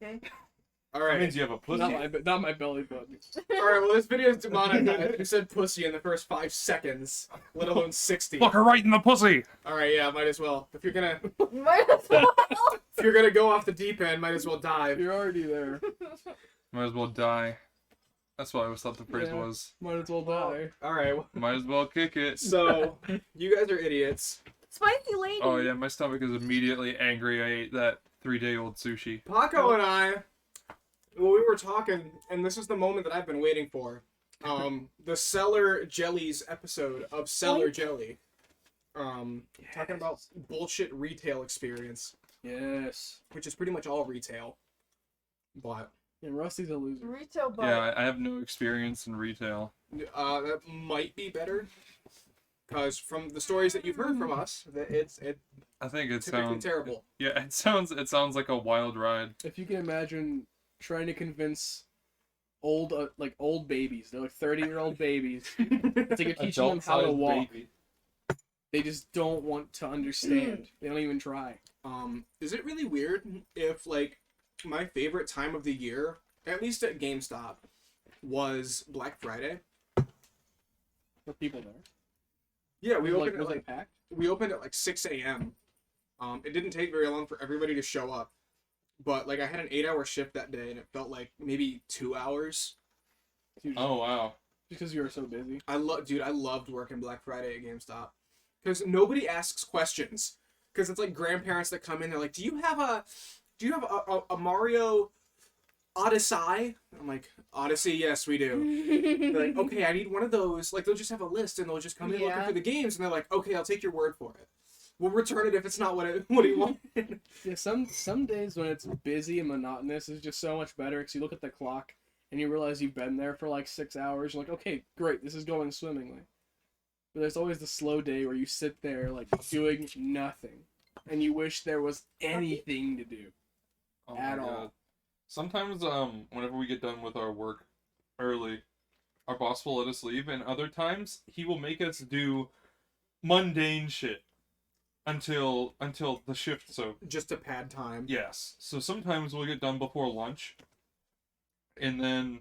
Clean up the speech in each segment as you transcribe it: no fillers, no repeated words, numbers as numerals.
Okay. All That right. means you have a pussy. Not my belly button. All right. Well, this video is demonetized. You said pussy in the first 5 seconds, let alone 60. Fuck her right in the pussy. All right. Yeah. Might as well. If you're gonna Might as well. go off the deep end, might as well dive. You're already there. Might as well die. That's what I always thought the phrase Yeah. was. Might as well die. All right. Might as well kick it. So you guys are idiots. Spicy lady. Oh yeah, my stomach is immediately angry. I ate that 3-day-old sushi. Paco and I, well, we were talking, and this is the moment that I've been waiting for. The Cellar Jellies episode of Cellar Jelly. Talking about bullshit retail experience, Yes. which is pretty much all retail. But And Rusty's a loser. Retail butt. Yeah, I have no experience in retail. that might be better, because from the stories that you've heard from us, that it's I think it typically sounds terrible. Yeah, it sounds like a wild ride. If you can imagine trying to convince old babies, they're like 30-year-old babies. It's like you're teaching them how to Adult-sized walk. baby. They just don't want to understand. They don't even try. Is it really weird if, like, my favorite time of the year, at least at GameStop, was Black Friday? For people there. Yeah, we Was opened it at packed? we opened at like 6 a.m. It didn't take very long for everybody to show up, but like I had an 8-hour shift that day, and it felt like maybe 2 hours. Oh wow. Because you were so busy. I loved working Black Friday at GameStop because nobody asks questions. Because it's like grandparents that come in, they're like, "Do you have a Mario Odyssey?" I'm like, "Odyssey, yes, we do." They're like, "Okay, I need one of those." Like, they'll just have a list, and they'll just come in looking Yeah. for the games, and they're like, "Okay, I'll take your word for it. We'll return it if it's not what he wanted." Yeah, some days when it's busy and monotonous is just so much better because you look at the clock and you realize you've been there for like 6 hours. You're like, okay, great, this is going swimmingly. But there's always the slow day where you sit there like doing nothing, and you wish there was anything to do Oh at my all. God. Sometimes, whenever we get done with our work early, our boss will let us leave, and other times he will make us do mundane shit until the shift's over. Just to pad time. Yes. So sometimes we'll get done before lunch, and then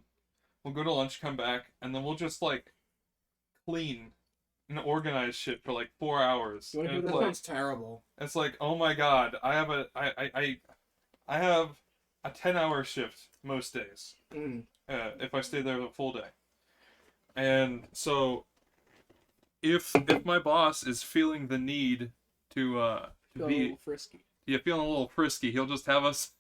we'll go to lunch, come back, and then we'll just like clean and organize shit for like 4 hours. You wanna And do it's That like, sounds terrible. it's like, oh my God, I have a 10-hour shift most days. Mm. If I stay there the full day. And so if my boss is feeling the need to Feel a be little frisky. feeling a little frisky, he'll just have us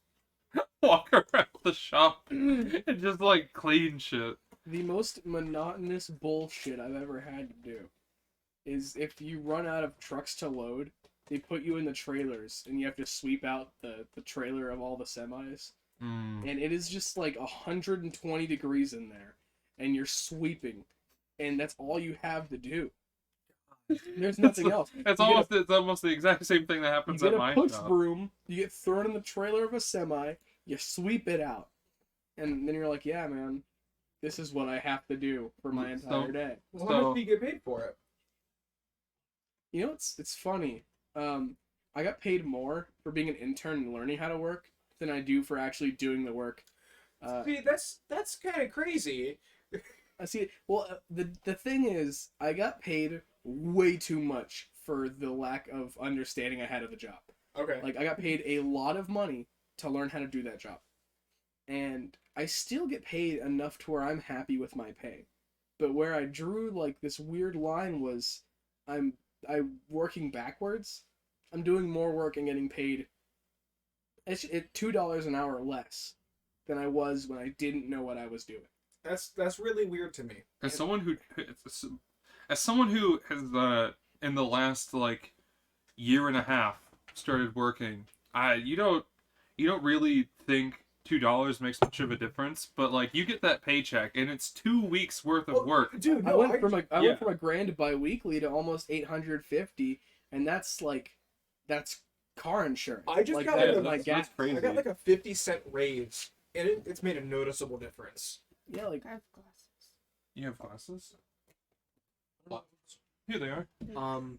walk around the shop and just like clean shit. The most monotonous bullshit I've ever had to do is if you run out of trucks to load, they put you in the trailers and you have to sweep out the trailer of all the semis. Mm. And it is just like 120 degrees in there, and you're sweeping, and that's all you have to do. There's nothing else. It's almost the exact same thing that You happens get at a my push job. broom, you get thrown in the trailer of a semi, you sweep it out, and then you're like, yeah, man, this is what I have to do for my entire day. Well, So- how much do you get paid for it? You know, it's funny. I got paid more for being an intern and learning how to work than I do for actually doing the work. See, that's kind of crazy. I see. Well, the thing is, I got paid way too much for the lack of understanding I had of the job. Okay. Like, I got paid a lot of money to learn how to do that job, and I still get paid enough to where I'm happy with my pay. But where I drew like this weird line was, I'm working backwards. I'm doing more work and getting paid $2 an hour less than I was when I didn't know what I was doing. That's really weird to me. As someone who has in the last like year and a half started working, you don't really think $2 makes much of a difference, but like you get that paycheck and it's 2 weeks worth of work. Dude, I no, went from Yeah. a grand bi-weekly to almost 850, and that's car insurance. I just like, got that like is my gas. crazy. I got like a 50-cent raise, and it's made a noticeable difference. Yeah, like I have glasses. You have glasses? Here they are.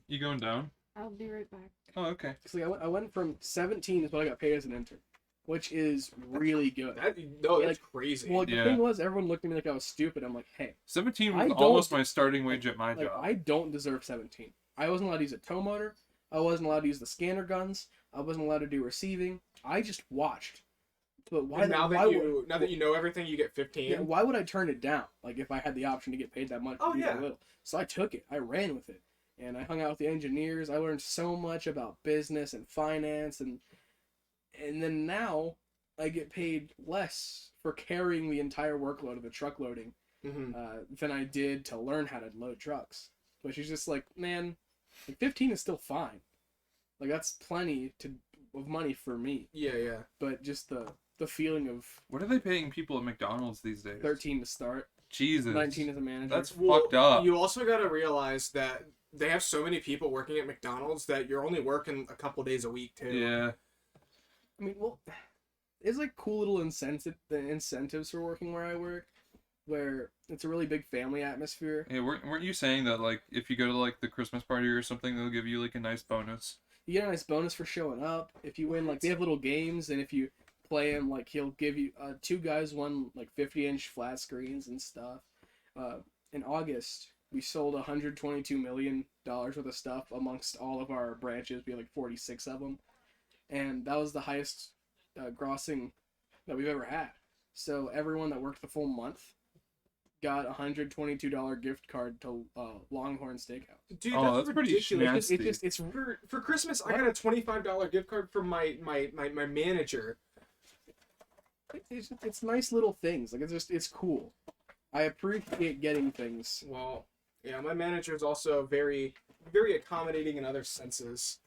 You going down? I'll be right back. Oh, okay. it's like I went from 17 is what I got paid as an intern. which is really good. That's crazy. Well, the Yeah. thing was, everyone looked at me like I was stupid. I'm like, hey, 17 I was don't- almost my starting wage at my like job. I don't deserve 17. I wasn't allowed to use a tow motor. I wasn't allowed to use the scanner guns. I wasn't allowed to do receiving. I just watched. But why? And now why that you know everything, you get 15. Yeah, why would I turn it down? Like if I had the option to get paid that much. Oh, to do that yeah. little. So I took it. I ran with it, and I hung out with the engineers. I learned so much about business and finance, and then now I get paid less for carrying the entire workload of the truck loading Mhm. than I did to learn how to load trucks. Which is just like, man, like 15 is still fine. Like that's plenty of money for me. Yeah. But just the feeling of What are they paying people at McDonald's these days? 13 to start, Jesus. 19 as a manager. That's Well, fucked up. You also got to realize that they have so many people working at McDonald's that you're only working a couple days a week too. Yeah. I mean, well, it's like cool little incentives for working where I work, where it's a really big family atmosphere. Hey, weren't you saying that, like, if you go to, like, the Christmas party or something, they'll give you, like, a nice bonus? You get a nice bonus for showing up. If you win, like, they have little games, and if you play them, like, he'll give you, 2 guys won, like, 50-inch flat screens and stuff. In August, we sold $122 million worth of stuff amongst all of our branches. We had, like, 46 of them. And that was the highest grossing that we've ever had. So everyone that worked the full month got a $122 gift card to Longhorn Steakhouse. Dude, Oh, that's that's pretty ridiculous. nasty. It's For Christmas, I got a $25 gift card from my manager. it's nice little things. Like it's cool. I appreciate getting things. Well, yeah, my manager is also very, very accommodating in other senses.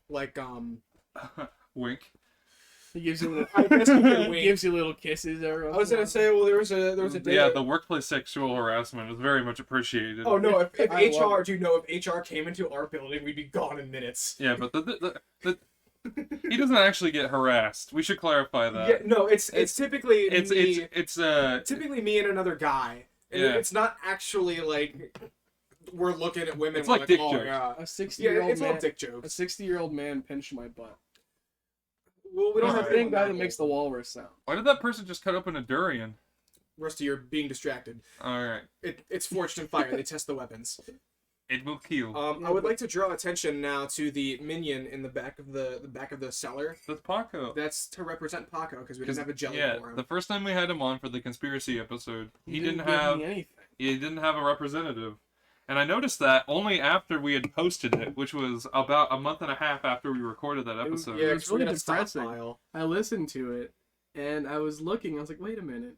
Like, Wink. He gives you little, I guess he can he wink. gives you little kisses. I was gonna say, well, there was a day. Yeah, the workplace sexual harassment is very much appreciated. Oh no! If I love HR, it. do you know if HR came into our building, we'd be gone in minutes. Yeah, but he doesn't actually get harassed. We should clarify that. Yeah, no, it's typically me, it's typically me and another guy. And Yeah. it's not actually like we're looking at women. It's we're like dick oh, jokes. yeah. A Yeah, 60-year-old it's all man. dick A jokes. 60-year-old man pinched my butt. Well, we don't He's have the same anyone guy that that makes the old. walrus sound. Why did that person just cut open a durian? Rusty, you're being distracted. All right, It's forged in fire. They test the weapons. it will kill. Yeah, I would but- like to draw attention now to the minion in the back of the cellar. That's Paco. That's to represent Paco because we didn't have a jelly Yeah, for him. the first time we had him on for the conspiracy episode, he didn't give have me anything. a representative. And I noticed that only after we had posted it, which was about a month and a half after we recorded that was- episode. Yeah, It's 'cause we really got a depressing. stockpile. I listened to it, and I was looking. I was like, wait a minute.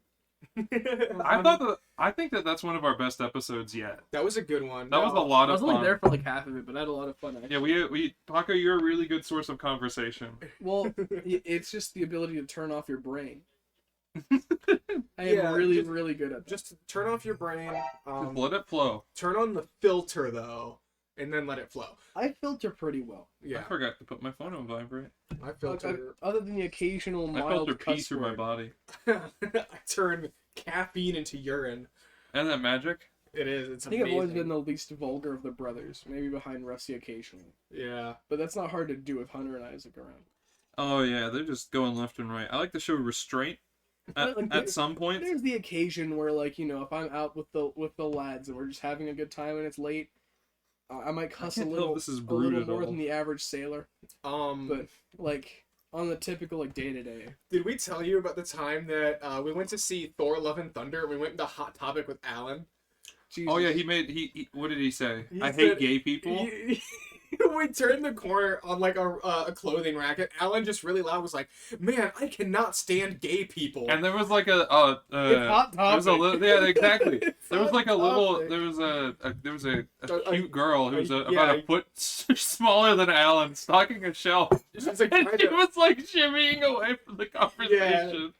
I think that's one of our best episodes yet. That was a good one. That was a lot I of was only fun. there for like half of it, but I had a lot of fun. Actually. Yeah, we Paco, you're a really good source of conversation. Well, it's just the ability to turn off your brain. I am Yeah, really, just- really good at that. Just turn off your brain. Just let it flow. Turn on the filter though, and then let it flow. I filter pretty well. I Yeah, forgot to put my phone on vibrate. I filter. Other than the occasional I mild filter pee cuss through my word. body. I turn caffeine into urine. Isn't that magic? It is. It's I think I've always amazing. been the least vulgar of the brothers, maybe behind Rusty occasionally. Yeah. But that's not hard to do with Hunter and Isaac around. Oh yeah, they're just going left and right. I like to show restraint at some point. There's the occasion where, like, you know, if I'm out with the lads and we're just having a good time and it's late, I might cuss a can't tell little, if this is a brewed little at more all. than the average sailor. But like on the typical like day to day. Did we tell you about the time that we went to see Thor: Love and Thunder? We went into Hot Topic with Alan. Oh yeah, he what did he say? He I said- hate gay people. We turned the corner on like a clothing racket. Alan just really loud was like, "Man, I cannot stand gay people." And there was like It's hot there was a topic. little, yeah, exactly. It's There was Hot like a little, Topic. there was a A- cute girl who was yeah, about a foot smaller than Alan, stalking a shelf, She's like, and trying she to- was like shimmying away from the conversation.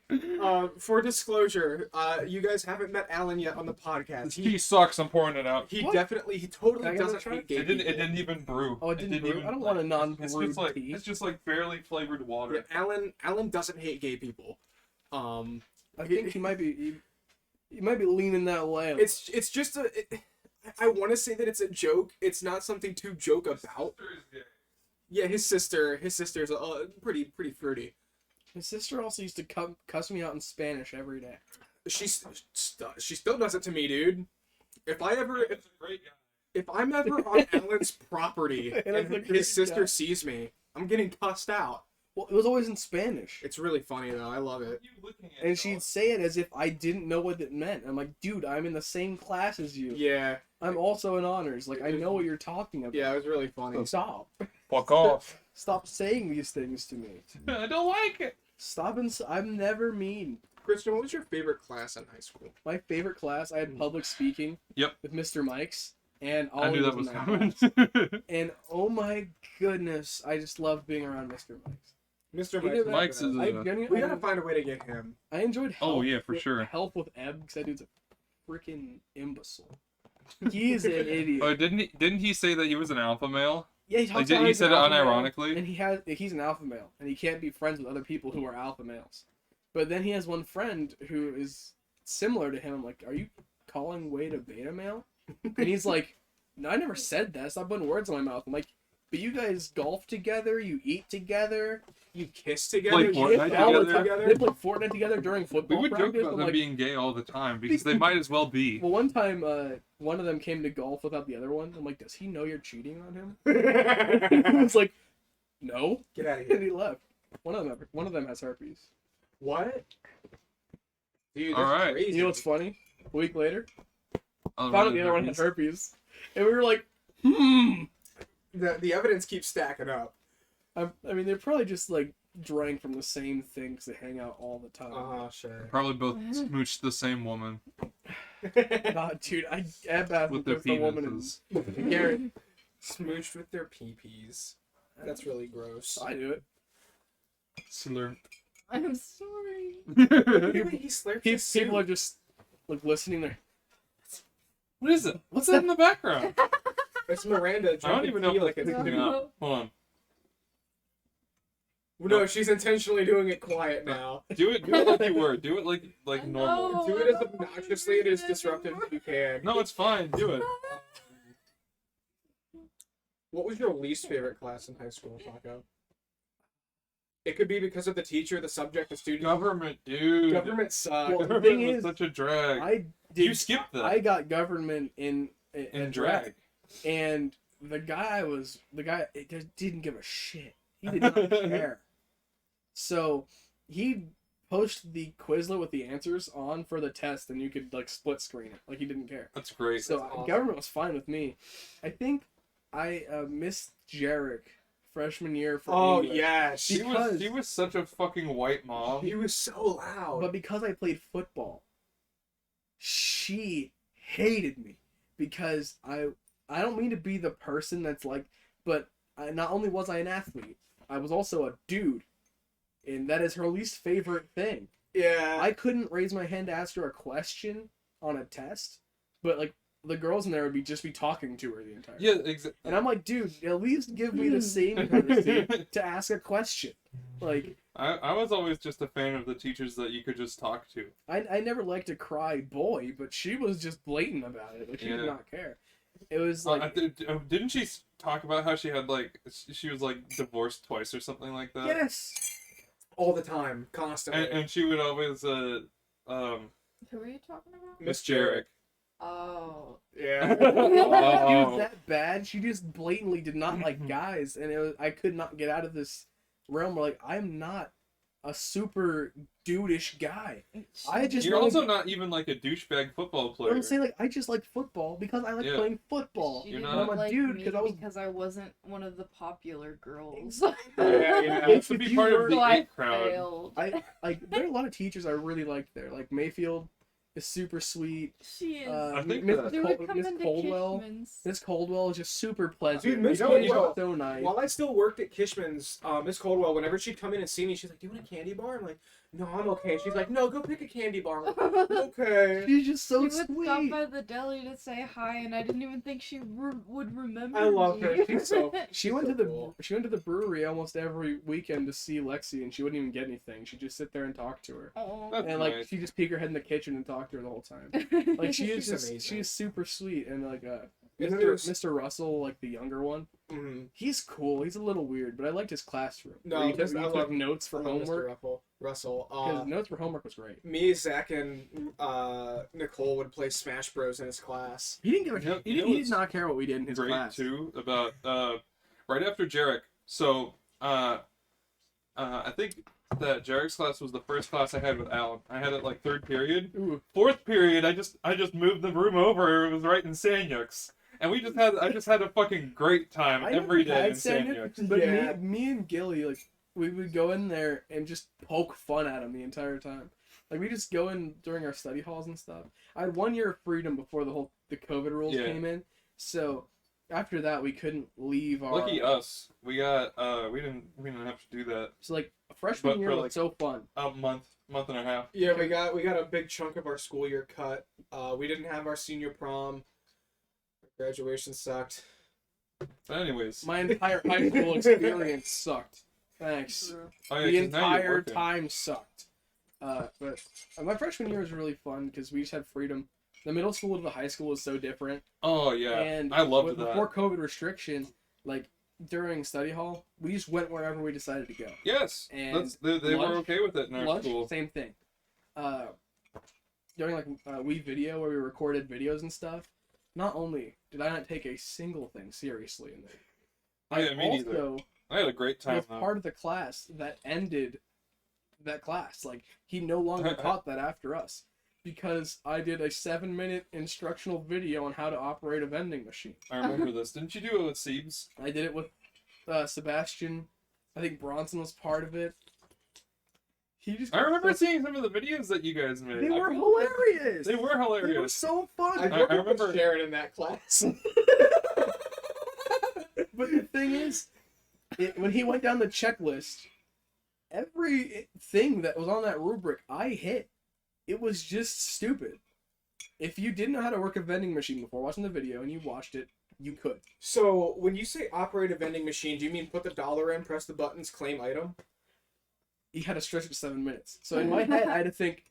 For disclosure, you guys haven't met Alan yet on the podcast. He sucks. I'm pouring it out. He What? totally Can I get doesn't a try? hate gay It didn't. people. It didn't even brew. Oh, it didn't brew? I don't want a It's non-brewed just like tea. it's just like barely flavored water. Yeah, Alan doesn't hate gay people. I think he might be leaning that way. It's just I want to say that it's a joke. It's not something to joke about. Yeah, his sister's pretty fruity. His sister also used to cuss me out in Spanish every day. She still does it to me, dude. If I'm ever on Alan's property And and I'm a great his sister guy. sees me, I'm getting cussed out. Well, it was always in Spanish. It's really funny though. I love it. And she'd say it as if I didn't know what it meant. I'm like, dude, I'm in the same class as you. Yeah, I'm also in honors. Like, I know what you're talking about. yeah, it was really funny. Stop. Fuck off. Stop saying these things to me. I don't like it. Stop and I'm never mean. Christian, what was your favorite class in high school? My favorite class, I had public speaking. Yep. With Mr. Mikes. And I knew that was in that coming. class. And oh my goodness, I just love being around Mr. Mikes. Mr. He Mike's. did- Mike's is I a... genuinely, We gotta find a way to get him. I enjoyed help. Oh, yeah, for sure. Help with Eb, because that dude's a freaking imbecile. He is an idiot. Oh, didn't he say that he was an alpha male? Yeah, he Like, talks about he he's an said it alpha male, unironically? and he's an alpha male, and he can't be friends with other people who are alpha males. But then he has one friend who is similar to him. I'm like, are you calling Wade a beta male? And he's like, no, I never said that. Stop putting words in my mouth. I'm like, but you guys golf together, you eat together, You kiss together. Like you Fortnite hit all the together? They play Fortnite together during We football would joke practice. about I'm them like, being gay all the time because they might as well be. well, one time, one of them came to golf without the other one. I'm like, does he know you're cheating on him? He was like, no, Get out of and here. he left. One of them has herpes. What? Dude, All that's right. crazy. You know what's funny? A week later, I'll found out run the other one had herpes. herpes, and we were like, The evidence keeps stacking up. I mean, they're probably just like drank from the same thing because they hang out all the time. Sure. Probably both smooched the same woman Nah, dude, I asked with their the woman penises. and Garrett. Smooched with their pee-pees. That's really gross. I do it. Slurp. I'm sorry. Maybe he slurps his People are soup. just like listening there. What is it? What's that in the background? It's Miranda. I don't even know if like it's it's picking up. Hold on. No, she's intentionally doing it quiet now. Do it like you were. Do it like normal. know. Do it as obnoxiously and as disruptive as you can. No, it's fine. Do it. What was your least favorite class in high school, Taco? It could be because of the teacher, the subject, the student. Government, dude. Government sucks. Well, the Government thing was is, such a drag. I did. You skipped that. I got government in drag. and the guy it just didn't give a shit. He did not care. So he posted the Quizlet with the answers on for the test, and you could like split screen it. Like he didn't care. That's great. So That's awesome. government was fine with me. I think I missed Jarek freshman year for Oh English. yeah, She was such a fucking white mom. he was so loud. But because I played football, she hated me because I don't mean to be the person that's like, but not only was I an athlete, I was also a dude, and that is her least favorite thing. yeah, I couldn't raise my hand to ask her a question on a test, but like the girls in there would just be talking to her the entire time. Yeah, exactly. And I'm like, dude, at least give me the same courtesy to ask a question. Like, I was always just a fan of the teachers that you could just talk to. I never liked to cry boy, but she was just blatant about it. Like, she did Yeah. not care. It was like, Didn't she talk about how she had like she was like divorced twice or something like that? yes. all the time, constantly. And she would always Who are you talking about? Miss Jarek. Oh. Yeah. She was Oh. that bad. She just blatantly did not like guys, and I could not get out of this realm where like I'm not a super dude-ish guy. I just You're wanna also be- not even like a douchebag football player. I'm saying like I just like football because I like Yeah. playing football. She You're didn't not- I'm a like dude me 'cause I was- because I wasn't one of the popular girls. Yeah. It's to If be you part were- of the So I it crowd. failed. I like there are a lot of teachers I really liked there. Like Mayfield is super sweet. She is. I think Miss that- They would come Miss into Coldwell. Kishman's. Miss Coldwell is just super pleasant. Dude, Miss She's Coldwell- so nice. While I still worked at Kishman's, Miss Coldwell, whenever she'd come in and see me, she's like, "Do you want a candy bar?" I'm like, "No, I'm okay." She's like, "No, go pick a candy bar." I'm like, okay. She's just so She would sweet. stop by the deli to say hi, and I didn't even think she would remember I love me. her. She's so. She she's went so to the cool. brewery almost every weekend to see Lexi, and she wouldn't even get anything. She'd just sit there and talk to her, Oh. That's and like nice. she'd just peek her head in the kitchen and talk to her the whole time. Like she is She's just amazing. she's super sweet, and like Mr. Russell, like the younger one. Mhm. He's cool. He's a little weird, but I liked his classroom. No, where he because took, I he took love- notes for I love Mr. homework. Russell. Because notes for homework was great. Me, Zach, and Nicole would play Smash Bros in his class. He didn't give a You know- he, you know he did what's not care what we did in his Great class. too about right after Jarek. So I think that Jarek's class was the first class I had with Alan. I had it like third period. Ooh. Fourth period, I just moved the room over. It was right in Sanyuks, and I just had a fucking great time I every never day had in Sanyuks, Sanyuks. but Yeah. me and Gilly, like, we would go in there and just poke fun at him the entire time. Like, we just go in during our study halls and stuff. I had 1 year of freedom before the COVID rules Yeah. came in, so after that we couldn't leave our. Lucky us, we got we didn't have to do that. So like freshman But year for, was like, so fun. A month and a half. Yeah, we got a big chunk of our school year cut. We didn't have our senior prom. Graduation sucked. But anyways, My entire high school experience sucked. Thanks. oh, yeah, The 'cause now you're entire working. time sucked. But my freshman year was really fun because we just had freedom. The middle school to the high school was so different. Oh yeah, And I loved that. before COVID restriction, like during study hall, we just went wherever we decided to go. Yes, And they were lunch- okay with it in our Lunch, school. same thing. During like We Video where we recorded videos and stuff, not only did I not take a single thing seriously in there, Yeah, me neither. also I had a great time was though. part of the class that ended that class. Like he no longer taught that after us because I did a 7-minute instructional video on how to operate a vending machine. I remember this. Didn't you do it with Siebes? I did it with Sebastian. I think Bronson was part of it. He just I remember seeing some of the videos that you guys made. they were hilarious. They were They were hilarious. so I fun. worked remember- with Sharon in that class. But the thing is, when he went down the checklist, every thing that was on that rubric, I hit. It was just stupid. If you didn't know how to work a vending machine before watching the video and you watched it, you could. So when you say operate a vending machine, do you mean put the dollar in, press the buttons, claim item? He had to stretch it to 7 minutes. So in my head, I had to think,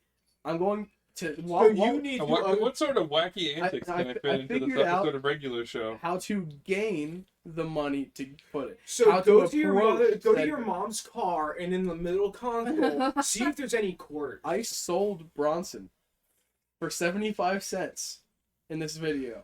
I'm going to... So you need to What sort of wacky antics I can I fit I into this figured out- episode of regular show? how to gain the money to put it. So how go to to your approach mother, go to said- your mom's car, and in the middle console, see if there's any quarters. I sold Bronson for 75 cents in this video.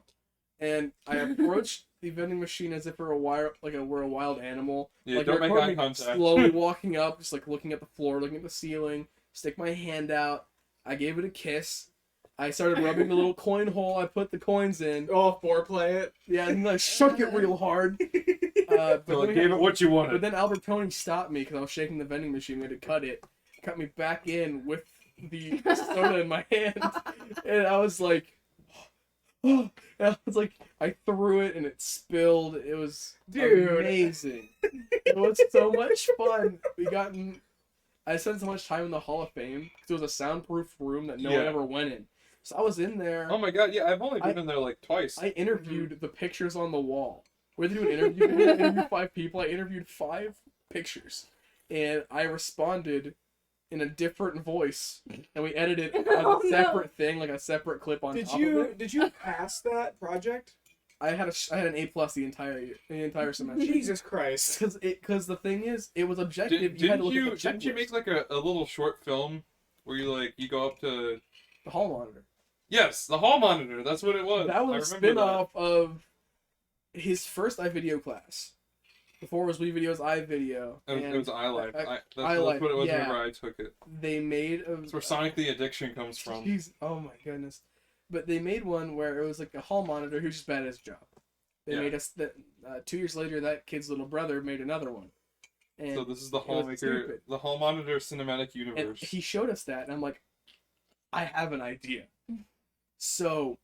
And I approached the vending machine as if we're we're a wild animal. Yeah, like, don't make record eye me contact. slowly walking up, just like looking at the floor, looking at the ceiling, stick my hand out. I gave it a kiss. I started rubbing the little coin hole I put the coins in. Oh, foreplay it. Yeah, and I shook it real hard. But, So I then gave it what you but wanted. then Albert Tony stopped me because I was shaking the vending machine. We had to cut it. Cut me back in with the soda in my hand. And I was like, and I was like, I threw it and it spilled. It was Dude. amazing. It was so much fun. I spent so much time in the Hall of Fame because it was a soundproof room that no one Yeah. ever went in. So I was in there. Oh my god, yeah, I've only been in there like twice. I interviewed the pictures on the wall. We had to do an interview. We had to interview 5 people. I interviewed 5 pictures, and I responded in a different voice, and we edited it as Oh, a no. separate thing, like a separate clip on Did top of you it. did you pass that project? I had an A+ the entire semester. Jesus Christ. Because the thing is, it was objective. You had to look at the Didn't you checklist. make like a little short film where you go up to the hall monitor? Yes, the hall monitor, that's what it was. That was I a remember spin-off of his first iVideo class. Before it was We Video's iVideo. that. It was iLife. I- That's iLife, what it was yeah. whenever I took it. They made a... That's where Sonic the Addiction comes from. Jeez, oh my goodness. But they made one where it was like a hall monitor who's just bad at his job. They Yeah. made us that 2 years later. That kid's little brother made another one, and, So this is the was hall maker, stupid. the hall monitor cinematic and universe. he showed us that, and I'm like, I have an idea. So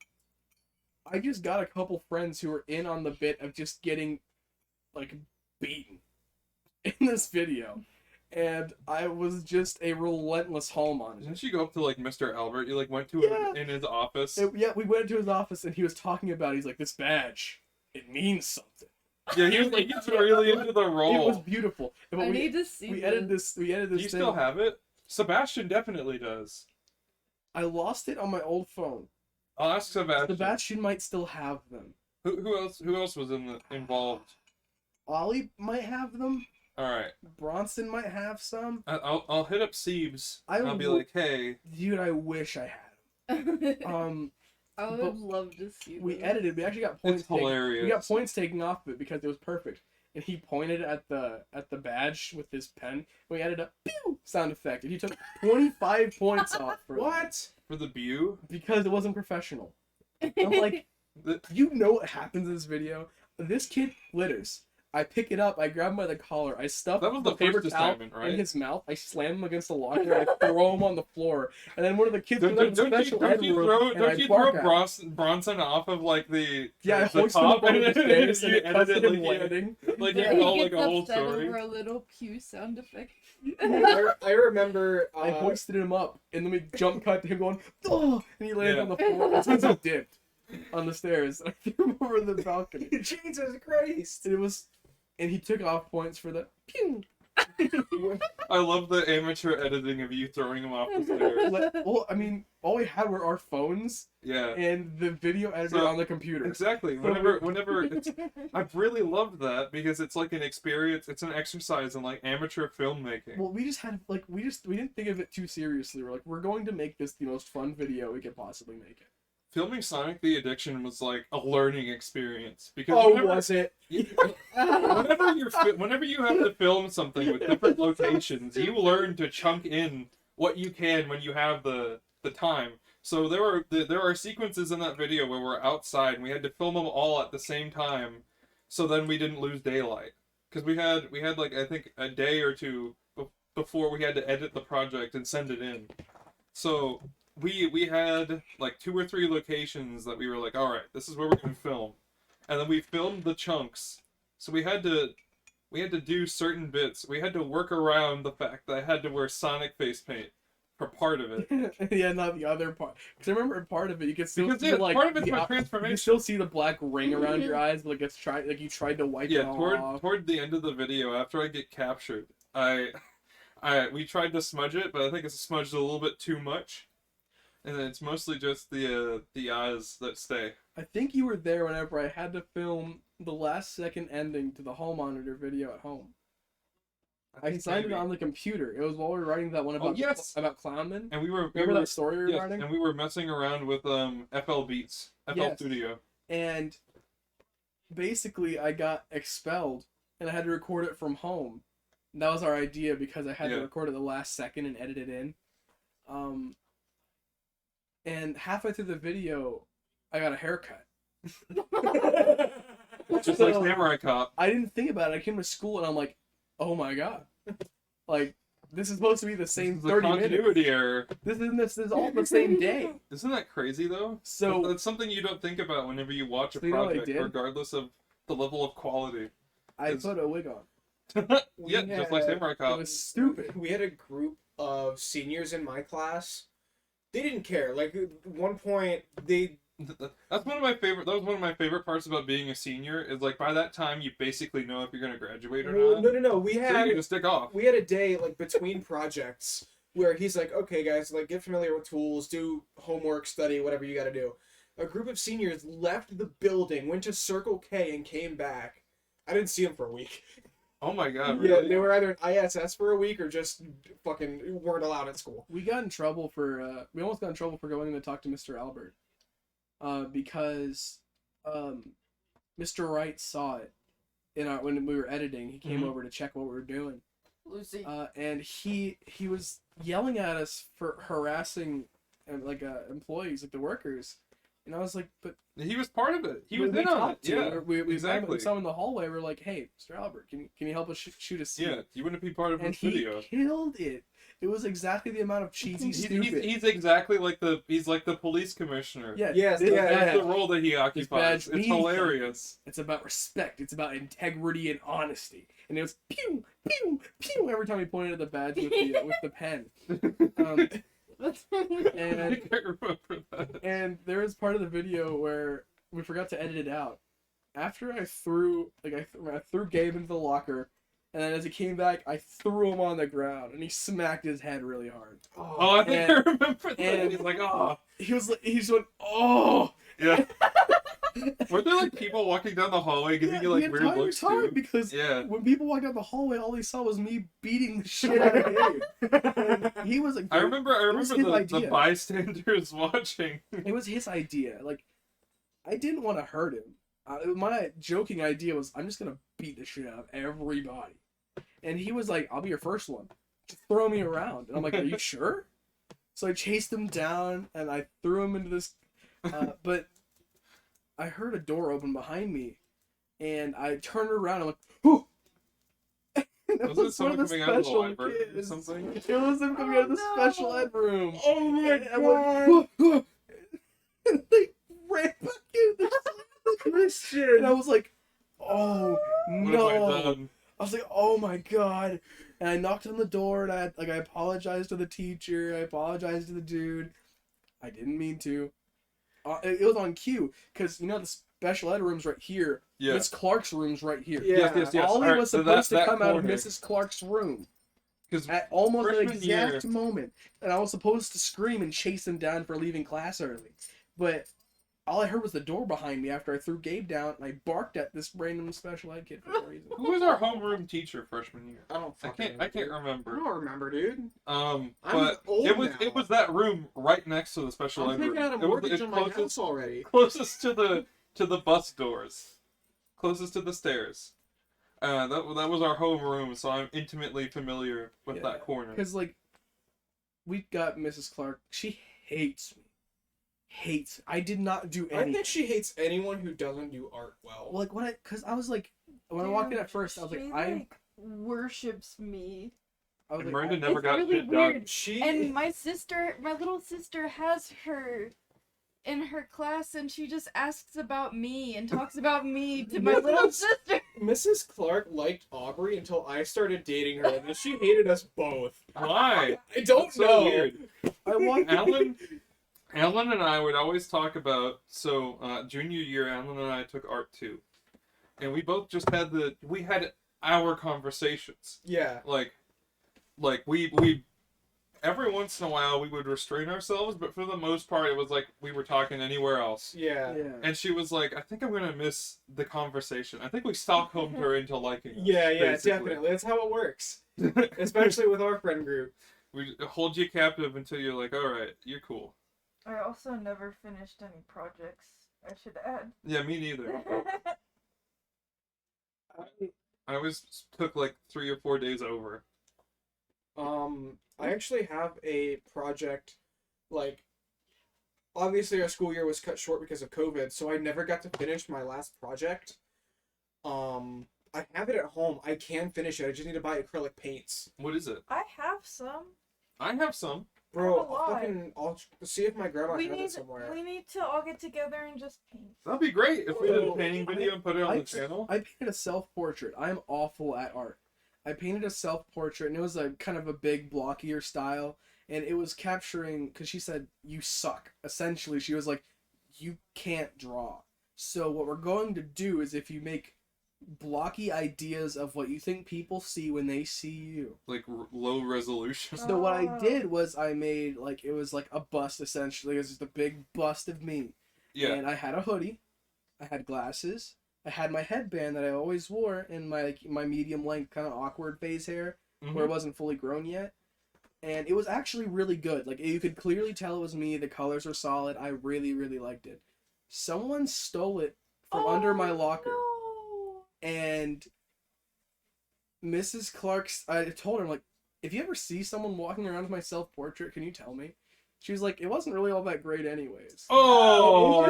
I just got a couple friends who were in on the bit of just getting like beaten in this video, and I was just a relentless hall monitor. Didn't you go up to like Mr. Albert? You like went to Yeah. him in his office. Yeah, we went into his office and he was talking about. He's like, this badge, it means something. Yeah, he was like he's really into the It was role. beautiful. But I we, need to see we edited this. We edited Do this. you thing. still have it? Sebastian definitely does. I lost it on my old phone. I'll ask Sebastian. Sebastian might still have them. Who else was involved? Ollie might have them. All right. Bronson might have some. I'll hit up Siebes. I I'll be would- like, hey. Dude, I wish I had them. I would but love to see We them. edited. We actually got points. It's hilarious. We got points taken off of it because it was perfect. And he pointed at the badge with his pen. We added a pew sound effect, and he took 25 points off for What? For the Bew? because it wasn't professional. I'm like, you know what happens in this video? This kid litters. I pick it up, I grab him by the collar, I stuff That was the the paper first towel assignment, right? in his mouth, I slam him against the locker, and I throw him on the floor. And then one of the kids Don't goes out in you special ed room, and I don't you bark throw at him. Bronson off of like the Yeah, I the hoist him top up on the stairs, and you it cuts edit to it him like landing. like Yeah, you he call like gets a whole upset story. over a little pew sound effect. I remember. I hoisted him up, and then we jump cut to him going, oh, and he landed on the floor. His hands are dipped on the stairs. And I threw him over the balcony. Jesus Christ! And he took off points for the pew. I love the amateur editing of you throwing him off the stairs. Well, I mean, all we had were our phones Yeah. and the video editor So, on the computer. Exactly. Whenever it's, I've really loved that because it's like an experience. It's an exercise in like amateur filmmaking. Well, we just had we didn't think of it too seriously. We're like, we're going to make this the most fun video we could possibly make it. Filming Sonic the Addiction was like a learning experience because Was it? whenever you have to film something with different locations, you learn to chunk in what you can when you have the time. So there are sequences in that video where we're outside and we had to film them all at the same time, so then we didn't lose daylight because we had like I think a day or two before we had to edit the project and send it in. So we had like 2 or 3 locations that we were like, all right, this is where we're gonna film, and then we filmed the chunks. So we had to do certain bits. We had to work around the fact that I had to wear Sonic face paint for part of it. Yeah, not the other part. Because I remember part of it, you could still Because see yeah, like part of it's the my you transformation. still see the black ring around your eyes, but like you tried to wipe it Yeah, off. toward the end of the video, after I get captured, we tried to smudge it, but I think it's smudged a little bit too much, and then it's mostly just the eyes that stay. I think you were there whenever I had to film the last second ending to the hall monitor video at home. I think signed it maybe. on the computer. It was while we were writing that one about yes! about Clownman. And we were Remember that story we were yes, writing? and we were messing around with FL Beats, FL Yes. Studio. And basically, I got expelled, and I had to record it from home. And that was our idea because I had to Yeah. record it the last second and edit it in. And halfway through the video, I got a haircut. Just So, like Samurai Cop. I didn't think about it. I came to school and I'm like, oh my god, like this is supposed to be the same The 30 minutes. continuity error. This is all the same day. Isn't that crazy though? So That's something you don't think about whenever you watch a So you know what I project, did? regardless of the level of quality. I it's- put a wig on. Yeah, just like Samurai It Cop. was stupid. We had a group of seniors in my class. They didn't care. Like at one point, That's one of my favorite. That was one of my favorite parts about being a senior. Is like by that time you basically know if you're gonna graduate or well, not. no. We So you had can just stick off. we had a day like between projects where he's like, okay, guys, like get familiar with tools, do homework, study, whatever you got to do. A group of seniors left the building, went to Circle K, and came back. I didn't see them for a week. Oh my god! Yeah, Really? they were either in ISS for a week or just fucking weren't allowed at school. We got in trouble for we almost got in trouble for going to talk to Mr. Albert, because Mr. Wright saw it when we were editing. He came Mhm. over to check what we were doing. Lucy. And he was yelling at us for harassing employees, like the workers, and I was like, but He was part of it. He was we in on it. talked to Yeah, him. We exactly. saw him in the hallway. We're like, hey, Mr. Albert, can you help us shoot a scene? Yeah, you wouldn't be part of And this he video. killed it. It was exactly the amount of cheesy stupid. He's exactly like the police commissioner. Yeah, Yes, this yeah, That's badge, the role that he occupies. badge It's means hilarious. it's about respect. It's about integrity and honesty. And it was pew pew pew every time he pointed at the badge with the pen. I And can't remember that. and there was part of the video where we forgot to edit it out. After I threw I threw Gabe into the locker, and then as he came back, I threw him on the ground, and he smacked his head really hard. Oh, I think And- I remember that. and- He's like, oh, He just went, oh. yeah. Were there like people walking down the hallway giving you like the weird entire looks time, too? because Yeah. when people walked down the hallway, all they saw was me beating the shit out of him. And he was a I great, remember was the his idea. bystanders watching. It was his idea. Like, I didn't want to hurt him. My joking idea was, I'm just gonna beat the shit out of everybody. And he was like, I'll be your first one. Just throw me around. And I'm like, are you sure? So I chased him down and I threw him into this. But I heard a door open behind me, and I turned around and I went, whoo! Was it someone coming out of the library or something? It was him coming out of the special ed room. Oh my And I went, whoo, whoo! And they ran back in. The Christian. And I was like, oh What no. have I done? I was like, oh my god. And I knocked on the door and I apologized to the teacher. I apologized to the dude. I didn't mean to. It was on cue, because you know the special ed room's right here. Yeah. Miss Clark's room's right here. Yeah. Yes. Ollie Alright, was so supposed to that come out of corner. Mrs. Clark's room Because at almost the freshman exact year- moment, and I was supposed to scream and chase him down for leaving class early. But all I heard was the door behind me after I threw Gabe down, and I barked at this random special ed kid for no reason. who was our homeroom teacher freshman year? I don't I fucking can't I remember. don't remember, dude. But old it was now. it was that room right next to the special I'm ed room. taking out a It was mortgage on my house closest, already. closest to the bus doors, closest to the stairs. That was our homeroom, so I'm intimately familiar with that corner. Because, like, we got Mrs. Clark. She hates me. Hates. I did not do I anything. think she hates anyone who doesn't do art well. Like, because I was like, when I walked in at first, I was like, she, worships me. I was And like, Miranda never It's got really shit weird. done. She And my little sister has her in her class, and she just asks about me and talks about me to my little sister. Mrs. Clark liked Aubrey until I started dating her, and then she hated us both. Why? I don't That's so know. weird. I walked Alan and I would always talk about, junior year, Alan and I took art too. And we both just had our conversations. Yeah. Like we every once in a while we would restrain ourselves, but for the most part it was like we were talking anywhere else. Yeah. Yeah. And she was like, I think I'm gonna miss the conversation. I think we Stockholmed her into liking us. Yeah, basically. definitely. That's how it works. Especially with our friend group. We hold you captive until you're like, alright, you're cool. I also never finished any projects, I should add. Yeah, me neither. I always took like 3 or 4 days over. I actually have a project, like, obviously our school year was cut short because of COVID, so I never got to finish my last project. I have it at home. I can finish it. I just need to buy acrylic paints. What is it? I have some. I have some. Bro, I have a lot. I'll see if my grandma We has need it somewhere. to all get together and just paint. That'd be great if we did a Oh, painting video and put it on I- the channel. I painted a self-portrait. I'm awful at art. I painted a self-portrait, and it was a kind of a big, blockier style, and it was capturing, because she said, you suck. Essentially, she was like, you can't draw. So what we're going to do is, if you make blocky ideas of what you think people see when they see you. Like low resolution. So what I Oh. did was I made, like, it was like a bust, essentially. It was just a big bust of me. Yeah. And I had a hoodie, I had glasses, I had my headband that I always wore, and my medium length kind of awkward phase hair where it wasn't fully grown yet. And it was actually really good. Like, you could clearly tell it was me. The colors were solid. I really, really liked it. Someone stole it from under my locker. No. And Mrs. Clark's, I told her, I'm like, if you ever see someone walking around with my self-portrait, can you tell me? She was like, it wasn't really all that great anyways. Oh, It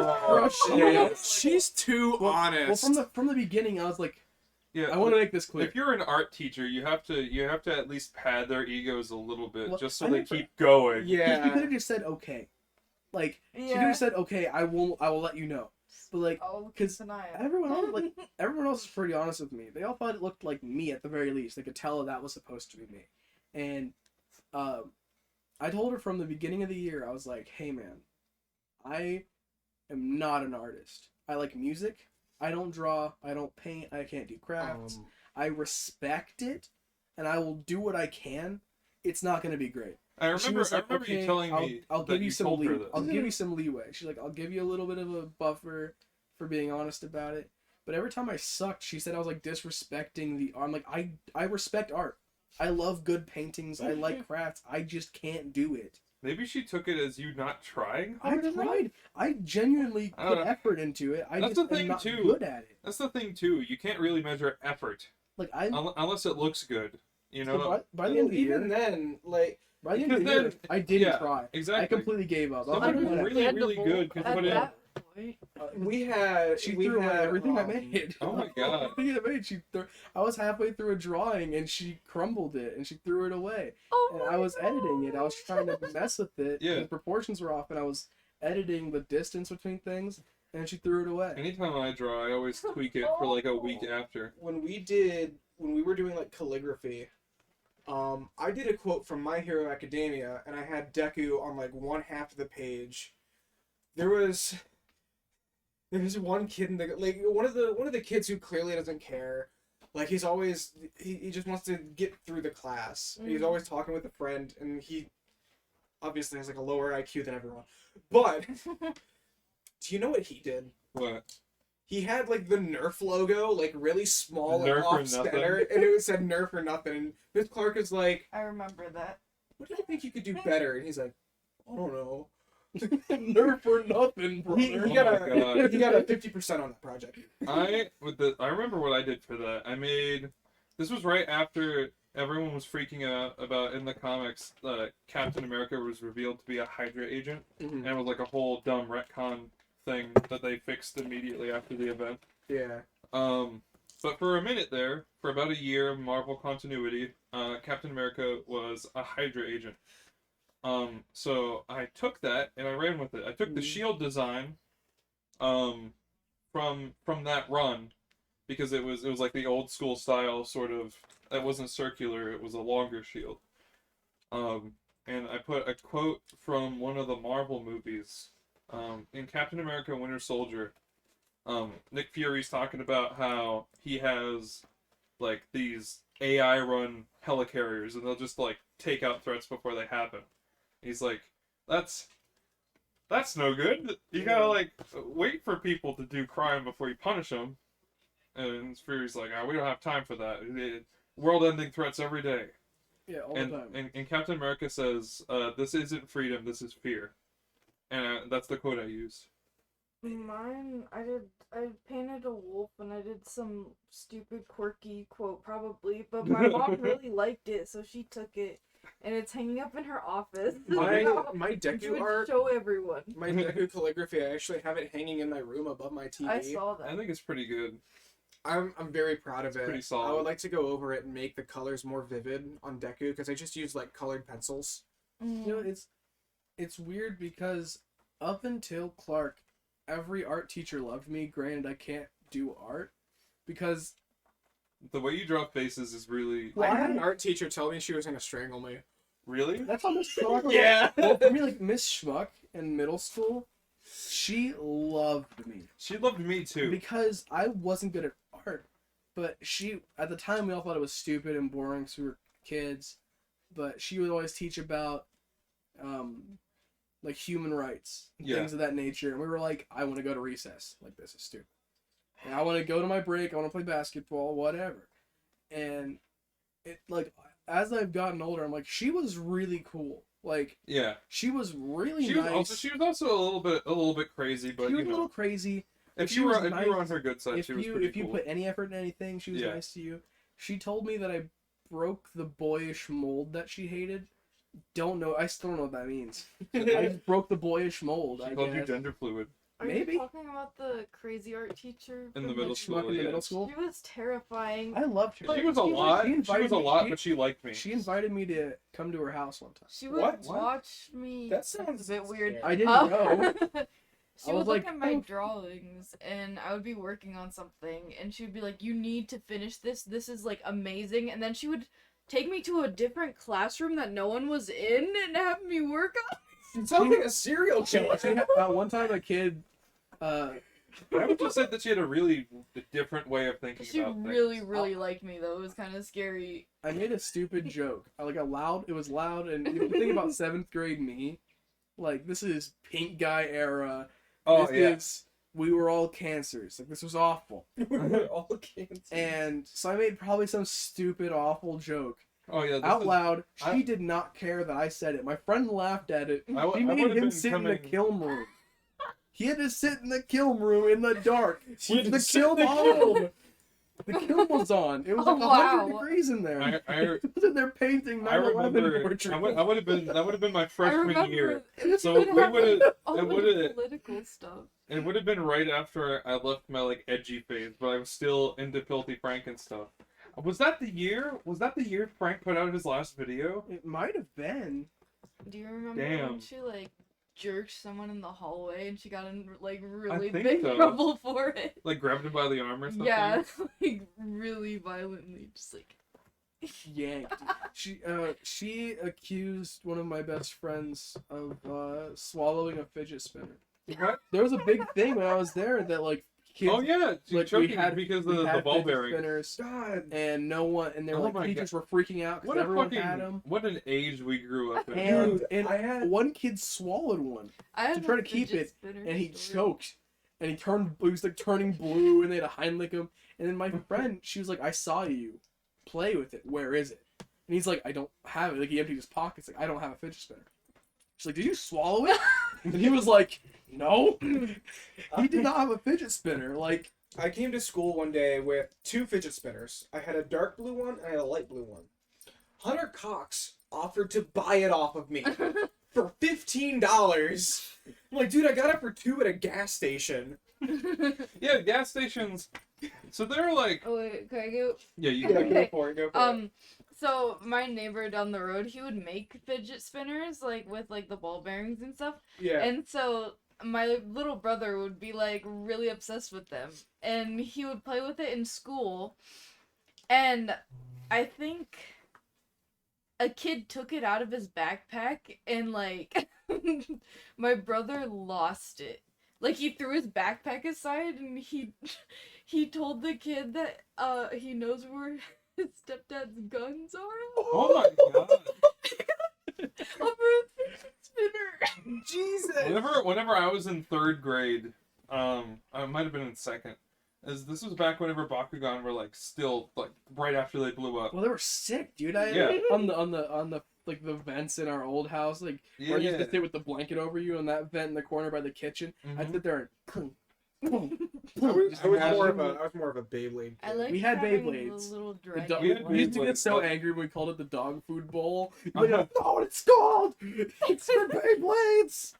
just crushed it. She's too honest. Well, from the beginning, I was like, yeah. I want to make this clear. If you're an art teacher, you have to at least pad their egos a little bit, Well, just so I they never- keep going. You Yeah. could have just said okay. Like, she could Yeah. have said okay, I will let you know. But like, I'll keep 'cause an eye out. everyone else was pretty honest with me. They all thought it looked like me at the very least. They could tell that was supposed to be me. And I told her from the beginning of the year, I was like, hey man, I am not an artist. I like music. I don't draw. I don't paint. I can't do crafts. I respect it, and I will do what I can. It's not going to be great. I She remember was like, you "Okay, telling me I'll that give you some told her leeway. this. I'll give you some leeway. She's like, I'll give you a little bit of a buffer for being honest about it. But every time I sucked, she said I was like disrespecting the art. I'm like, I respect art. I love good paintings. I like crafts. I just can't do it. Maybe she took it as you not trying I hard enough? tried. I genuinely I don't put know. effort into it. I That's just the thing, am not too. good at it. That's the thing too. You can't really measure effort Like I unless it looks good. You know. so by the end of the even year, then, like, by the end of the Because year, then- I didn't yeah, try. exactly. I completely gave up. I was Someone like, who's whatever. really good could At put in. that point. we had She we threw away had, everything I made. Oh my God. Everything I made, I was halfway through a drawing and she crumbled it and she threw it away. Oh And I was editing it. I was trying to mess with it. Yeah. The proportions were off, and I was editing the distance between things, and she threw it away. Anytime I draw, I always tweak it for like a week after. when we were doing like calligraphy, I did a quote from My Hero Academia, and I had Deku on like one half of the page. There was one kid in the like one of the kids who clearly doesn't care. Like he's always he just wants to get through the class. He's always talking with a friend, and he obviously has like a lower IQ than everyone. But do you know what he did? What? He had like the Nerf logo, like really small and Nerf or off center, and it said Nerf or nothing. And Miss Clark is like, I remember that. "What do you think you could do better?" And he's like, "I don't know." Nerf or nothing, brother. He Oh got my God. a 50% on that project. I remember what I did for that. This was right after everyone was freaking out about in the comics Captain America was revealed to be a Hydra agent, and it was like a whole dumb retcon thing that they fixed immediately after the event. Yeah. But for a minute there, for about a year of Marvel continuity, Captain America was a Hydra agent. So I took that and I ran with it. I took the shield design from that run, because it was like the old school style sort of. It wasn't circular, it was a longer shield. And I put a quote from one of the Marvel movies. In Captain America Winter Soldier, Nick Fury's talking about how he has like these AI run helicarriers, and they'll just like take out threats before they happen. He's like, that's no good. You gotta like wait for people to do crime before you punish them. And Fury's like, we don't have time for that. World-ending threats every day. Yeah, all the time. And Captain America says, this isn't freedom, this is fear. And that's the quote I used. Mine, I painted a wolf and I did some stupid quirky quote probably, but my mom really liked it, so she took it, and it's hanging up in her office. My She Deku would art, show everyone. my Deku calligraphy, I actually have it hanging in my room above my TV. I saw I that. think it's pretty good. I'm very proud of it. Pretty solid. I would like to go over it and make the colors more vivid on Deku, because I just use like colored pencils. Mm. You know, it's weird because up until Clark, every art teacher loved me. Granted, I can't do art because The way you draw faces is really... I had an art teacher tell me she was gonna strangle me. Really? that's how Miss Schmuck was. Yeah. Well, for me, like Miss Schmuck in middle school, she loved me She loved me too. because I wasn't good at art. But she, at the time, we all thought it was stupid and boring because we were kids. But she would always teach about, like human rights, and Yeah. things of that nature. And we were like, I want to go to recess. Like, this is stupid. And I want to go to my break. I want to play basketball, whatever. And it, like, as I've gotten older, I'm like, she was really cool. Like, Yeah. she was really She nice. was also a little bit crazy, but she was you a little know, crazy. if she you was were nice, on her good side, If she was you pretty if you cool. put any effort in anything, she was Yeah. nice to you. She told me that I broke the boyish mold that she hated. Don't know. I still don't know what that means. I just broke the boyish mold. She I called you guess. gender fluid Are Maybe. you talking about the crazy art teacher? in the from middle Schmuck school. in the middle Yes. school. She was terrifying. I loved her. She was a lot. She invited was a me- lot, but she liked me. She invited me to come to her house one time. She would What? watch me. That sounds a bit weird. I didn't know. She I would was look like, at my "Oh." drawings, and I would be working on something, and she would be like, "You need to finish this. This is like amazing." And then she would take me to a different classroom that no one was in, and have me work on. It sounds like a serial killer. One time, a kid. I would just say that she had a really different way of thinking She about really, things. really liked me though. It was kind of scary. I made a stupid joke. It was loud, and if you think about 7th grade me, like, this is pink guy era. Oh this yeah. is we were all cancers. Like, this was awful. We were all cancer. And so I made probably some stupid, awful joke. Oh yeah. Out loud. I- She did not care that I said it. My friend laughed at it. I He made would've him been sit in the coming- kiln room. He had to sit in the kiln room in the dark She with had the to sit kiln in the on. The kiln was on. It was Oh, like 100 wow. degrees in there. I I was in there painting I 9/11 remember. portraits. I would have been. That would have been my I freshman remember year. it So would we have, would've- like, all it the would've- political stuff. It would have been right after I left my like edgy phase, but I was still into Filthy Frank and stuff. Was that the year? Was that the year Frank put out his last video? It might have been. Do you remember Damn. when she like jerked someone in the hallway and she got in like really think big so. trouble for it? Like grabbed him by the arm or something? Yeah, like really violently, just like. Yanked. She accused one of my best friends of swallowing a fidget spinner. What? There was a big thing when I was there that like kids Oh yeah, she like choked it because of we the had ball fidget bearing. spinners God. and no one and they were Oh like my teachers were freaking out because What a everyone fucking had them. what an age we grew up in. And, Dude, and I had- one kid swallowed one I have try a to keep fidget it, spinner and he story. choked and he was like turning blue and they had to Heimlich him. And then my friend, she was like, I saw you play with it. Where is it? And he's like, I don't have it. Like he emptied his pockets. Like I don't have a fidget spinner. She's like, did you swallow it? And he was like, no. He did not have a fidget spinner. Like I came to school one day with 2 fidget spinners. I had a dark blue one and I had a light blue one. Hunter Cox offered to buy it off of me for $15. I'm like, dude, I got it for 2 at a gas station. Yeah, gas stations. So they're like, Oh wait, can I go? yeah, you. Yeah, Okay. go for it, go for it. So my neighbor down the road, he would make fidget spinners like with like the ball bearings and stuff. Yeah. And so my little brother would be like really obsessed with them, and he would play with it in school. And I think a kid took it out of his backpack, and like my brother lost it. Like he threw his backpack aside, and he told the kid that he knows where his stepdad's guns are. Oh my god. Over a fidget spinner. Jesus. Whenever I was in 3rd grade, I might have been in 2nd. This was back whenever Bakugan were like still like right after they blew up. well, they were sick, dude. Yeah. On the like the vents in our old house, like where you used to sit with the blanket over you on that vent in the corner by the kitchen. I'd Mhm. sit there and I was, Just I was imagine- more of a Beyblade. I kid. like We had having Beyblades. The little The dragon. dog, We had we used to Beyblades, get so but- angry when we called it the dog food bowl. Uh-huh. Like, that's not what it's called. It's for Beyblades.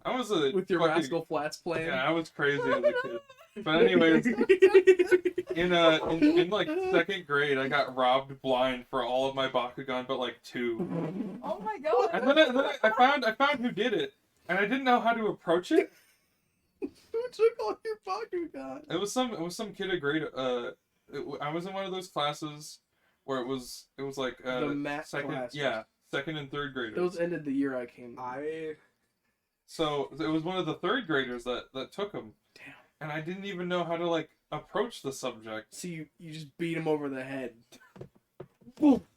I was a With your fucking- Rascal Flats playing. Yeah, I was crazy as a kid. But anyways, in like 2nd grade, I got robbed blind for all of my Bakugan, but like 2. Oh my god. And then I found who did it, and I didn't know how to approach it. Who took all your Bakugan? It was some kid at grade. I was in one of those classes where it was like The math second, classes. yeah, 2nd and 3rd graders. Those ended the year I came. So it was one of the 3rd graders that took them. Damn. And I didn't even know how to like approach the subject. So you just beat him over the head.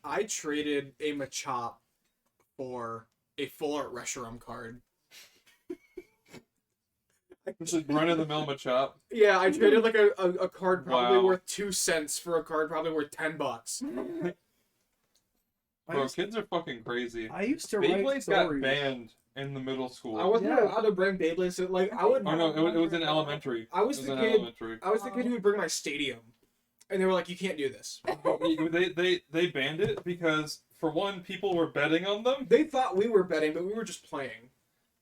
I traded a Machop for a full art Reshiram card. It's a run of the mill Machop. Yeah, I traded like a card probably Wow. worth 2 cents for a card probably worth $10. I Bro, used, kids are fucking crazy. I used to write Beyblades got stories. banned in the middle school. I wasn't Yeah. allowed to bring Beyblades. So, like I would. Oh no, it was in elementary. I was It the in kid. elementary. I was the kid who would bring my stadium, and they were like, "You can't do this." They banned it because for one, people were betting on them. They thought we were betting, but we were just playing.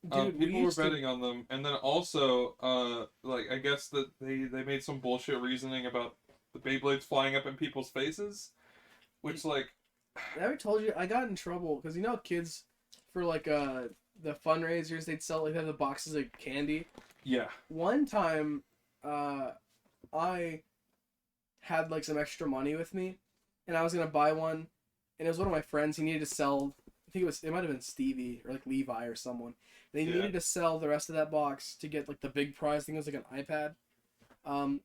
Dude, we People were used to- betting on them, and then also, like I guess that they made some bullshit reasoning about the Beyblades flying up in people's faces, which like, I ever told you I got in trouble because you know kids for like the fundraisers they'd sell like they have the boxes of candy. yeah, One time, I had like some extra money with me, and I was gonna buy one, and it was one of my friends. He needed to sell. I think it might have been Stevie or like Levi or someone. They Yeah. needed to sell the rest of that box to get like the big prize. I think it was like an iPad.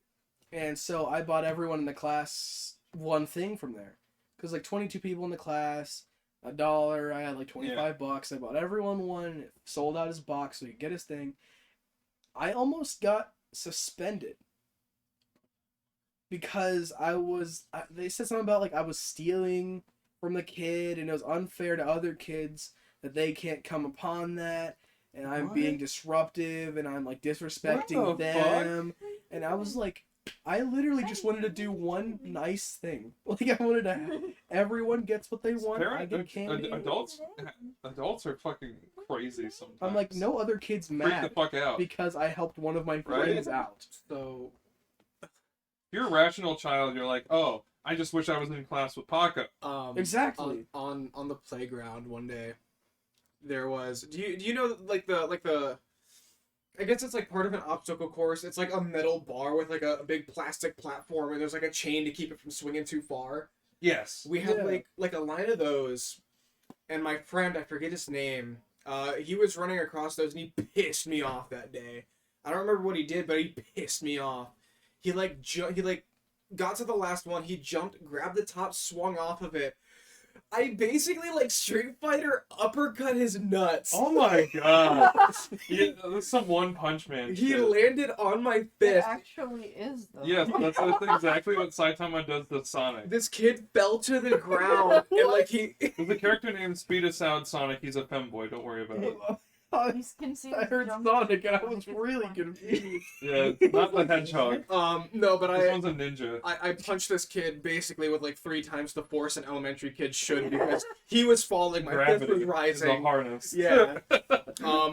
And so I bought everyone in the class one thing from there, because like 22 people in the class, $1. I had like $25. I bought everyone one. It sold out his box so he could get his thing. I almost got suspended because they said something about like I was stealing from the kid and it was unfair to other kids that they can't come upon that, and I'm being What? disruptive and I'm like What disrespecting the them. And I was like, I literally just wanted to do one nice thing. Like I wanted to everyone gets what they want. I get candy. Adults are fucking crazy sometimes. I'm like, no other kid's Freak the mad fuck out. because I helped one of my friends out. So If you're a rational child, you're like, oh, I just wish I was in class with Paco. Exactly. On the playground one day, there was. Do you know like the I guess it's like part of an obstacle course. It's like a metal bar with like a big plastic platform, and there's like a chain to keep it from swinging too far. Yes. We had Yeah. like a line of those, and my friend, I forget his name, he was running across those, and he pissed me off that day. I don't remember what he did, but he pissed me off. He got to the last one. He jumped, grabbed the top, swung off of it. I basically like Street Fighter uppercut his nuts. Oh my god. Yeah, that's some One Punch Man He shit. landed on my It fist. actually is though. Yes, that's exactly what Saitama does to Sonic. This kid fell to the ground, and like he. There's a character named Speed of Sound Sonic. He's a femboy. Don't worry about it. He's conceived I heard jump- Sonic and I was really confused. Yeah, it's not the hedgehog. No, but This one's a ninja. I punched this kid basically with like 3 times the force an elementary kid should, because he was falling, my fist was Gravity is a rising. harness. Yeah.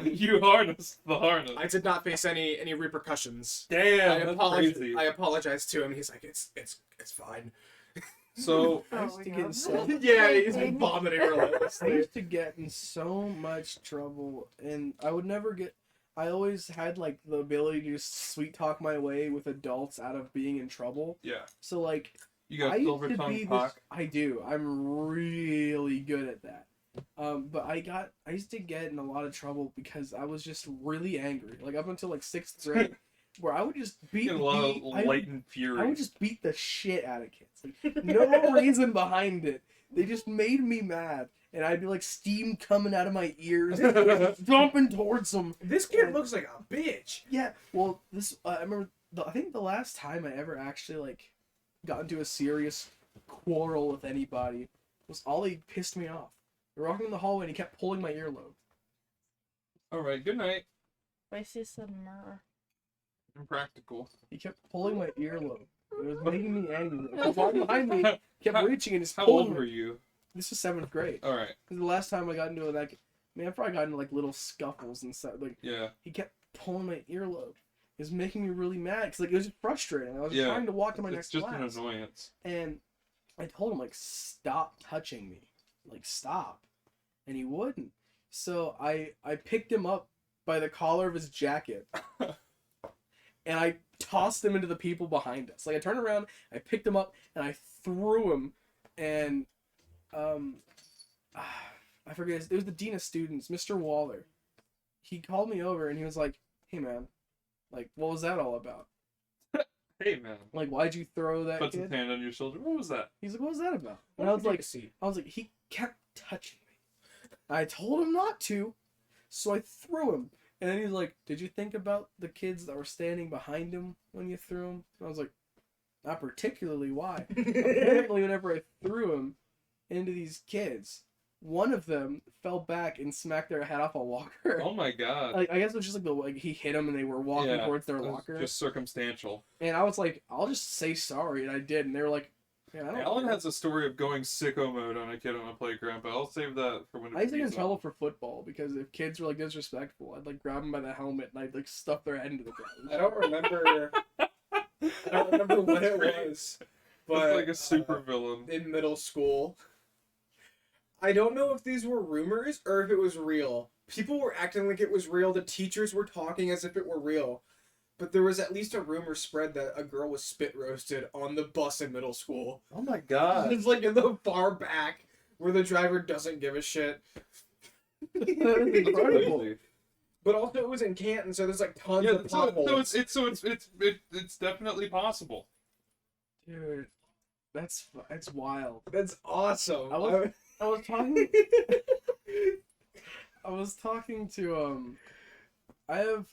You harnessed the harness. I did not face any repercussions. Damn, that's crazy. I apologized to him. He's like, it's fine. So, I used Oh, to yeah. get in so Yeah, he's Maybe. been vomiting I relentlessly. used to get in so much trouble, and I would never get. I always had like the ability to just sweet talk my way with adults out of being in trouble. yeah. So like, You got I used silver to tongue be cock. this. I do. I'm really good at that. But I used to get in a lot of trouble because I was just really angry. Like up until like 6th grade, where I would just beat. You get a lot the- of I would- latent fury. I would just beat the shit out of kids. Like, no reason behind it. They just made me mad. And I'd be like steam coming out of my ears, jumping towards them. This kid looks like a bitch. Yeah, well, this I remember. I think the last time I ever actually like got into a serious quarrel with anybody was Ollie pissed me off. We were walking in the hallway and he kept pulling my earlobe. All right. Good night. Spicy summer. Impractical. He kept pulling my earlobe. It was making me angry. He was walking behind me, kept How- reaching and just How pulling old were me. you? This was 7th grade. All right. Because the last time I got into I probably got into like little scuffles and stuff. Like Yeah. he kept pulling my earlobe. It was making me really mad because like it was just frustrating. I was Yeah. trying to walk to my It's next just class, an annoyance. and I told him like stop touching me, like stop, and he wouldn't. So I picked him up by the collar of his jacket, and I tossed him into the people behind us. Like I turned around, I picked him up, and I threw him, and I forget. It was the dean of students, Mr. Waller. He called me over and he was like, "Hey man, like what was that all about? Hey man. Like why'd you throw that Puts his kid?" hand on your shoulder. What was that? He's like, "What was that about?" And I was like, he kept touching me. I told him not to, so I threw him. And then he's like, "Did you think about the kids that were standing behind him when you threw him?" And I was like, "Not particularly. Why?" Apparently, whenever I threw him into these kids, one of them fell back and smacked their head off a walker. Oh my god. Like, I guess it was just like he hit them and they were walking Yeah, towards their it was locker. Just circumstantial. And I was like, "I'll just say sorry," and I did. And they were like, "Yeah, I don't." Alan care." has a story of going sicko mode on a kid on a playground, but I'll save that for when I used to get in he's trouble on. for football because if kids were like disrespectful, I'd like grab them by the helmet and I'd like stuff their head into the ground. I don't remember. I don't remember what it was, but It's like a super villain. in middle school. I don't know if these were rumors or if it was real. People were acting like it was real. The teachers were talking as if it were real. But there was at least a rumor spread that a girl was spit roasted on the bus in middle school. Oh my god. It's like in the far back where the driver doesn't give a shit. That is incredible. Crazy. But also it was in Canton, so there's like tons Yeah, of potholes. it's definitely possible. Dude, that's wild. That's awesome. I was talking. I was talking to I have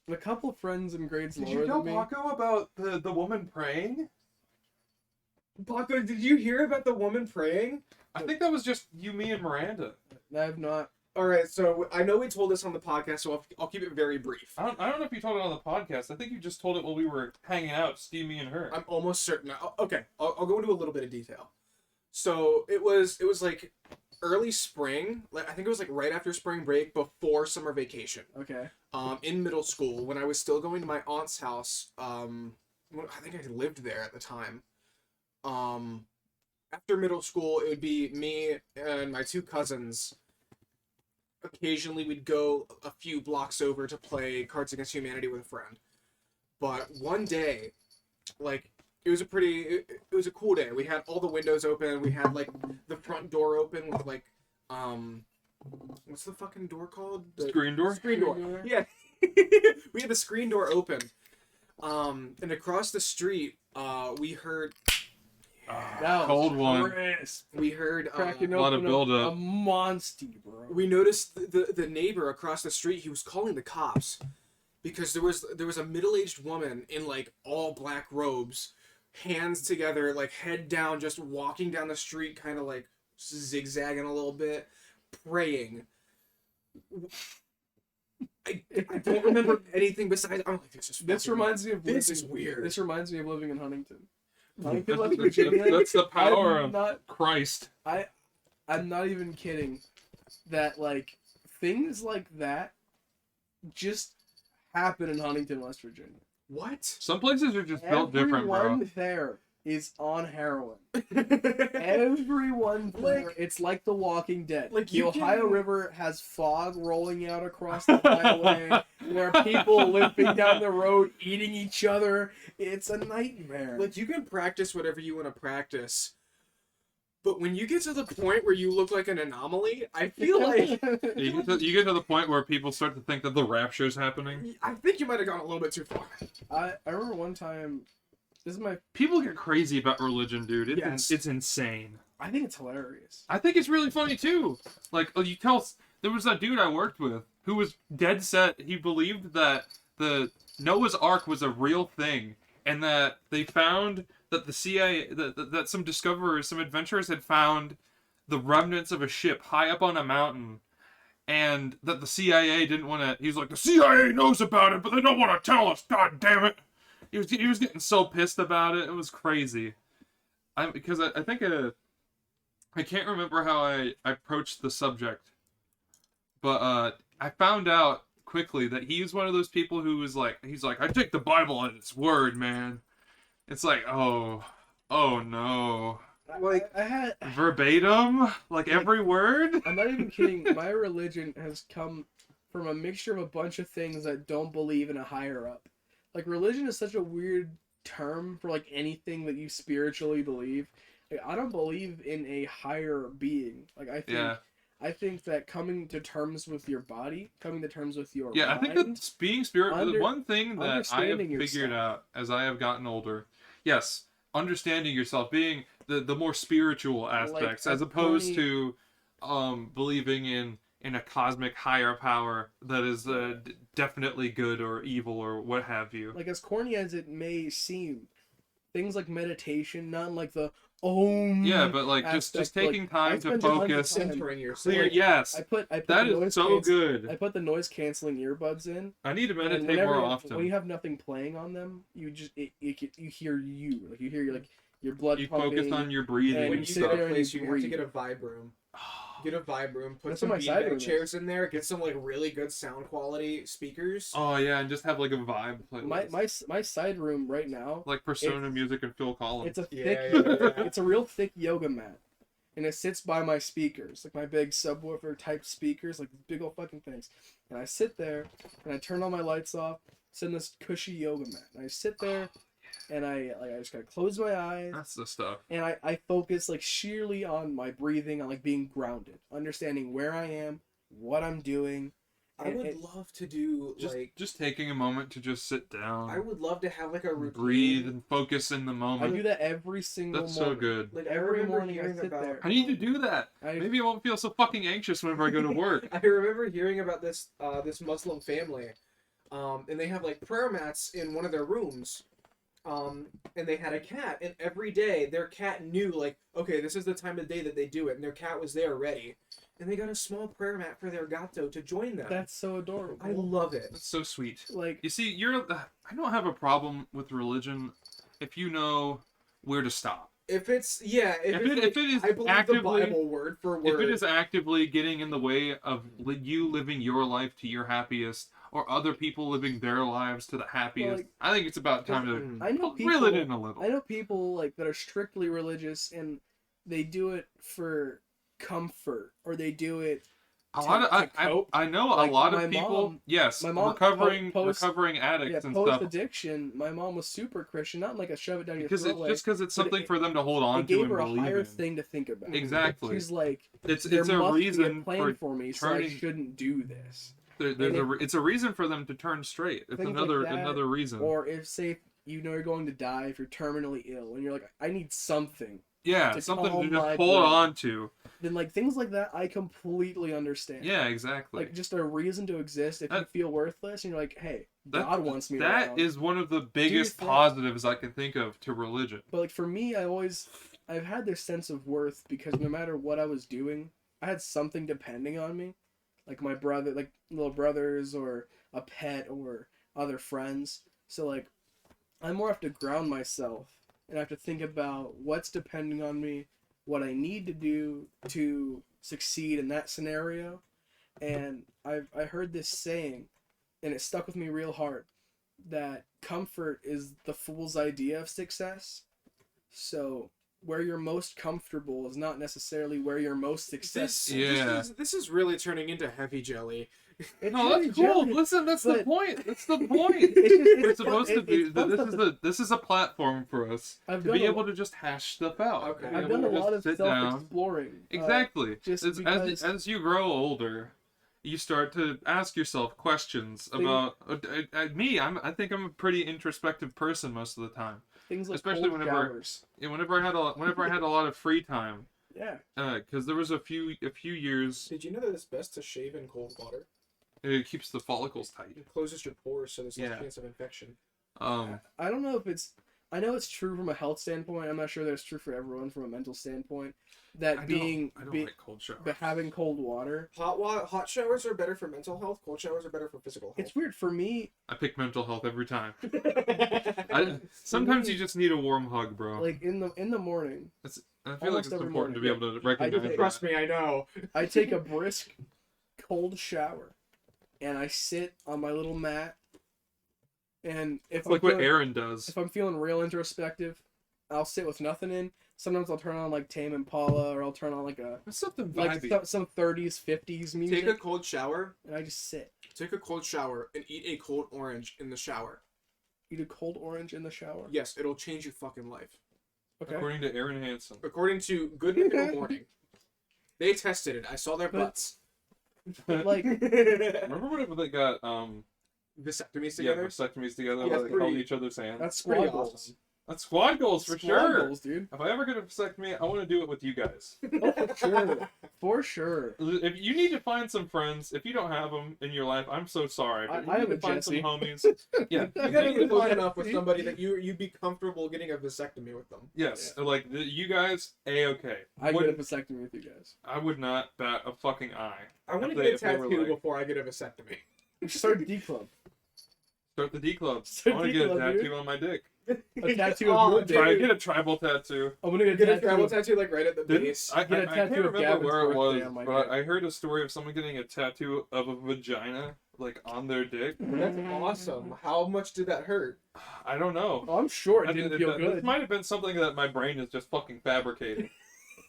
A couple friends in grades Did lower you tell than me. Paco about the woman praying? Paco, did you hear about the woman praying? I think that was just you, me, and Miranda. I have not. All right, so I know we told this on the podcast, so I'll keep it very brief. I don't know if you told it on the podcast. I think you just told it while we were hanging out, Steve, me, and her. I'm almost certain. Okay, I'll go into a little bit of detail. So it was like early spring. Like I think it was like right after spring break, before summer vacation. Okay. In middle school, when I was still going to my aunt's house. I think I lived there at the time. After middle school, it would be me and my two cousins. Occasionally, we'd go a few blocks over to play Cards Against Humanity with a friend. But one day, like, it was a cool day. We had all the windows open. We had, like, the front door open with, like, what's the fucking door called? Screen door? Screen door. Yeah. We had the screen door open. And across the street, we heard... That was Cold one. crisp. We heard... Cracking a lot of open buildup. a monster, bro. We noticed the neighbor across the street. He was calling the cops because there was a middle-aged woman in like all black robes, hands together, like head down, just walking down the street, kind of like zigzagging a little bit, praying. I don't remember anything besides. I'm like, This reminds me of this living, is weird. This reminds me of living in Huntington. That's, West Virginia. that's the power I'm of not. Christ. I'm not even kidding. That like things like that just happen in Huntington, West Virginia. What? Some places are just built different, bro. Everyone there is on heroin. Everyone there, it's like The Walking Dead. Like, the you Ohio can- River has fog rolling out across the highway. There are people limping down the road, eating each other. It's a nightmare. Like, you can practice whatever you want to practice, but when you get to the point where you look like an anomaly, I feel like You get to the point where people start to think that the rapture is happening. I think you might have gone a little bit too far. I remember one time. This is my. People get crazy about religion, dude. Yes. It's insane. I think it's hilarious. I think it's really funny too. Like there was that dude I worked with who was dead set. He believed that the Noah's Ark was a real thing, and that they found that the CIA, that some discoverers, some adventurers had found the remnants of a ship high up on a mountain, and that the CIA didn't want to. He was like, the CIA knows about it, but they don't want to tell us. God damn it! He was getting so pissed about it. It was crazy. I think I can't remember how I approached the subject, but I found out quickly that he's one of those people who was like, he's like, I take the Bible at its word, man. It's like, oh no, Like, I had. verbatim, like every word. I'm not even kidding. My religion has come from a mixture of a bunch of things that don't believe in a higher up. Like, religion is such a weird term for like anything that you spiritually believe. Like, I don't believe in a higher being. Like, I think that coming to terms with your body, coming to terms with your Yeah, I think mind, that being spiritual. The one thing that I have understanding figured yourself. out as I have gotten older, yes, understanding yourself, being the more spiritual aspects, Like, as opposed Tony- to believing in a cosmic higher power that is definitely good or evil or what have you. like, as corny as it may seem, things like meditation, not in like the Om. Yeah, but like just aspect, taking like, time I to spend tons of focus, time- centering yourself. clear. Yes, I put that the is noise so cancel- good. I put the noise canceling earbuds in. I need to And meditate whenever- more often. When you have nothing playing on them, you just you hear you, like you hear your blood You pumping. focus on your breathing and When and you sit get stuff. a there and place, you you have to breathe. get a vibe room. Get a vibe room. Put That's some what my side room beanbag is. chairs in there. Get some like really good sound quality speakers. Oh yeah, and just have like a vibe playlist. My side room right now. Like Persona Music and Phil Collins. It's a Yeah, thick. yeah. It's a real thick yoga mat, and it sits by my speakers, like my big subwoofer type speakers, like big old fucking things. And I sit there, and I turn all my lights off, sit in this cushy yoga mat, and I sit there, and I just gotta close my eyes. That's the stuff. And I focus like sheerly on my breathing, on like being grounded, understanding where I am, what I'm doing. I would love to do Just taking a moment to just sit down, I would love to have like a routine. breathe, and focus in the I moment. do that every single That's morning. so good. Like I Every remember morning I hearing sit about. there. I need to do that. Maybe I won't feel so fucking anxious whenever I go to work. I remember hearing about this Muslim family. and they have like prayer mats in one of their rooms. And they had a cat, and every day their cat knew, like, okay, this is the time of day that they do it, and their cat was there ready. And they got a small prayer mat for their gato to join them. That's so adorable. I love it. That's so sweet. Like, You see, I don't have a problem with religion if you know where to stop. If it is I believe actively, the Bible word for word. If it is actively getting in the way of you living your life to your happiest, or other people living their lives to the happiest, like, I think it's about time to I know reel it in a little. I know people like that are strictly religious and they do it for comfort, or they do it. A lot of I know Like, a lot my of people. mom- Yes, my mom recovering post addicts and post stuff. addiction. My mom was super Christian, not like a shove it down your Because throat. it's just because it's but something for them to hold on it to gave and her a believe higher in. thing to think about. Exactly. She's like, It's there a must reason be a plan for me, so I turning- shouldn't do this. It's a reason for them to turn straight. It's Things another like that, another reason. Or if, say, you know you're going to die, if you're terminally ill, and you're like, I need something, Yeah, to something to calm just my hold brain. on to. then like things like that, I completely understand. Yeah, exactly. Like just a reason to exist. If you That- feel worthless, and you're like, hey, That- God wants me That around. is one of the biggest thing. positives I can think of to religion. But like for me, I've had this sense of worth because no matter what I was doing, I had something depending on me, like my brother, like little brothers, or a pet, or other friends. So like, I more have to ground myself, and I have to think about what's depending on me, what I need to do to succeed in that scenario. And I heard this saying, and it stuck with me real hard, that comfort is the fool's idea of success. So where you're most comfortable is not necessarily where you're most successful. Yeah. This is really turning into heavy jelly. It's No, really that's cool. jelly. Listen, that's the but- point. That's the point. It's We're supposed to be. it's fun stuff This is a platform for us I've to done be a- able to just hash stuff out. Okay. Be I've able done a to lot just of sit down. self-exploring. Exactly. just It's- because- as you grow older, you start to ask yourself questions about me. I think I'm a pretty introspective person most of the time. Things like especially cold whenever- showers. And whenever I had a lot of free time, Yeah. because there was a few years, Did you know that it's best to shave in cold water? it keeps the follicles tight. It closes your pores, so there's less Yeah. chance of infection. I don't know if it's. I know it's true from a health standpoint. I'm not sure that it's true for everyone from a mental standpoint. That I being don't be- like cold showers. but having cold water. Hot showers are better for mental health. Cold showers are better for physical health. It's weird for me. I pick mental health every time. I Sometimes me- you just need a warm hug, bro. Like in the morning, I feel like almost it's every important to be morning, able to recognize it. that. Trust me, I know. I take a brisk, cold shower, and I sit on my little mat. And if It's like I'm what feeling, Aaron does. if I'm feeling real introspective, I'll sit with nothing in. Sometimes I'll turn on like Tame Impala, or I'll turn on like It's something like vibey. some 30s, 50s music, Take a cold shower. and I just sit. Take a cold shower and eat a cold orange in the shower. Eat a cold orange in the shower. Yes, it'll change your fucking life. Okay. According to Aaron Hansen. According to Good Mythical Morning. They tested it. I saw their But- butts. But like, Remember whenever they got Vasectomies yeah, together? vasectomies together, Yeah, where they held pretty- each other's hands? that's pretty squad goals. awesome. That's squad goals for Squad sure. goals, dude. If I ever get a vasectomy, I want to do it with you guys. Oh, for sure. For sure. If you need to find some friends, if you don't have them in your life, I'm so sorry. But I you have need a to find Jesse. some homies. Yeah, You gotta get close Fine. enough with somebody that you'd be comfortable getting a vasectomy with them. Yes, like you guys, okay. I get a vasectomy with you guys. I would not bat a fucking eye. I want If to they- get a if they were tattoo like- before I get a vasectomy. We should start a D club. Start the D club. I Start want to D get a club, dude. tattoo on my dick. A tattoo Oh, of your dude. dick. Try to get a tribal tattoo. I'm gonna Get a tattoo travel of- tattoo like right at the Didn't- base. I Get a can't tattoo of remember Gavin's where it was, birthday on my but dick. I heard a story of someone getting a tattoo of a vagina, like on their dick. That's awesome. How much did that hurt? I don't know. Oh, I'm sure it I didn't think feel that- good. This might have been something that my brain is just fucking fabricating.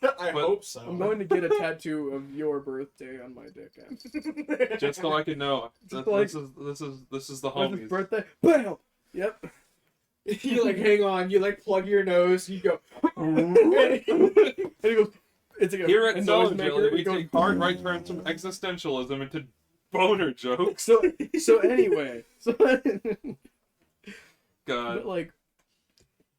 I But- hope so. I'm going to get a tattoo of your birthday on my dick. After. Just so I can know. Just This like- is the When's his homies. birthday? Bam! Yep. You like hang on. You like plug your nose. You go. And he goes, it's like Here a at noise Cellar, maker. we It goes, take hard right turns from existentialism into boner jokes. So anyway, God. but like,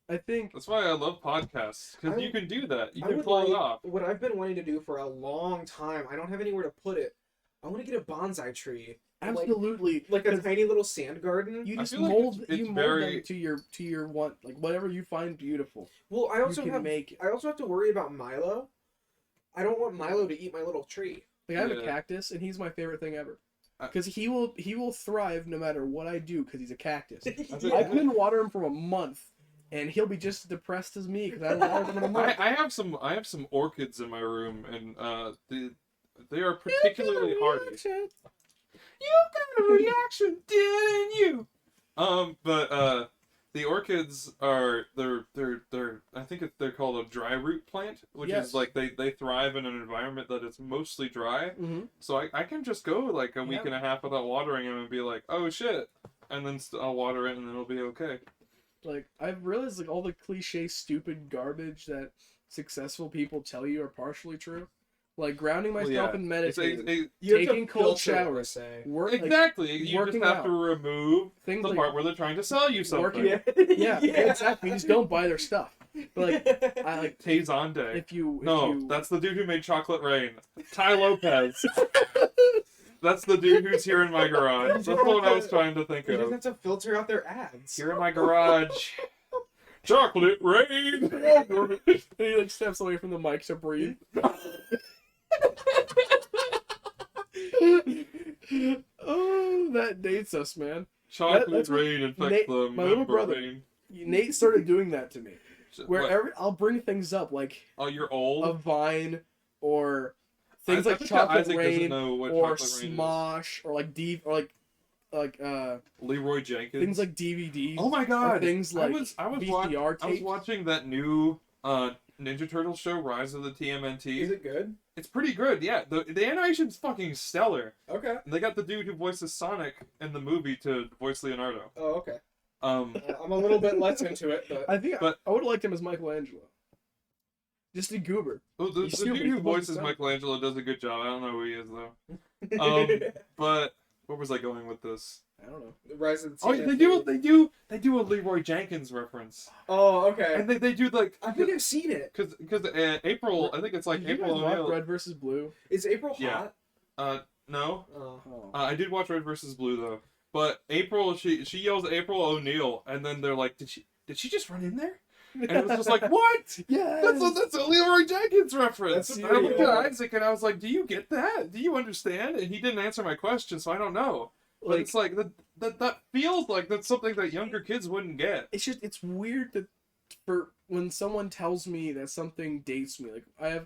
I think That's why I love podcasts, because I- you can do that. You I can would pull it like- off. What I've been wanting to do for a long time. I don't have anywhere to put it. I want to get a bonsai tree Absolutely. like a 'Cause tiny little sand garden. you I just feel like mold it's you mold very- them to your want, like whatever you find beautiful. Well, I also can have make it. I also have to worry about Milo. I don't want Milo to eat my little tree. Like I have a Yeah. cactus, and he's my favorite thing ever. I- Because he will thrive no matter what I do. Because he's a cactus. think- I couldn't water him for a month, and he'll be just as depressed as me because I haven't watered him in a month. I have some orchids in my room, and they are particularly hardy. You got a reaction, didn't you? But the orchids are they're I think they're called a dry root plant, which Yes. is like they thrive in an environment that is mostly dry. Mm-hmm. So I can just go like a week Yeah. and a half without watering them and be like, oh shit, and then I'll water it and then it'll be okay. Like I've realized like all the cliche, stupid garbage that successful people tell you are partially true. Like grounding Well, myself yeah. and It's meditating, You have to taking cold filter it, showers, say. work like, exactly. You just working have out. to remove things the like part where they're trying to sell you something. Working- yeah, exactly. You just don't buy their stuff. But like I like Tezande. if you No, that's the dude who made Chocolate Rain. Ty Lopez. That's the dude who's here in my garage. That's what I was trying to think You just of. have to filter out their ads. Here in my garage. Chocolate Rain! and he like steps away from the mic to breathe. Oh, that dates us, man. Chocolate That's what Rain infects Nate- the my little brother- membrane. Nate started doing that to me. What? Wherever I'll bring things up like Oh, you're old? a vine or things I like bet Chocolate Isaac doesn't Rain know what or Chocolate Rain Smosh or like is. Leroy Jenkins. things like DVDs. Oh my god! or things like I was VCR I was tapes. watching that new Ninja Turtle show, Rise of the TMNT. Is it good? It's pretty good, yeah. The animation's fucking stellar. Okay. And they got the dude who voices Sonic in the movie to voice Leonardo. Oh, okay. Um, I'm a little bit less into it, but I think But- I would have liked him as Michelangelo. Just a goober. well, the He's dude stupid, who he's the most voices dumb. Michelangelo does a good job. I don't know who he is though. But where was I going with this? I don't know. Rise of the Oh, TNT. they do a Leroy Jenkins reference, Oh, okay. and they do like I think I've seen it. because April, I think it's like Did you April guys watch O'Neil. Red vs. Blue? Is April Yeah. hot? No, Oh. Oh. I did watch Red versus Blue though. But April, she yells April O'Neil, and then they're like, did she just run in there? And it was just like, what? Yeah. That's a Leroy Jenkins reference. That's And I looked at pretty old. Isaac and I was like, do you get that? Do you understand? And he didn't answer my question, so I don't know. But it's like that feels like that's something that younger kids wouldn't get. it's weird that for when someone tells me that something dates me, like I have,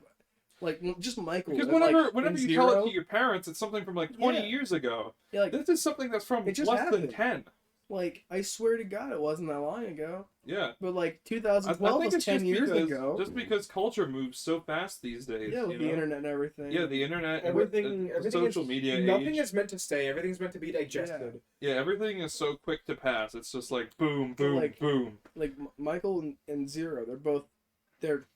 like just Michael. Because and, like, whenever in you tell it Zero, to your parents, it's something from like 20 Yeah. years ago. yeah, like This is something that's from It just less than happened. 10. like I swear to God, it wasn't that long ago. Yeah. But like I 2012 think was it's 10 just years because, ago. just because culture moves so fast these days. Yeah, with you the know? internet and everything. Yeah, the internet, and Everything the social is, media Nothing age. is meant to stay. Everything's meant to be digested. Yeah, everything is so quick to pass. It's just like boom, boom, like- boom. Like Michael and Zero, they're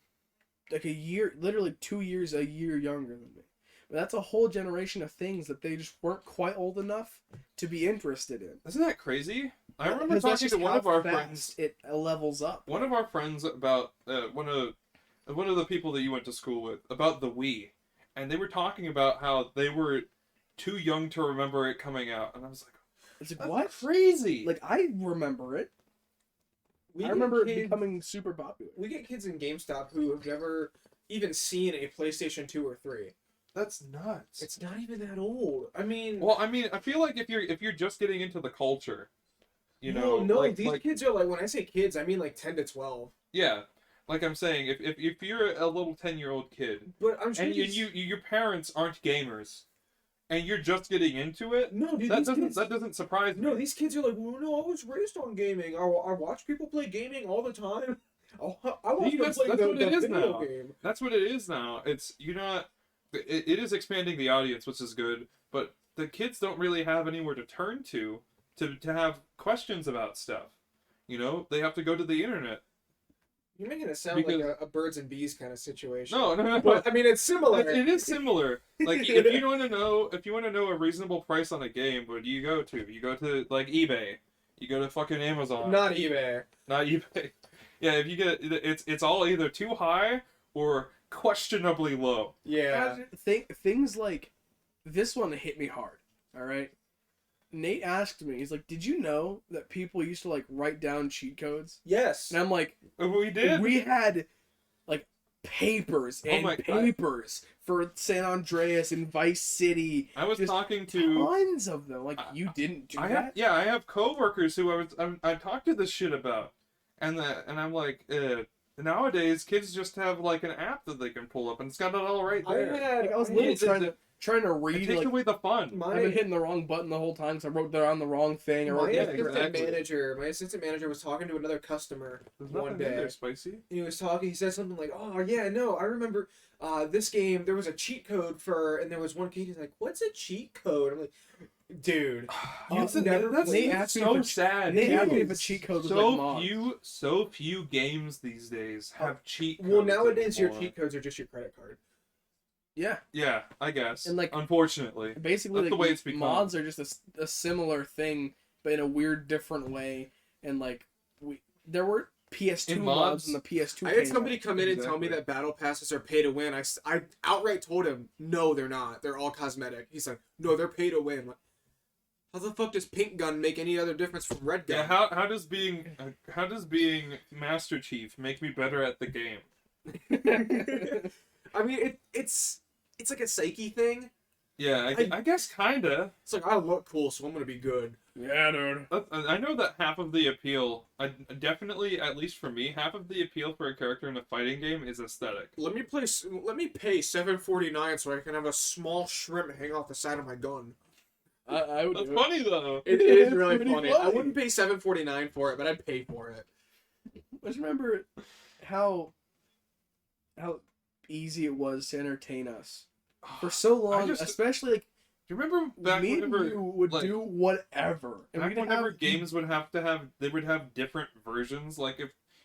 like a year, literally 2 years a year younger than me. But that's a whole generation of things that they just weren't quite old enough to be interested in. Isn't that crazy? I remember Because that's talking just to one how of our fast friends. It levels up. One of our friends about one of the people that you went to school with about the Wii, and they were talking about how they were too young to remember it coming out, and I was like, It's like that's what? crazy? Like I remember it. We I get remember it kids- becoming super popular. We get kids in GameStop who have never even seen a PlayStation 2 or 3. That's nuts. It's not even that old. I mean, Well, I mean, I feel like if you're just getting into the culture, you know, no, like, these kids are like, when I say kids, I mean like 10 to 12. yeah, like I'm saying, if you're a little 10-year-old kid But I'm sure and your parents aren't gamers, and you're just getting into it, no, dude, that these kids, doesn't surprise me. no, these kids are like, well, no, I was raised on gaming. I watch people play gaming all the time. I watch See, them that's play what the it is video now. game. That's what it is now. It's you're not. It is expanding the audience, which is good. But the kids don't really have anywhere to turn to have questions about stuff. You know, they have to go to the internet. You're making it sound Because- like a birds and bees kind of situation. No. But I mean, it's similar. It is similar. Like if you want to know a reasonable price on a game, what do you go to? You go to like eBay. You go to fucking Amazon. Not eBay. Not eBay. Yeah, if you get it's all either too high or questionably low. Yeah. Things like this one hit me hard. All right, Nate asked me, he's like, "Did you know that people used to like write down cheat codes?" Yes. And I'm like, We did. "We had like papers Oh and my- papers for San Andreas and Vice City. I was Just talking to. tons of them. Like you didn't do that." I have coworkers who I talked to this shit about, and I'm like, nowadays kids just have like an app that they can pull up, and it's got it all right there. Like, I was literally trying to It read. takes Like, away the fun. I've been hitting the wrong button the whole time because I wrote down the wrong thing. I wrote My down assistant manager was talking to another customer There's one nothing in day. there, spicy. He was talking. He said something like, "Oh yeah, no, I remember this game. There was a cheat code for, and there was one kid. He's like, what's a cheat code?" I'm like, "Dude, That's They asked me so if sad. They asked me too. if a cheat code was like mods. So few games these days have cheat codes. well nowadays your anymore. cheat codes are just your credit card." Yeah, Yeah, I guess. And, like, unfortunately, basically, That's like, the way it's become. mods are just a similar thing, but in a weird, different way. And like there were PS2 In mods mods, and the PS2. I had came somebody out. come in and tell me Exactly. that battle passes are pay to win. I outright told him, "No, they're not. They're all cosmetic." He's like, "No, they're pay to win." I'm like, how the fuck does Pink Gun make any other difference from Red Gun? Yeah, how does being Master Chief make me better at the game? I mean, it's like a psyche thing. Yeah, I guess kinda. It's like I look cool, so I'm gonna be good. Yeah, dude. I know that half of the appeal, definitely, at least for me, half of the appeal for a character in a fighting game is aesthetic. Let me pay $7.49 so I can have a small shrimp hang off the side of my gun. I would That's do it. funny though. It is It's really pretty funny. I funny. wouldn't pay $7.49 for it, but I'd pay for it. I just remember how easy it was to entertain us for so long, especially like Do you remember back me and whenever you would like, do whatever, and back we didn't whenever have games would have different versions. Like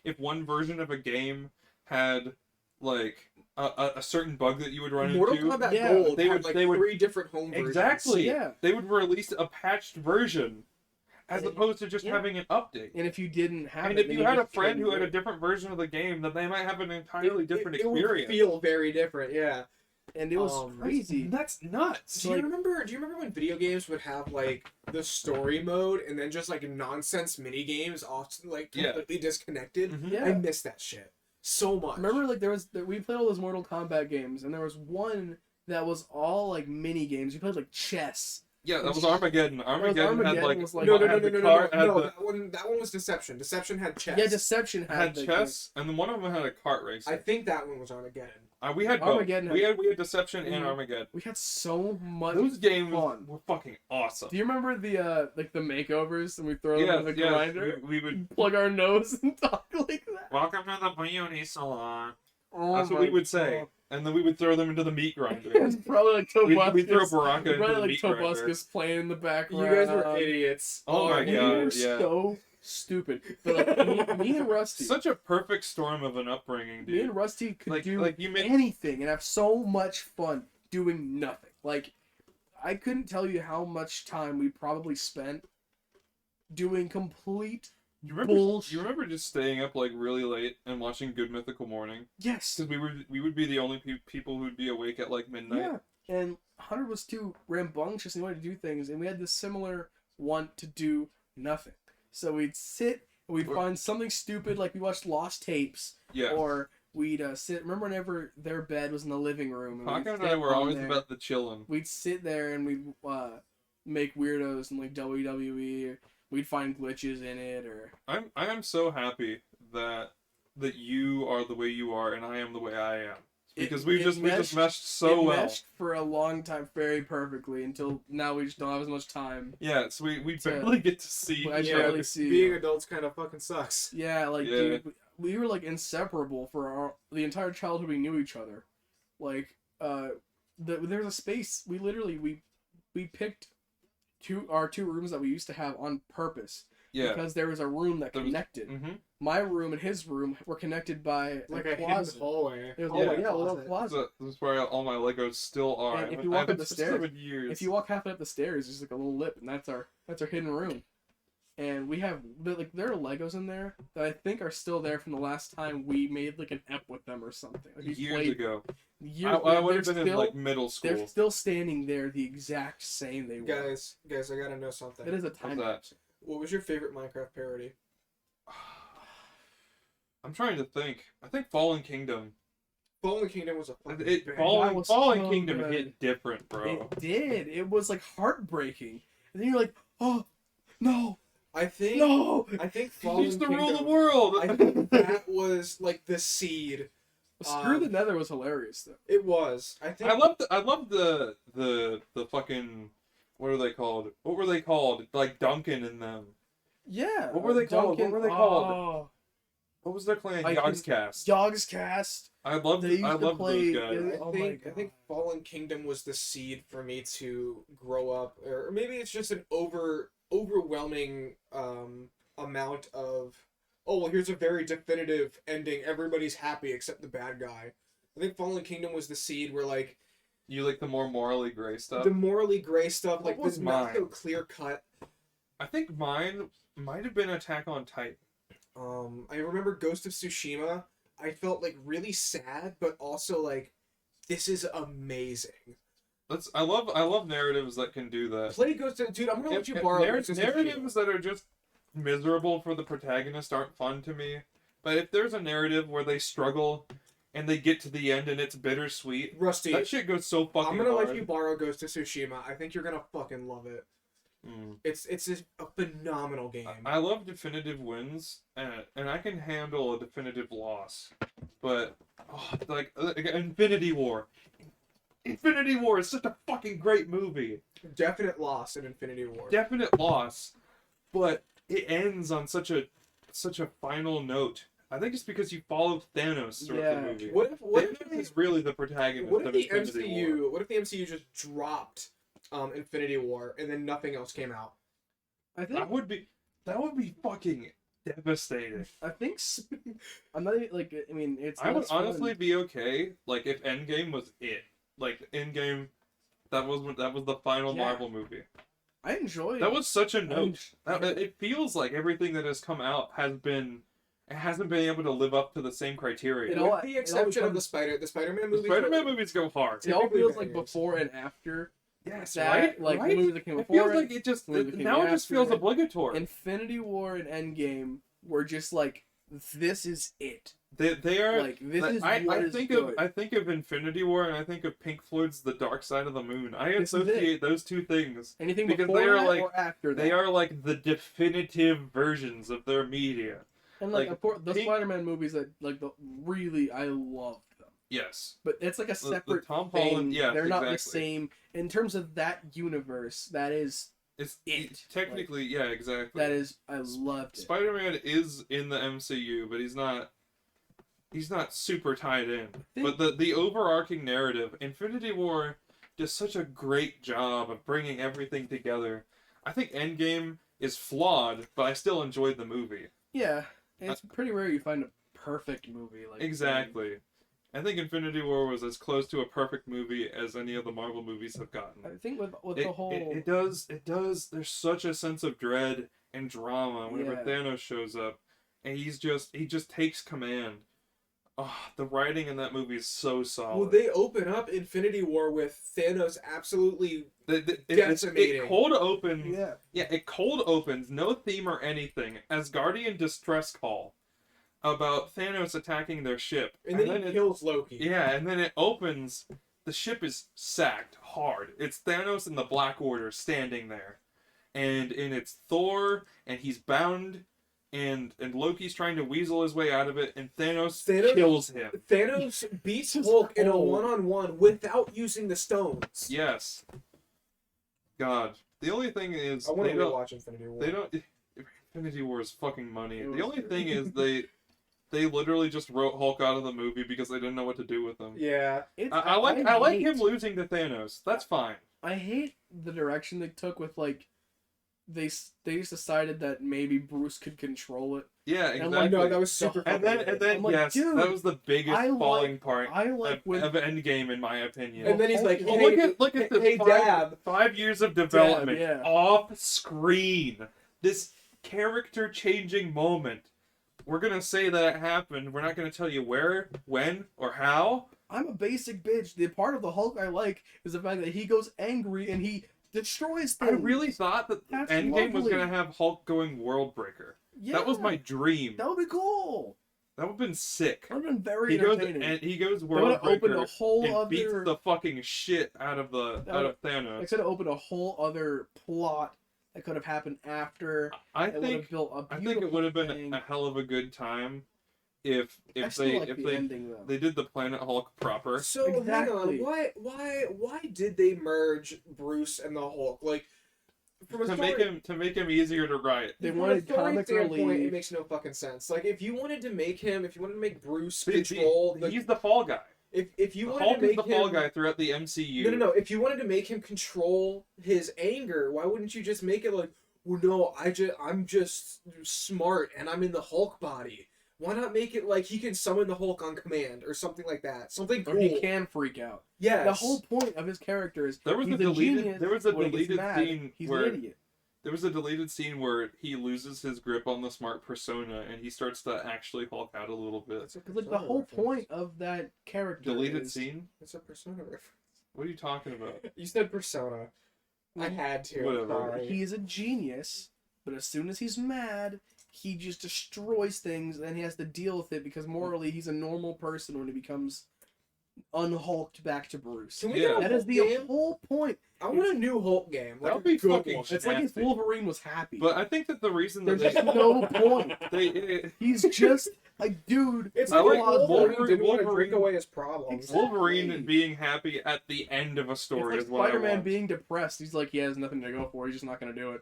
if one version of a game had like a certain bug that you would run Mortal into, Kombat Yeah, Gold they had would- like they would- 3 different home versions. exactly, Yeah. they would release a patched version as And- opposed to just yeah. having an update. And if you didn't have And it, if then you had a just friend couldn't who had do a it. different version of the game, then they might have an entirely different it would experience. feel very different, yeah. And it was crazy. That's nuts. Do you remember when video games would have like the story mode and then just like nonsense mini games off like Yeah. completely disconnected? Mhm. Yeah. I miss that shit so much. Remember, like we played all those Mortal Kombat games, and there was one that was all like mini games. You played like chess. Yeah, that was Armageddon. Armageddon had Armageddon like was like- No, had the that one was Deception. Deception had chess. Yeah, Deception had the chess, and then one of them had a kart race. I think that one was Armageddon. We had both. Armageddon We had Deception and Mhm. Armageddon. We had so much. Those games fun. were fucking awesome. Do you remember the like the makeovers and we throw them Yes, in the yes, grinder, we would. plug our nose and talk like that? Welcome to the beauty salon. Oh That's what my we would say, God. and then we would throw them into the meat grinder. It's probably like Tobuscus. we throw Baraka into probably the like meat grinder. Tobuscus playing in the background. You guys were idiots. Oh my we god, were yeah. so stupid. But like me and Rusty, Such a perfect storm of an upbringing, me dude. and Rusty could Like- do like you made- anything and have so much fun doing nothing. Like I couldn't tell you how much time we probably spent doing complete bullshit. You remember just staying up like really late and watching Good Mythical Morning? Yes. Because we would be the only people who'd be awake at like midnight. Yeah. And Hunter was too rambunctious and he wanted to do things, and we had this similar want to do nothing. So we'd sit and we'd find something stupid, like we watched Lost Tapes, Yeah. or we'd sit. Remember whenever their bed was in the living room? And Hawkeye we'd and I sit were on always there. about the chillin'. We'd sit there and we'd make weirdos in like WWE. Or we'd find glitches in it, or I am so happy that you are the way you are and I am the way I am. Because we just meshed so it well. meshed for a long time very perfectly until now we just don't have as much time. Yeah, so we So- barely get to see I each Yeah, barely other. see being you. adults kind of fucking sucks. Yeah, like Yeah. dude, we were like inseparable for the entire childhood we knew each other. Like there's a space we literally we picked our two rooms that we used to have on purpose. Yeah. Because there was a room that There was- connected. Mm-hmm. My room and his room were connected by Like a a hidden closet. hallway. It was Yeah. a little closet. That's where all my Legos still are. And if I you walk haven't up the touched stairs- them in years. If you walk halfway up the stairs, there's like a little lip, and that's our hidden room. and we have like there are Legos in there that I think are still there from the last time we made like an ep with them or something. Like, we Years played ago. Years, I would they're have been in still like middle school. they're still standing there the exact same they were. Guys, I gotta know something. It is a What's time that? capsule. What was your favorite Minecraft parody? I'm trying to think. I think Fallen Kingdom. Fallen Kingdom was a fucking It, bang. Fallen, That was Fallen so Kingdom good. hit different, bro. It did. It was like heartbreaking, and then you're like, oh no, I think no. He He used to rule the Kingdom- world. I think that was like the seed. Screw the Nether was hilarious though. It was. I think. I love the fucking, what are they called? What were they called? Like Duncan and them. Yeah. What were they called? What were they called? Oh, What was their clan? I can- Yogscast. Yogscast. I loved They used to those play- guys. yeah, I Oh think my I think God. Fallen Kingdom was the seed for me to grow up, or maybe it's just an overwhelming amount of, oh well, here's a very definitive ending. Everybody's happy except the bad guy. I think Fallen Kingdom was the seed where like You like the more morally gray stuff? the morally gray stuff, What like was was not mine? so clear cut. I think mine might have been Attack on Titan. I remember Ghost of Tsushima. I felt like really sad, but also like this is amazing. I love narratives that can do that. Play Ghost of Dude. I'm gonna let you If borrow Ghost of Tsushima. narratives that are just miserable for the protagonist aren't fun to me. But if there's a narrative where they struggle and they get to the end and it's bittersweet, Rusty, that shit goes so fucking I'm gonna hard. let you borrow Ghost of Tsushima. I think you're gonna fucking love it. Mm. It's just a phenomenal game. I love definitive wins, and I can handle a definitive loss. But like Infinity War. Infinity War is such a fucking great movie. Definite loss in Infinity War. Definite loss, but it ends on such a final note. I think it's because you follow Thanos throughout Yeah. the movie. What if Thanos is really the protagonist what if of the Infinity MCU War. what if the MCU just dropped Infinity War and then nothing else came out? I think. That would be fucking devastating. I think. I'm not even, like. I mean, it's. I would less fun. honestly be okay, like if Endgame was it. Like Endgame, that was the final Yeah. Marvel movie. I enjoyed. That was such a note. I- It feels like everything that has come out hasn't been able to live up to the same criteria. It all- With the exception of the Spider-Man The movies. Spider-Man movies go hard. It all typically feels like bangers. before and after. Yes, That, right? like right? the movie that came It before feels like it just movie that came now it just after feels it. obligatory. Infinity War and Endgame were just like, this is it. They are Like this is I what is think good. of Infinity War and I think of Pink Floyd's The Dark Side of the Moon. I This is it. associate those two things. Anything because before they are that like- or after that. They are like the definitive versions of their media. And like, like, of course, the Pink- Spider-Man movies that like really I loved them. Yes. But it's like a The separate Tom thing. Holland, yes, They're not the exactly. same in terms of that universe. That is It's technically yeah, exactly. that is I loved it. Spider-Man is in the MCU, but he's not super tied in. think- But the overarching narrative, Infinity War does such a great job of bringing everything together. I think Endgame is flawed, but I still enjoyed the movie. Yeah, it's pretty rare you find a perfect movie like Exactly. I think Infinity War was as close to a perfect movie as any of the Marvel movies have gotten. I think with the whole It does. There's such a sense of dread and drama whenever Yeah. Thanos shows up, and he just takes command. Oh, the writing in that movie is so solid. Well, they open up Infinity War with Thanos absolutely It decimating. cold opens. yeah. Yeah, it cold opens, no theme or anything, as Guardian distress call about Thanos attacking their ship, and then it- he kills Loki. Yeah, and then it opens. The ship is sacked hard. It's Thanos and the Black Order standing there, and it's Thor, and he's bound, and Loki's trying to weasel his way out of it, and Thanos kills him. Thanos beats Just Hulk in a cold. one-on-one without using the stones. Yes. God, the only thing is I want they to don't. rewatch Infinity War. They don't. Infinity War is fucking money. It The was only good. thing is they literally just wrote Hulk out of the movie because they didn't know what to do with him. Yeah. I like him hate- losing to Thanos. That's fine. I hate the direction they took with like they just decided that maybe Bruce could control it. Yeah, And, exactly. I know that was super. And then fucking I'm like, yes, dude, that was the biggest I like- falling part I like when of Endgame, in my opinion. And then he's like, Well, hey, look at the hey, five, Dab. 5 years of development yeah. off screen. This character changing moment. We're gonna say that it happened. We're not gonna tell you where, when, or how. I'm a basic bitch. The part of the Hulk I like is the fact that he goes angry and he destroys things. I really thought that That's Endgame was lovely. gonna have Hulk going world breaker. Yeah, That was my dream. That would be cool. That would have been sick. That would have been very He goes entertaining. and he goes They world would have opened breaker a whole and beats other. the fucking shit out of would've- Thanos. They could have opened a whole other plot that could have happened after. I It would have think built a I think it would have been thing. a hell of a good time if I still like the they ending though. they did the Planet Hulk proper. So Exactly. hang on, why did they merge Bruce and the Hulk? Like, from a To story, make him easier to write. They from a wanted story comic standpoint, relief. it makes no fucking sense. Like, if you wanted to make Bruce See, control, he's the fall guy. if you The wanted Hulk to is make the fall him, guy throughout the MCU. no, if you wanted to make him control his anger, why wouldn't you just make it like, well, no, I'm just smart and I'm in the Hulk body. Why not make it like he can summon the Hulk on command or something like that? Something cool. Or he can freak out. Yes. The whole point of his character is There was he's a deleted genius, there was a but when he gets deleted mad, scene he's where an idiot. there was a deleted scene where he loses his grip on the smart persona and he starts to actually Hulk out a little bit. It's a Because like the Persona whole reference. point of that character Deleted is, scene? It's a Persona reference. What are you talking about? You said Persona. I had to. Whatever. Sorry. he is a genius, but as soon as he's mad, he just destroys things and he has to deal with it because morally he's a normal person when he becomes unhulked back to Bruce. Can we Yeah. get a That Hulk is the game? whole point. I want a new Hulk game. Like That would a be good fucking one. shit. It's like if Nasty. Wolverine was happy. But I think that the reason that There's they, no point. they He's just like, dude. It's I like like Wolverine Wolverine- didn't want to Wolverine- drink away his problems. Exactly. Wolverine being happy at the end of a It's story like is what I Spider-Man want. being depressed. He's like, he has nothing to go for. He's just not going to do it.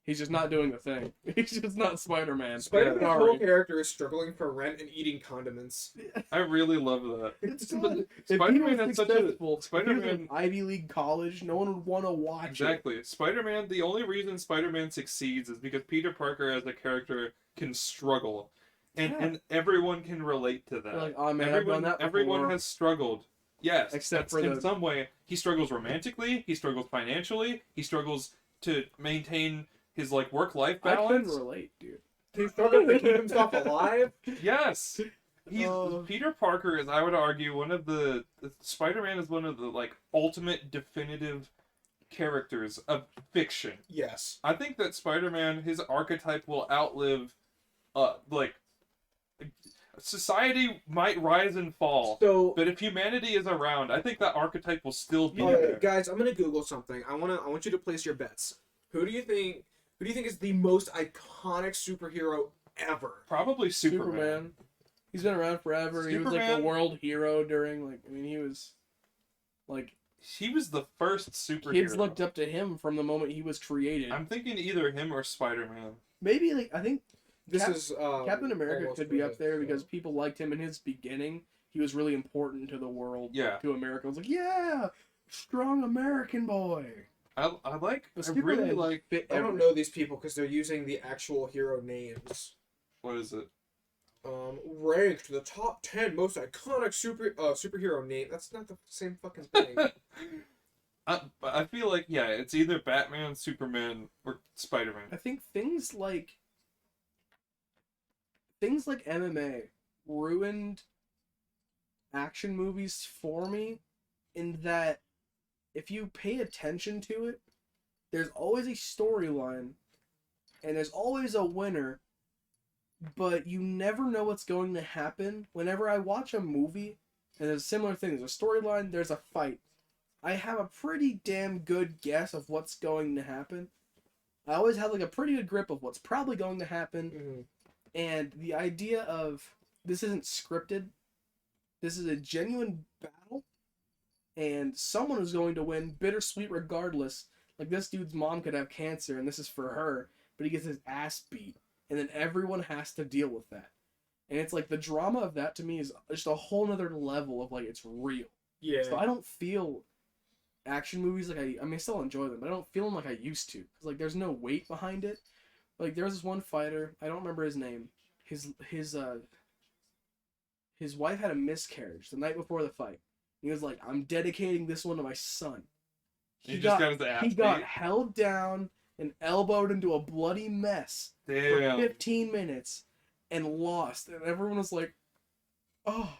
He's just not doing the thing. He's just not Spider-Man. Spider-Man's Sorry. whole character is struggling for rent and eating condiments. I really love that. It's But good. If he Spider-Man was had such a successful, if he was in Spider-Man. an Ivy League college, no one would want to watch Exactly. Spider-Man, the only reason Spider-Man succeeds is because Peter Parker as a character can struggle. And Yeah. and everyone can relate to it. that. They're like, oh man, everyone I've done that everyone before. has struggled. Yes. Except that's for in the- some way. He struggles romantically, he struggles financially, he struggles to maintain his like work-life I couldn't balance. relate, dude. He's struggling to keep himself alive. Yes. He's Oh. Peter Parker is, I would argue, one of the Spider-Man is one of the like ultimate definitive characters of fiction. Yes. I think that Spider-Man, his archetype will outlive, like, society might rise and fall, So, but if humanity is around, I think that archetype will still be okay, there. guys, I'm gonna Google something. I want you to place your bets. Who do you think is the most iconic superhero ever? Probably Superman. Superman. He's been around forever. He was like the Superman- world hero during, like, I mean, he was, like, He was the first superhero. kids looked up to him from the moment he was created. I'm thinking either him or Spider-Man. Maybe, like, I think This Cap- is Captain America almost could be up there yeah. because people liked him in his beginning. He was really important to the world, Yeah. to America. It was like, yeah, strong American boy. I But really Superman like. fit I don't everything. know these people because they're using the actual hero names. What is it? Ranked the top 10 most iconic superhero name. That's not the same fucking thing. I feel like, yeah, it's either Batman, Superman, or Spider-Man. I think things like MMA ruined action movies for me in that if you pay attention to it, there's always a storyline and there's always a winner, but you never know what's going to happen. Whenever I watch a movie and there's a similar thing, there's a storyline, there's a fight, I have a pretty damn good guess of what's going to happen. I always have like a pretty good grip of what's probably going to happen. Mhm. And the idea of this isn't scripted, this is a genuine battle, and someone is going to win, bittersweet regardless. Like, this dude's mom could have cancer, and this is for her, but he gets his ass beat, and then everyone has to deal with that. And it's like the drama of that to me is just a whole nother level of like, it's real. Yeah. So I don't feel action movies like I mean, I still enjoy them, but I don't feel them like I used to. Cause like there's no weight behind it. Like there was this one fighter, I don't remember his name. His wife had a miscarriage the night before the fight. He was like, I'm dedicating this one to my son. He just got his ass He got beat. held down. and elbowed into a bloody mess for Damn. 15 minutes and lost. And everyone was like, oh.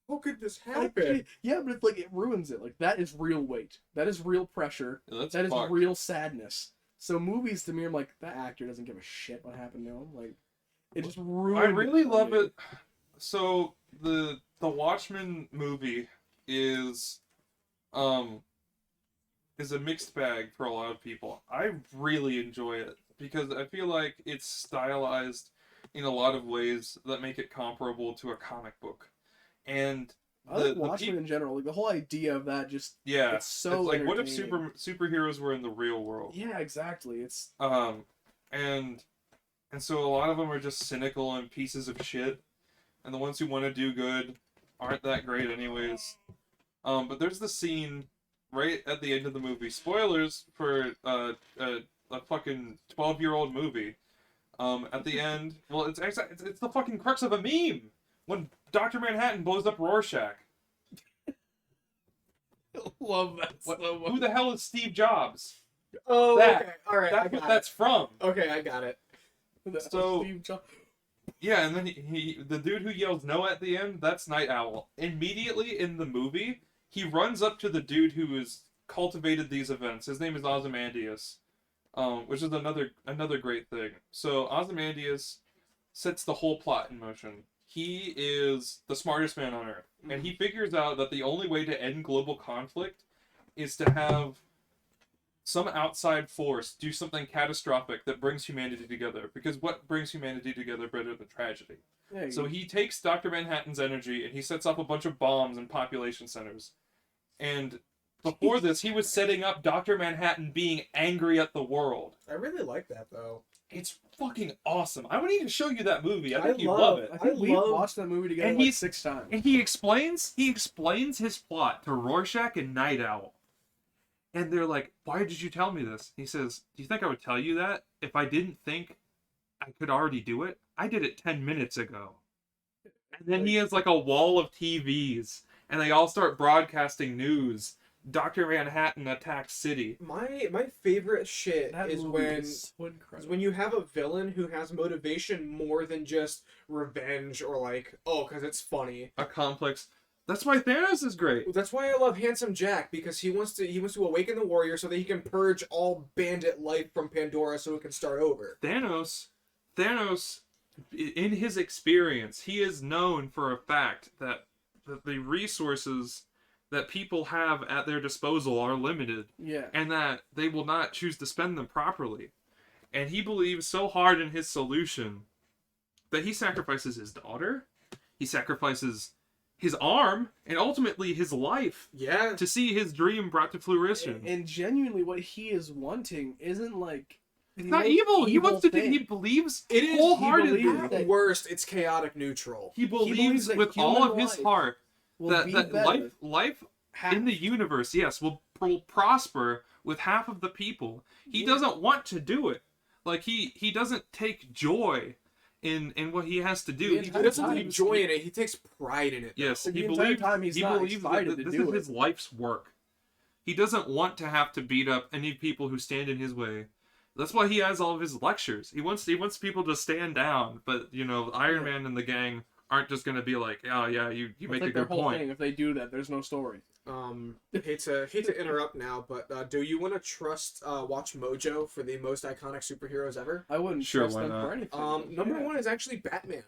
How could this I happen? can't- Yeah, but it's like, it ruins it. Like, that is real weight. That is real pressure. That's That is fucked. real sadness. So movies, to me, I'm like, that actor doesn't give a shit what happened to him. Like, it just ruined I really for love me. it. So the Watchmen movie is a mixed bag for a lot of people. I really enjoy it because I feel like it's stylized in a lot of ways that make it comparable to a comic book. And I like Watchmen in general. Like, the whole idea of that just, yeah, it's so like what if entertaining. superheroes were in the real world? Yeah, exactly. It's And so a lot of them are just cynical and pieces of shit, and the ones who want to do good aren't that great anyways. But there's the scene right at the end of the movie. Spoilers for a fucking 12-year-old movie. At the end, well, it's the fucking crux of a meme when Dr. Manhattan blows up Rorschach. love that What, so much. who the hell is Steve Jobs? Oh, That. okay. All right. That's what that's from. Okay, I got it. So- Steve Jobs. Yeah, and then the dude who yells no at the end, that's Night Owl. Immediately in the movie, he runs up to the dude who has cultivated these events. His name is Ozymandias, which is another great thing. So Ozymandias sets the whole plot in motion. He is the smartest man on Earth, and he figures out that the only way to end global conflict is to have some outside force do something catastrophic that brings humanity together. Because what brings humanity together better than tragedy? Yeah, So he takes Dr. Manhattan's energy and he sets off a bunch of bombs in population centers. And before this, he was setting up Dr. Manhattan being angry at the world. I really like that though. It's fucking awesome. I would need to show you that movie. I think I you love- love it. I think I we've love- watched that movie together And like he's- 6 times. And he explains his plot to Rorschach and Night Owl. And they're like, why did you tell me this? He says, do you think I would tell you that if I didn't think I could already do it? I did it 10 minutes ago. And then he has like a wall of TVs, and they all start broadcasting news. Dr. Manhattan attacks city. My favorite shit That is movie when is so incredible. is when you have a villain who has motivation more than just revenge or like, oh, because it's funny. A complex. That's why Thanos is great. That's why I love Handsome Jack, because he wants to awaken the warrior so that he can purge all bandit life from Pandora so it can start over. Thanos, in his experience, he is known for a fact that the resources that people have at their disposal are limited, Yeah. and that they will not choose to spend them properly. And he believes so hard in his solution that he sacrifices his daughter, he sacrifices his arm, and ultimately his life Yeah. to see his dream brought to fruition. And genuinely, what he is wanting isn't like It's not evil. He wants to do. thing. He believes It is- wholeheartedly. he believes At worst, it's chaotic neutral. He believes believes that with all of human his life heart will that be that better. life Half. in the universe, yes, will prosper with half of the people. He Yeah. doesn't want to do it. Like he doesn't take joy in what he has to do. The He He doesn't take believes- joy in it. He takes pride in it. Yes, The he entire believes. time he's he not believes excited that to this do is it. his life's work. He doesn't want to have to beat up any people who stand in his way. That's why he has all of his lectures. He wants people to stand down, but Iron Yeah. Man and the gang aren't just going to be like, oh yeah, you That's make like a their good whole point. thing. If they do that, there's no story. Hate to interrupt now, but do you want to trust Watch Mojo for the most iconic superheroes ever? I wouldn't Sure, trust why them not? for anything. Number Yeah. one is actually Batman,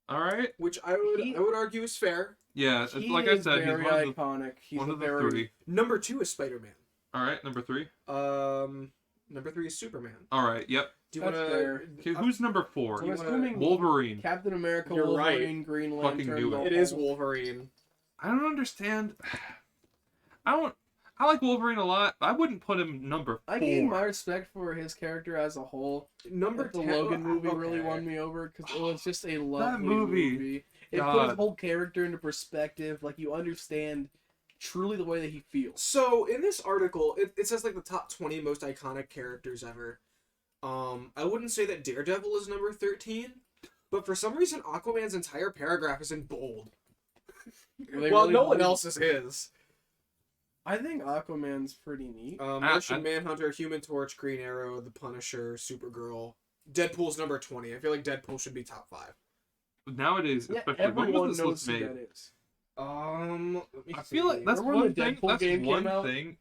All right, which I would argue is fair. yeah, He like I is said, he's very one of the iconic. He's one a of the very three. Number two is Spider-Man. All right, number 3. Number three is Superman. All right, yep. Do you That's want fair. Okay, who's number 4? So You I'm wanna- assuming Wolverine. Captain America, You're right. Wolverine, Green Fucking Lantern. do it. the It is whole- Wolverine. I don't understand. I like Wolverine a lot. But I wouldn't put him number 4. I gained my respect for his character as a whole. Number But the 10 Logan movie really okay. won me over because it was just a lovely movie. movie. It put God. his whole character into perspective. Like, you understand truly the way that he feels. So in this article, it says like the top 20 most iconic characters ever. I wouldn't say that Daredevil is number 13, but for some reason Aquaman's entire paragraph is in bold. They Well, really no one believe- else's is. I think Aquaman's pretty neat. Martian Manhunter, Human Torch, Green Arrow, The Punisher, Supergirl. Deadpool's number 20. I feel like Deadpool should be top 5. Nowadays, Yeah, especially when everyone was this knows list who made? that is. Let me I feel like that's Remember when one the thing. Deadpool That's game one came out? thing.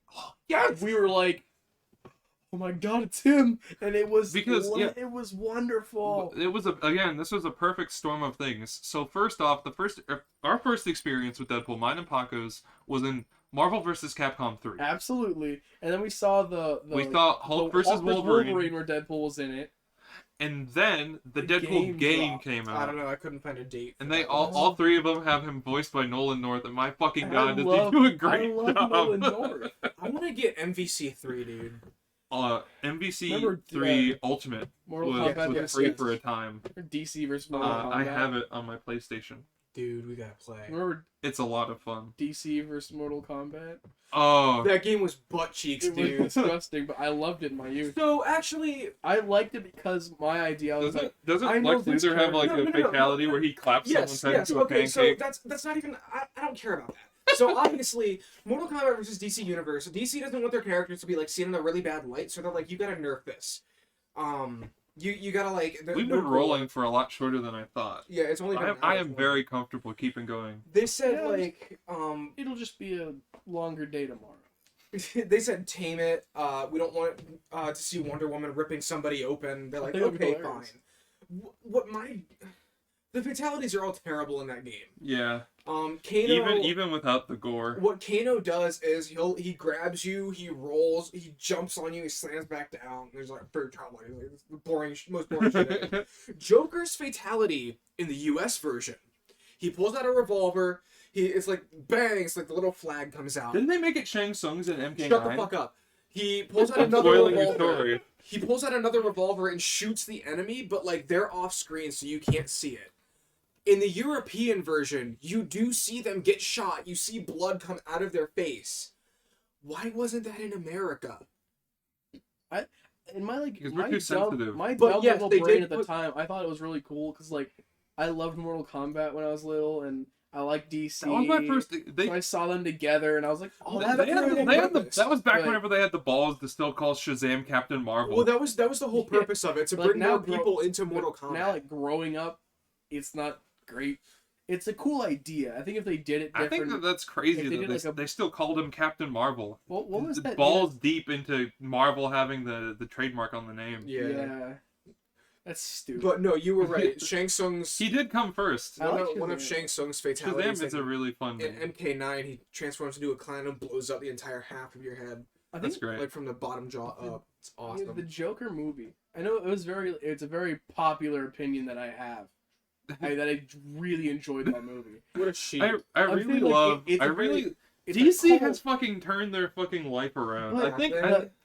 Yes, we were like, "Oh my god, it's him!" And it was Because, yeah. it was wonderful. It was this was a perfect storm of things. So first off, our first experience with Deadpool, mine and Paco's, was in Marvel vs. Capcom 3. Absolutely. And then we saw We thought Hulk versus Wolverine, where Deadpool was in it. and then the The Deadpool game game dropped. came I out. don't know. I couldn't find a date. And for they that all one. three of them have him voiced by Nolan North, and my fucking And god, I does love- he do a great I love job? Nolan North. I want to get MVC 3, dude. MVC Remember, 3 Ultimate Mortal was, Kombat was yes, free yes. for a time. DC versus Mortal Kombat. I have it on my PlayStation. Dude, we gotta play. Remember It's a lot of fun. DC versus Mortal Kombat? Oh, That game was butt cheeks, It was dude. disgusting, but I loved it in my youth. So actually, I liked it because my idea was like, doesn't I know Lex this Luthor have like character. a No, fatality where he claps yes, someone's head yes. into a Okay, so pancake? that's not even. I don't care about that. So obviously, Mortal Kombat versus DC Universe. DC doesn't want their characters to be like seen in a really bad light, so they're like, you gotta nerf this. You gotta like. We've been rolling for a lot shorter than I thought. Yeah, it's only been. an I hour am long. very comfortable keeping going. They said Yeah, like it'll just be a longer day tomorrow. they said tame it. We don't want to see Wonder Woman ripping somebody open. They're like, think that'd be okay, fine. hilarious. The fatalities are all terrible in that game. Yeah, Kano, even without the gore. what Kano does is he grabs you, he rolls, he jumps on you, he slams back down. There's like fatality, like, it's the most boring shit ever. Joker's fatality in the U.S. version, he pulls out a revolver. It's like bang, it's like the little flag comes out. Didn't they make it Shang Tsung's in MK9? Shut the fuck up. He pulls out I'm another spoiling your revolver. story. He pulls out another revolver and shoots the enemy, but like they're off screen, so you can't see it. In the European version, you do see them get shot. You see blood come out of their face. Why wasn't that in America? And my like Because we're my too dumb, sensitive. my But dumb yes, little they brain did at the put- time, I thought it was really cool because like I loved Mortal Kombat when I was little, and I liked DC. That was my first. So I saw them together, and I was like, "Oh, that's They had really that was back But- whenever they had the balls to still call Shazam Captain Marvel. Well, that was the whole Yeah. purpose of it, to But, like, bring now more grow- people into But Mortal Kombat. Now, like growing up, it's not great. It's a cool idea. I think if they did it I different, think that's crazy if they that did, like, they still called him Captain Marvel. what was that? Balls deep into Marvel having the trademark on the name. yeah. That's stupid. But no, you were right. Shang Tsung's He did come first. I like one of Shazam. Shang Tsung's fatalities. Shazam is a really fun in name. MK9, he transforms into a clown and blows up the entire half of your head, I That's think great. like from the bottom jaw up. It's awesome. the Joker movie. I know it's a very popular opinion that I have. That I really enjoyed that movie. What a sheep. I I'm really feeling like love. it's I a really. very- it's DC a has fucking turned their fucking life around. But I think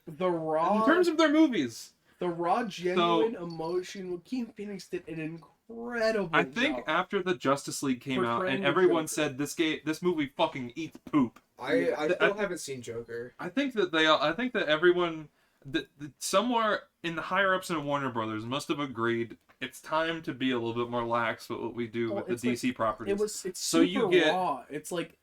the raw in terms of their movies. the raw genuine emotion. Joaquin Phoenix did an incredible I think job. after the Justice League came out Portraying and the everyone Joker. said this movie fucking eats poop. I still haven't seen Joker. I think that everyone that somewhere in the higher ups in Warner Brothers must have agreed it's time to be a little bit more lax with what we do Well, with the it's like- DC properties. It's So you super get- raw. It's like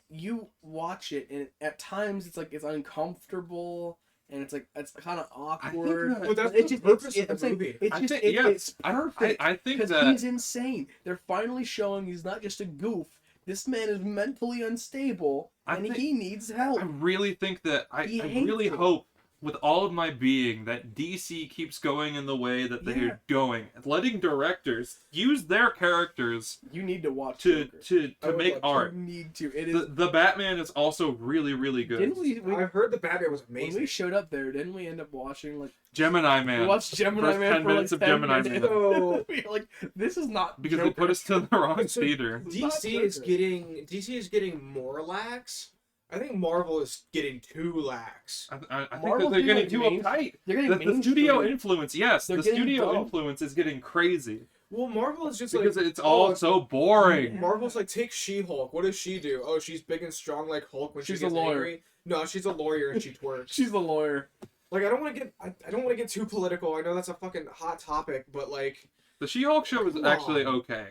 you watch it and at times it's like it's uncomfortable and it's like it's kind of awkward. that- Well, that's It's the just purpose of I'm the saying, movie. It's I just think- it- yeah, it's perfect. I think Because that he's insane. They're finally showing he's not just a goof. This man is mentally unstable I and think- he needs help. I really think that I He really hates it. hope with all of my being that DC keeps going in the way that Yeah. they're going, letting directors use their characters You need to watch to Joker. to, I to would make love to. art. You need to. It The, is. the Batman is also really really good. Didn't we? I've heard the Batman was When amazing. we showed up there, didn't we end up watching like Gemini Man. we watched Gemini First Man 10 for like minutes of 10 Gemini minutes. Man. So We were like, this is not Because they Joker. put us to the wrong So- theater. DC is getting more lax. I think Marvel is getting too lax. I think that Marvel's they're getting getting too main- uptight. They're getting The studio mainstream. influence, yes, They're the getting studio dumb. influence is getting crazy Well, Marvel is just because like it's all oh, so boring. Marvel's like take She-Hulk. What does she do? Oh, she's big and strong like Hulk when She's she a gets lawyer. angry. No, she's a lawyer and she twerks. She's the lawyer. Like I don't want to get too political. I know that's a fucking hot topic, but like The She-Hulk show is Come actually on. okay.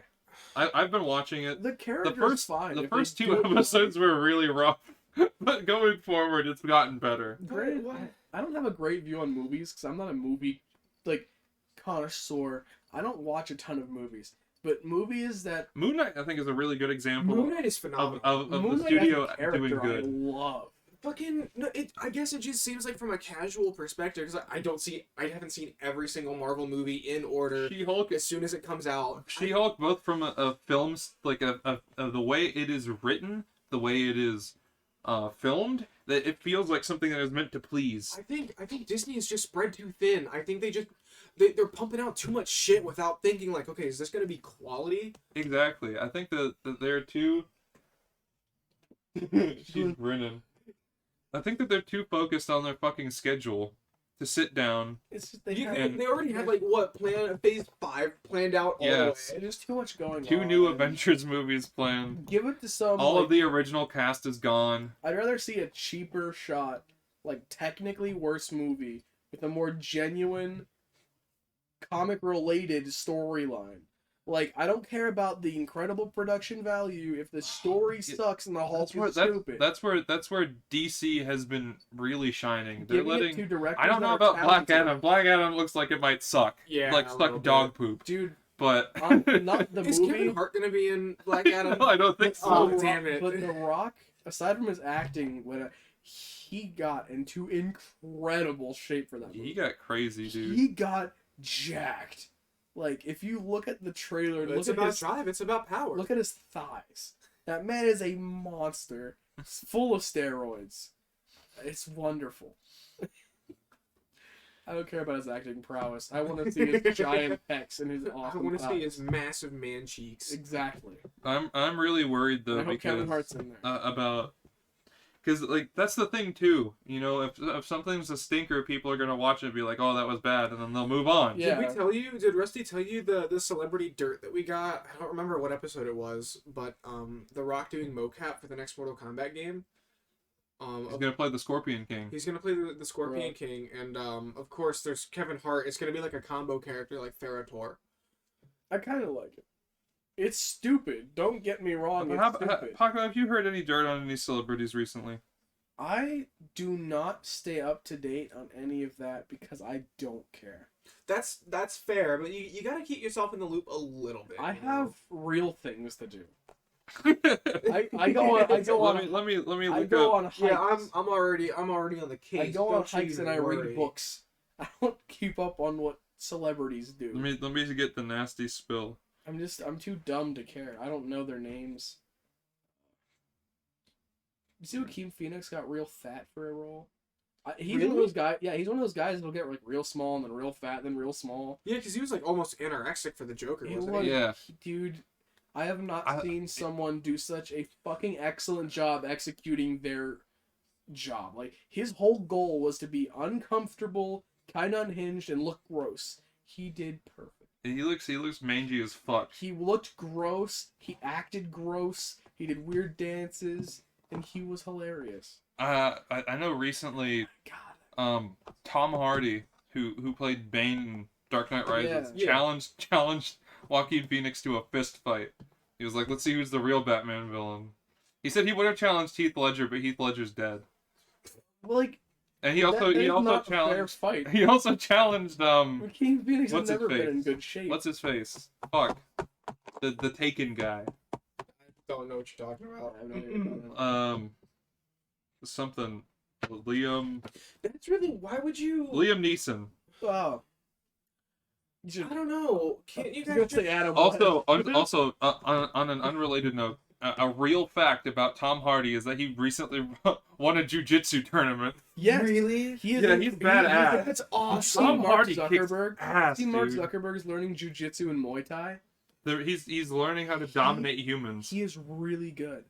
I've been watching it. The character's The first fine. the if they first do two it right. episodes were really rough. But going forward, it's gotten better. Granted, I don't have a great view on movies because I'm not a movie like connoisseur. I don't watch a ton of movies, but movies that Moon Knight, I think, is a really good example Moon Knight is phenomenal. of Moon the Knight as a studio character doing good. I love. Fucking no, I guess it just seems like from a casual perspective because I haven't seen every single Marvel movie in order. She-Hulk, As soon as it comes out, She-Hulk, both from a film's like the way it is written, the way it is filmed, that it feels like something that is meant to please. I think Disney is just spread too thin. I think they're pumping out too much shit without thinking like, okay, is this gonna be quality? Exactly. I think that they're too. She's grinning. I think that they're too focused on their fucking schedule to sit down. It's just, They And- already had like what phase 5 planned out all Yes. the way. there's too much going on. Two new Avengers movies planned. Give it to some. All like, of the original cast is gone. I'd rather see a cheaper shot, like technically worse movie with a more genuine, comic-related storyline. Like, I don't care about the incredible production value if the story sucks and the Hulk is stupid. That's where DC has been really shining. They're Giving it letting. to directors I don't know that are about Black talented. Adam. Black Adam looks like it might suck. Yeah, Like a little suck dog bit. poop. Dude, But not the Is movie. Kevin Hart gonna be in Black Adam? no, I don't think so. Oh, The damn Rock- it. But The Rock, aside from his acting, he got into incredible shape for that movie. He got crazy, dude. He got jacked. Like, if you look at the trailer, It's look at about his drive. It's about power. look at his thighs. That man is a monster, full of steroids. It's wonderful. I don't care about his acting prowess. I want to see his giant pecs and his I awesome want to see thighs. his massive man cheeks. Exactly. I'm really worried though I hope Kevin because Hart's in there. about because like that's the thing too. You know, if something's a stinker, people are gonna watch it and be like, oh, that was bad, and then they'll move on. Yeah. Did Rusty tell you the celebrity dirt that we got? I don't remember what episode it was, but The Rock doing mocap for the next Mortal Kombat game. He's gonna play the Scorpion King. He's gonna play the Scorpion Right. King, and of course there's Kevin Hart. It's gonna be like a combo character like Therator. I kind of like it. It's stupid. Don't get me wrong. It's stupid. Paco, have you heard any dirt on any celebrities recently? I do not stay up to date on any of that because I don't care. That's fair, but you gotta keep yourself in the loop a little bit. I you know? have real things to do. let I go on. me I look go up. on hikes. Yeah, I'm already on the case. I go on Don't you hikes and even I worry. read books. I don't keep up on what celebrities do. Let me get the nasty spill. I'm too dumb to care. I don't know their names. You see, Joaquin Phoenix got real fat for a role. He's one of Really? those guys. Yeah, he's one of those guys that'll get like real small and then real fat, then real small. Yeah, because he was like almost anorexic for the Joker, It wasn't was- he? Yeah. Dude, I have not I- seen someone do such a fucking excellent job executing their job. Like, his whole goal was to be uncomfortable, kind of unhinged, and look gross. He did perfect. He looks mangy as fuck. He looked gross. He acted gross. He did weird dances, and he was hilarious. I know recently, God. Tom Hardy, who played Bane in Dark Knight Rises, Yeah. challenged Joaquin Phoenix to a fist fight. He was like, let's see who's the real Batman villain. He said he would have challenged Heath Ledger, but Heath Ledger's dead. Well, like, And he also not a fair challenged fight. he also challenged Joaquin Phoenix has what's his never been face? in good shape. what's his face? Fuck. The Taken guy. Don't know what you're talking about. I have no idea about that. Something Liam That's really why would you? Neeson. Oh. You should, I don't know. Can't you I was guys gonna just... say Adam Also, West. on an unrelated note, a real fact about Tom Hardy is that he recently won a jiu-jitsu tournament. Yes. Really? He is Yeah, a- he's he- badass. That's See awesome. Tom Mark Hardy kicks Zuckerberg. ass, See Mark dude. Zuckerberg's learning jujitsu and Muay Thai. He's learning how to dominate humans. He is really good.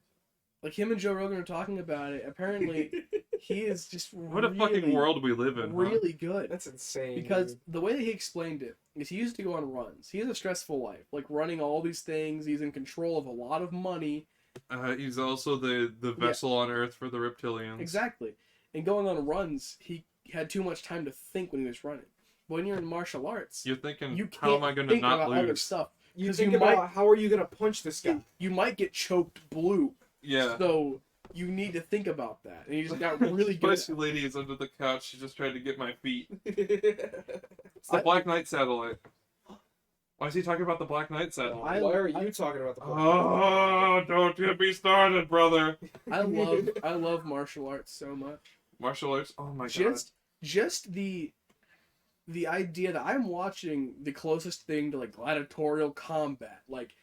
Like, him and Joe Rogan are talking about it. Apparently, he is just What a really, fucking world we live in. Huh? really good. That's insane. Because dude. the way that he explained it is he used to go on runs. He has a stressful life, like running all these things. He's in control of a lot of money. He's also the vessel on Earth for the reptilians. Exactly. And going on runs, he had too much time to think when he was running. But when you're in martial arts, You're thinking, you can't how am I going to think not about other lose? stuff. you 'cause think you about might- how are you gonna punch this guy? You might get choked blue. Yeah. So you need to think about that, and he just got really good. Spicy lady is under the couch. She just tried to get my feet. It's the Black Knight satellite. Why is he talking about the Black Knight satellite? Why are you talking about the Black Oh, don't get me started, brother. I love martial arts so much. Martial arts. Oh my god. Just the idea that I'm watching the closest thing to like gladiatorial combat, like,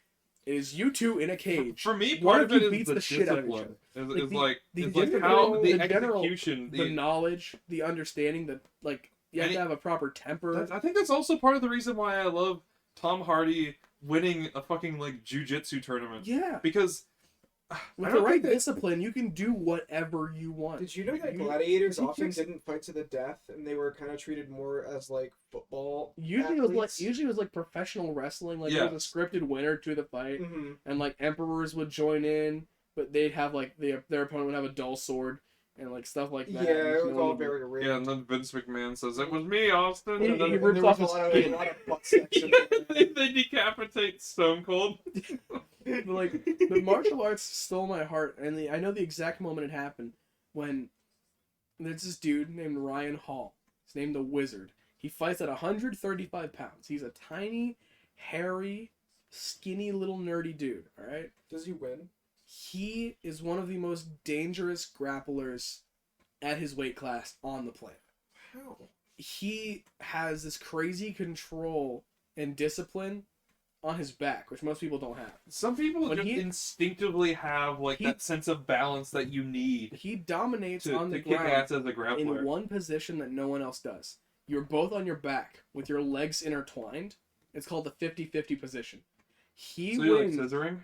is you two in a cage. For me, One part of of you it is beats the the shit out of each discipline. other. It's like how the execution. The knowledge, the understanding, that like you have to have a proper temper. I think that's also part of the reason why I love Tom Hardy winning a fucking like jiu-jitsu tournament. Yeah. Because with the right discipline, you can do whatever you want. Did you know that gladiators often didn't fight to the death, and they were kind of treated more as like football? Usually it was like professional wrestling. Like there was a scripted winner to the fight, and like emperors would join in, but they'd have like their opponent would have a dull sword and like stuff like that. Yeah, it was all very real. Yeah, and then Vince McMahon says, "It was me, Austin." He And then rips off his a lot of butt section. they decapitate Stone Cold. But like the martial arts stole my heart, and I know the exact moment it happened when there's this dude named Ryan Hall. He's named the Wizard. He fights at 135 pounds. He's a tiny, hairy, skinny little nerdy dude. All right. Does he win? He is one of the most dangerous grapplers at his weight class on the planet. How? He has this crazy control and discipline on his back, which most people don't have. Some people just instinctively have like that sense of balance that you need. He dominates on the kick ground ass as a grappler in one position that no one else does. You're both on your back with your legs intertwined. It's called the 50-50 position. He so you're wins. like scissoring?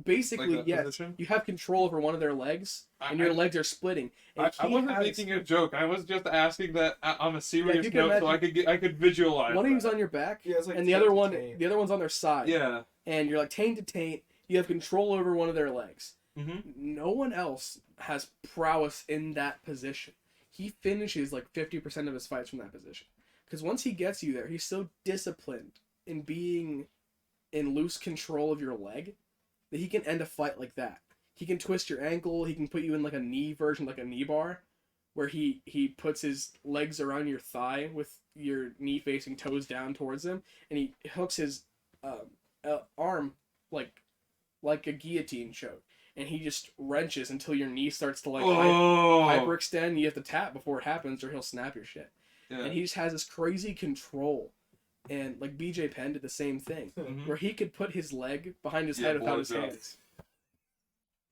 Basically, like yes. Position? You have control over one of their legs, and your legs are splitting. And I wasn't making a joke. I was just asking that on a serious note, imagine, so I could visualize. One of you's on your back, like and the other one's on their side. Yeah. And you're like taint to taint. You have control over one of their legs. Mm-hmm. No one else has prowess in that position. He finishes like 50% of his fights from that position. Because once he gets you there, he's so disciplined in being in loose control of your leg that he can end a fight like that. He can twist your ankle. He can put you in like a knee version, like a knee bar, where he puts his legs around your thigh with your knee facing toes down towards him, and he hooks his arm like a guillotine choke, and he just wrenches until your knee starts to like hyperextend. You have to tap before it happens, or he'll snap your shit. Yeah. And he just has this crazy control. And like BJ Penn did the same thing, where he could put his leg behind his head without his hands.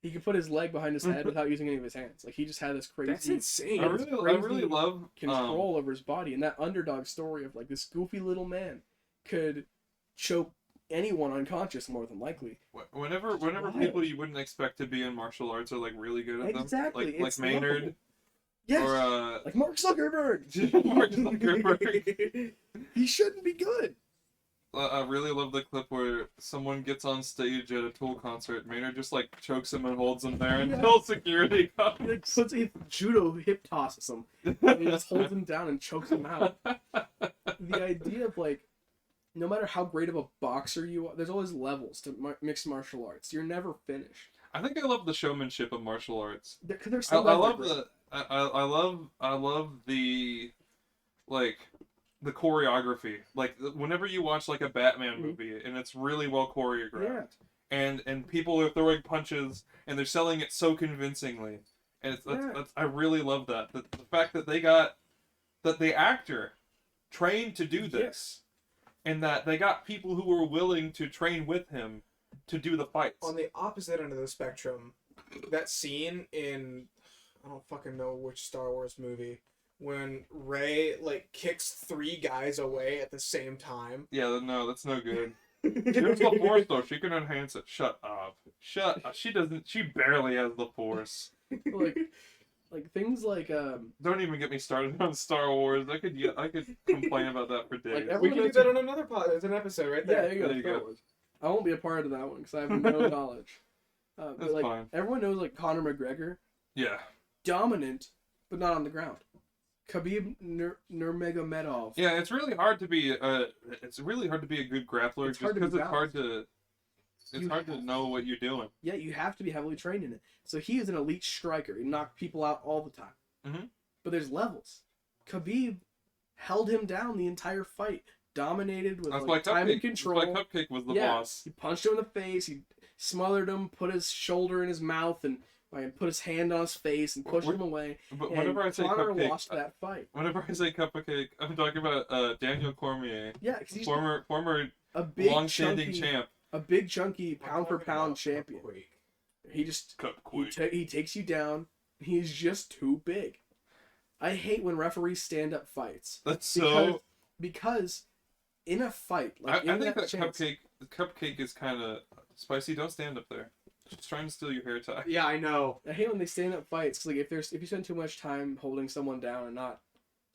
He could put his leg behind his head without using any of his hands. Like he just had this crazy. That's insane. I really love control over his body, and that underdog story of like this goofy little man could choke anyone unconscious more than likely. Whenever people you wouldn't expect to be in martial arts are like really good at them, like Maynard. Lovable. Yes, or like Mark Zuckerberg. Mark Zuckerberg. He shouldn't be good. I really love the clip where someone gets on stage at a Tool concert. Maynard just like chokes him and holds him there until security comes. He judo hip tosses him. And he just holds him down and chokes him out. The idea of like, no matter how great of a boxer you are, there's always levels to mixed martial arts. You're never finished. I think I love the showmanship of martial arts. Because there's I love the like the choreography. Like whenever you watch like a Batman movie and it's really well choreographed, and people are throwing punches and they're selling it so convincingly, and that's I really love that. The fact that the actor trained to do this, and that they got people who were willing to train with him to do the fights. On the opposite end of the spectrum, that scene in I don't fucking know which Star Wars movie when Rey like kicks 3 guys away at the same time. Yeah, no, that's no good. Here's the Force though. She can enhance it. Shut up. She doesn't. She barely has the Force. Like things like Don't even get me started on Star Wars. I could complain about that for days. We can do that on another pod. There's an episode right there. Yeah, there you go. I won't be a part of that one because I have no knowledge. That's like, fine. Everyone knows like Conor McGregor. Yeah. Dominant, but not on the ground. Khabib Nurmagomedov. Yeah, it's really hard to be a good grappler just because it's hard to It's hard to know what you're doing. Yeah, you have to be heavily trained in it. So he is an elite striker. He knocked people out all the time. Mm-hmm. But there's levels. Khabib held him down the entire fight, dominated with That's like why time and Cupcake. control. That's why Cupcake was the boss. He punched him in the face. He smothered him, put his shoulder in his mouth, and put his hand on his face and pushed him away. But And whenever I say Conor Cupcake, lost that fight. whenever I say Cupcake, I'm talking about Daniel Cormier, Yeah, because he's former a big long-standing chunky, champ. a big chunky pound for pound champion. He just he takes you down. He's just too big. I hate when referees stand up fights. That's because in a fight, like I think that Cupcake is kind of spicy. Don't stand up there. She's trying to steal your hair tie. Yeah, I know. I hate when they stand up fights. 'Cause, like if you spend too much time holding someone down and not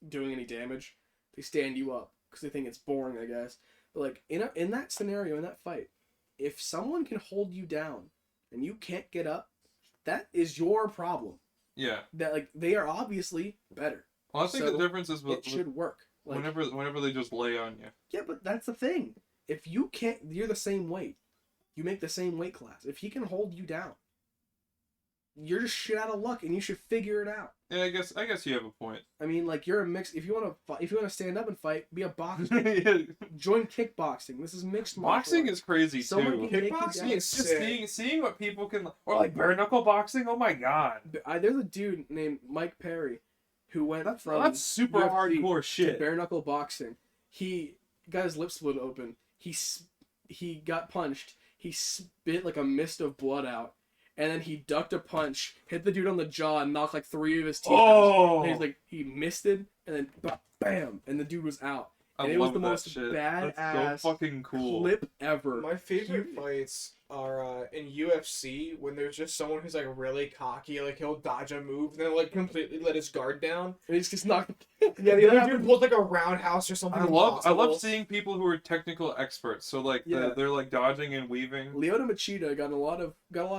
doing any damage, they stand you up because they think it's boring, I guess. But like in that scenario, in that fight, if someone can hold you down and you can't get up, that is your problem. Yeah. That like they are obviously better. Well, I think So the difference is It should work. Like, whenever they just lay on you. yeah, but that's the thing. If you can't, you're the same weight. You make the same weight class. If he can hold you down, you're just shit out of luck, and you should figure it out. Yeah, I guess you have a point. I mean, like you're a mix. If you want to stand up and fight, be a boxer. Yeah. Join kickboxing. This is mixed martial Boxing arts. is crazy Someone too. can take you Kickboxing down. is Just sick. seeing what people can, or like bare knuckle boxing. Oh my god, There's a dude named Mike Perry who went from that's super UFC hardcore to shit. bare knuckle boxing. He got his lip split open. He got punched. He spit like a mist of blood out, and then he ducked a punch, hit the dude on the jaw, and knocked like 3 of his teeth out. Oh, And he's like he missed it, and then bam, and the dude was out. I And it was love the that most shit. badass That's so fucking cool. clip ever. My favorite fights are in UFC when there's just someone who's like really cocky, like he'll dodge a move and then like completely let his guard down. And he just knocked. Yeah, the other dude pulls like a roundhouse or something. I love impossible. seeing people who are technical experts. So like Yeah. they're like dodging and weaving. Lyoto Machida got a lot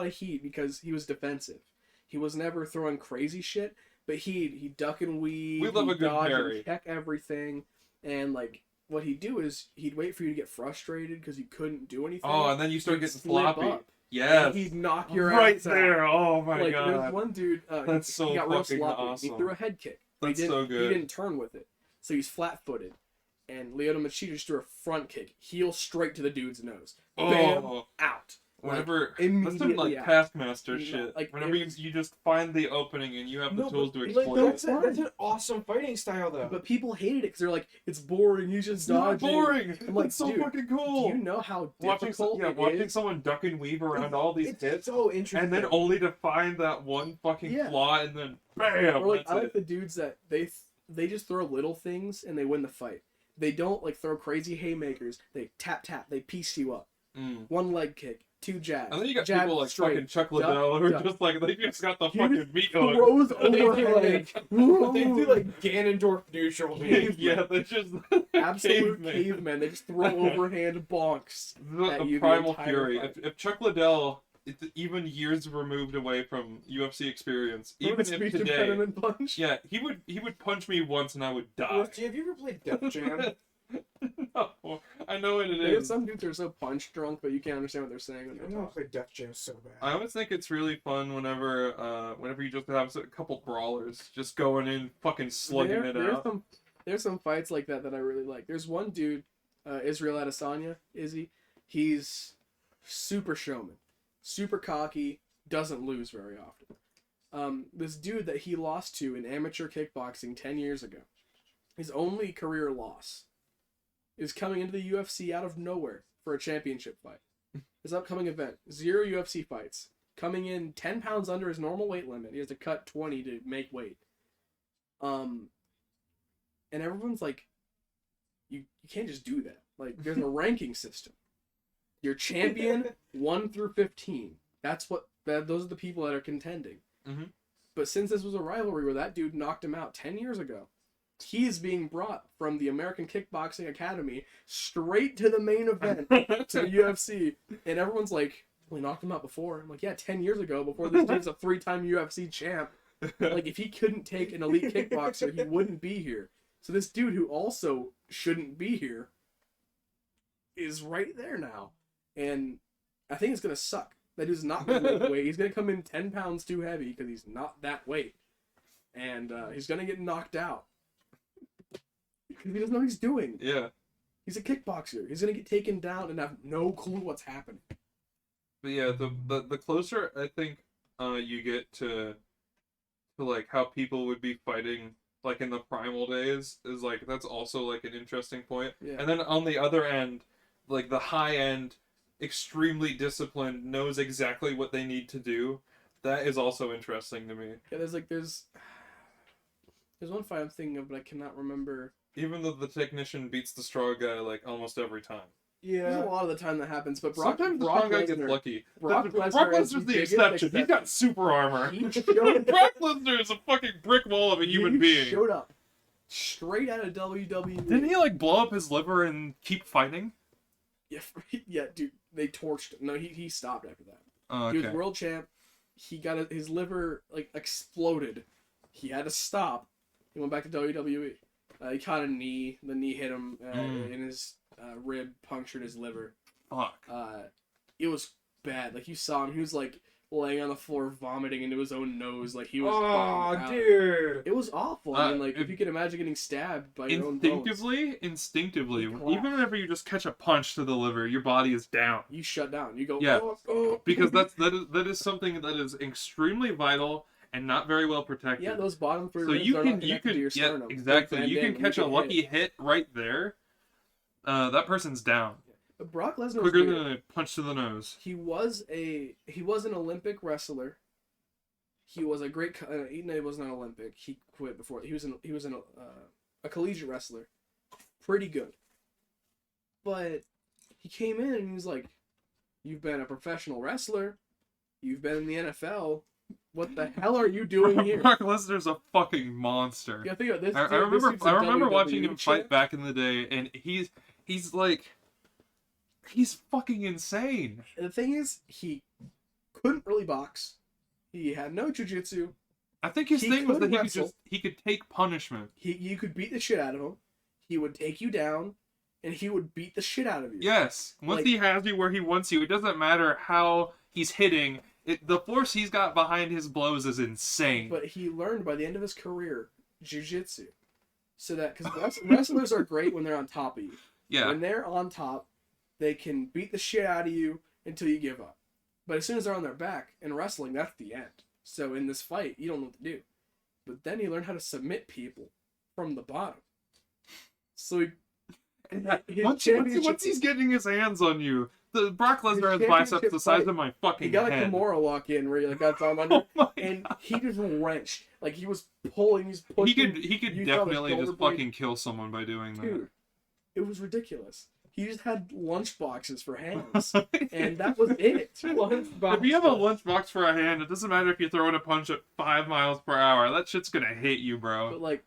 of heat because he was defensive. He was never throwing crazy shit, but he'd duck and weave. We love he'd a good dodge parry. and check everything, and like what he'd do is he'd wait for you to get frustrated because you couldn't do anything. Oh, and then you start He'd getting slip sloppy. up, Yes. and he'd knock your right ass out. there. Oh my Like there's god. one dude, That's so he got real fucking sloppy. awesome. He threw a head kick. But That's he didn't, so good. He didn't turn with it, so he's flat-footed. And Lyoto Machida just threw a front kick, heel straight to the dude's nose. Bam, Oh. out. Whenever that's some immediately like out. Taskmaster No, shit. like, Whenever you just find the opening and you have the No, tools but, to like, exploit that's, it. that's an awesome fighting style though. But people hated it because they're like, it's boring. He's just It's not dodging. boring. I'm like, It's so dude, fucking Do cool. you know how watching difficult it watching is? someone duck and weave around all these it's hits, so interesting. and then only to find that one fucking Yeah. flaw, and then bam. Or like, that's I like it. the dudes that they just throw little things and they win the fight. They don't like throw crazy haymakers. They tap, they piece you up. Mm. One leg kick, 2 jabs. And then you got jab people like straight, fucking Chuck Liddell who are duck. just like they just got the He fucking just meat hook. throws They do overhead. they do like Ganondorf neutral. Caveman. Yeah, they just Absolute caveman. caveman. They just throw overhand bonks. at The you the primal entire fury. fight. If Chuck Liddell, even years removed away from UFC experience, even if Speech today, impediment punch. yeah, he would punch me once and I would die. Rusty, have you ever played Def Jam? No, I know what it There's is. some dudes that are so punch drunk, but you can't understand what they're saying when I they want talk. to play Def Jam so bad. I always think it's really fun whenever you just have a couple brawlers just going in, fucking slugging it out. There's some fights like that I really like. There's one dude, Israel Adesanya, Izzy. He's super showman, super cocky, doesn't lose very often. This dude that he lost to in amateur kickboxing 10 years ago, his only career loss, is coming into the UFC out of nowhere for a championship fight. His upcoming event, 0 UFC fights, coming in 10 pounds under his normal weight limit. He has to cut 20 to make weight. And everyone's like, you can't just do that. Like, there's a ranking system. Your champion 1 through 15. Those are the people that are contending. Mm-hmm. But since this was a rivalry where that dude knocked him out 10 years ago, he is being brought from the American Kickboxing Academy straight to the main event to the UFC, and everyone's like, "We knocked him out before." I'm like, "Yeah, 10 years ago, before this dude's a 3-time UFC champ. Like, if he couldn't take an elite kickboxer, he wouldn't be here." So this dude who also shouldn't be here is right there now, and I think it's gonna suck. That dude's not gonna make weight. He's gonna come in 10 pounds too heavy because he's not that weight, and he's gonna get knocked out because he doesn't know what he's doing. Yeah. He's a kickboxer. He's gonna get taken down and have no clue what's happening. But yeah, the closer I think you get to like how people would be fighting like in the primal days is like that's also like an interesting point. Yeah. And then on the other end, like the high end, extremely disciplined, knows exactly what they need to do. That is also interesting to me. Yeah, there's one fight I'm thinking of, but I cannot remember. Even though the technician beats the strong guy like almost every time. There's a lot of the time that happens, but Sometimes the strong guy gets lucky. Brock Brock Lesnar is Lesnar's the biggest exception. He's got super armor. He showed Brock Lesnar is a fucking brick wall of a human being. Showed up straight out of WWE. Didn't he like blow up his liver and keep fighting? Yeah, yeah, dude. They torched him. No, he stopped after that. Oh, He was okay. world champ. He got his liver like exploded. He had to stop. He went back to WWE. He caught a knee. The knee hit him in his rib, punctured his liver. Fuck. It was bad. Like you saw him. He was like laying on the floor, vomiting into his own nose. Like he was. Oh, dude. It was awful. I mean, like if you could imagine getting stabbed by your own bones, Instinctively, You collapse. even whenever you just catch a punch to the liver, your body is down. you shut down. You go. Yeah. Oh. Because that is something that is extremely vital and not very well protected. Yeah, those bottom three so ribs you are can not connected to your sternum. exactly. Like Van You can Damme, catch a get lucky hit. hit right there. That person's down But Brock Lesnar was quicker weird. than a punch to the nose. He was an Olympic wrestler. He was a great. He was not Olympic. He quit before. He was a collegiate wrestler, pretty good. But he came in and he was like, "You've been a professional wrestler. You've been in the NFL. What the hell are you doing here?" Brock Lesnar's a fucking monster. Yeah, think about this. I remember watching him fight back in the day, and he's fucking insane. The thing is, he couldn't really box. He had no jiu-jitsu. I think his He thing was could that wrestle. he could take punishment. You could beat the shit out of him. He would take you down, and he would beat the shit out of you. Yes, once Like- he has you where he wants you, it doesn't matter how he's hitting. The force he's got behind his blows is insane. But he learned by the end of his career jiu-jitsu, so that because wrestlers are great when they're on top of you. Yeah, When they're on top, they can beat the shit out of you until you give up. But as soon as they're on their back in wrestling, that's the end. So in this fight, you don't know what to do. But then he learned how to submit people from the bottom. So his once championship- he's getting his hands on you, the Brock Lesnar has His biceps championship the size fight, of my fucking he got a head. Kimura walk in where he like got his arm under, Oh my and God. he just wrenched. Like he was pulling, he's pushing. He could you saw the definitely shoulder just blade. fucking kill someone by doing that. Dude, it was ridiculous. He just had lunch boxes for hands, and that was it. If you have a lunchbox for a hand, it doesn't matter if you're throwing a punch at 5 miles per hour. That shit's gonna hit you, bro. But like,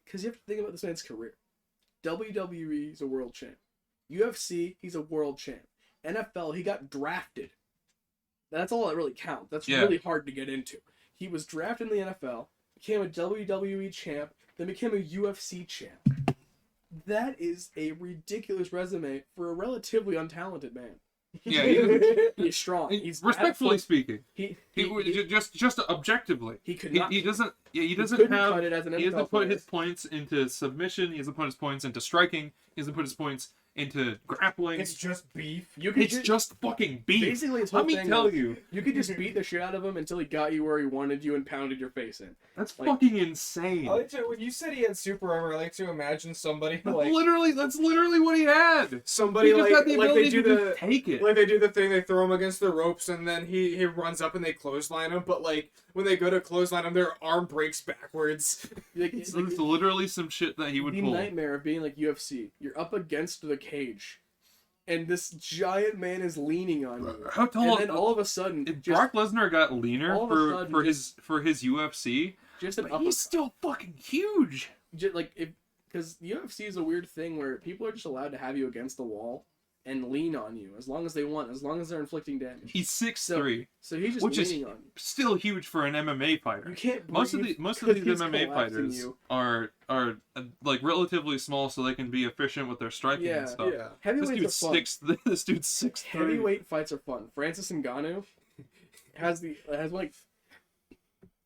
because you have to think about this man's career. WWE, he's a world champ. UFC, he's a world champ. NFL, he got drafted. That's all that really counts. That's Yeah. really hard to get into. He was drafted in the NFL, became a WWE champ, then became a UFC champ. That is a ridiculous resume for a relatively untalented man. Yeah, He's strong. He's respectfully speaking, he just objectively, he could not. he doesn't couldn't cut it as an he NFL doesn't put player. his points into submission. He doesn't put his points into striking. He doesn't put his points into grappling. It's just beef. You could It's just fucking beef. basically his whole Let me thing tell was, you, you could just beat the shit out of him until he got you where he wanted you and pounded your face in. that's like- fucking insane. I like to, when you said he had super armor, I like to imagine somebody That's like literally what he had. somebody He just like had the like ability they do to the just take it. like they do the thing, they throw him against the ropes and then he runs up and they clothesline him, but like when they go to clothesline him, their arm breaks backwards. Like, It's literally some shit that he would the pull. nightmare of being like UFC. You're up against the cage, and this giant man is leaning on you. How And tall? then all of a sudden, If just, Brock Lesnar got leaner all of a sudden, for his UFC, just an but upper, he's still fucking huge. just like if because UFC is a weird thing where people are just allowed to have you against the wall, and lean on you as long as they want, as long as they're inflicting damage. He's 6'3", So he's just which is leaning on you. still huge for an MMA fighter. You can't breathe Most of these 'cause MMA he's collapsing fighters you. are like relatively small, so they can be efficient with their striking and stuff. Yeah. Heavyweights are fun. This dude's 6'3". Heavyweight fights are fun. Francis Ngannou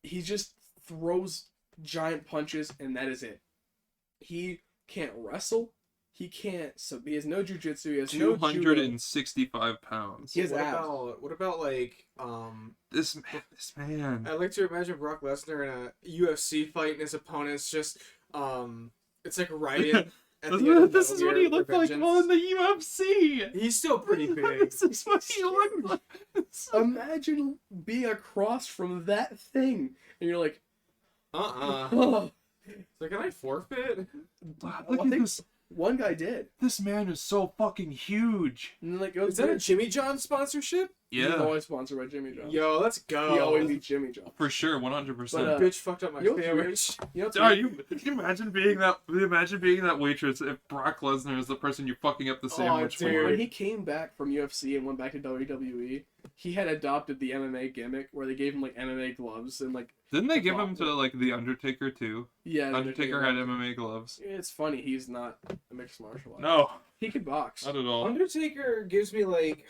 he just throws giant punches and that is it. He can't wrestle. He can't. So he has no jujitsu. He has no judo. 265 pounds. He has abs. What about like This man. I like to imagine Brock Lesnar in a UFC fight and his opponent's just it's like Ryan at the end of This is Metal what he Gear looked like Revengeance. on the UFC. He's still pretty big. This is what he looked like. Imagine being across from that thing and you're like, oh. So can I forfeit? Look I at think this. one guy did. This man is so fucking huge. And then, like, Is that a Jimmy John sponsorship? He's Yeah, always sponsored by Jimmy John. Yo, let's go. He always eats Jimmy John. for sure, 100%. But, Bitch fucked up my you know what's sandwich. You know what's Are weird? can you imagine being that waitress if Brock Lesnar is the person you're fucking up the sandwich dude. for? When he came back from UFC and went back to WWE, he had adopted the MMA gimmick where they gave him like MMA gloves and like Didn't they give him to like the Undertaker too? yeah. Undertaker had MMA gloves. It's funny he's not a mixed martial artist. No, He could box. not at all. Undertaker gives me like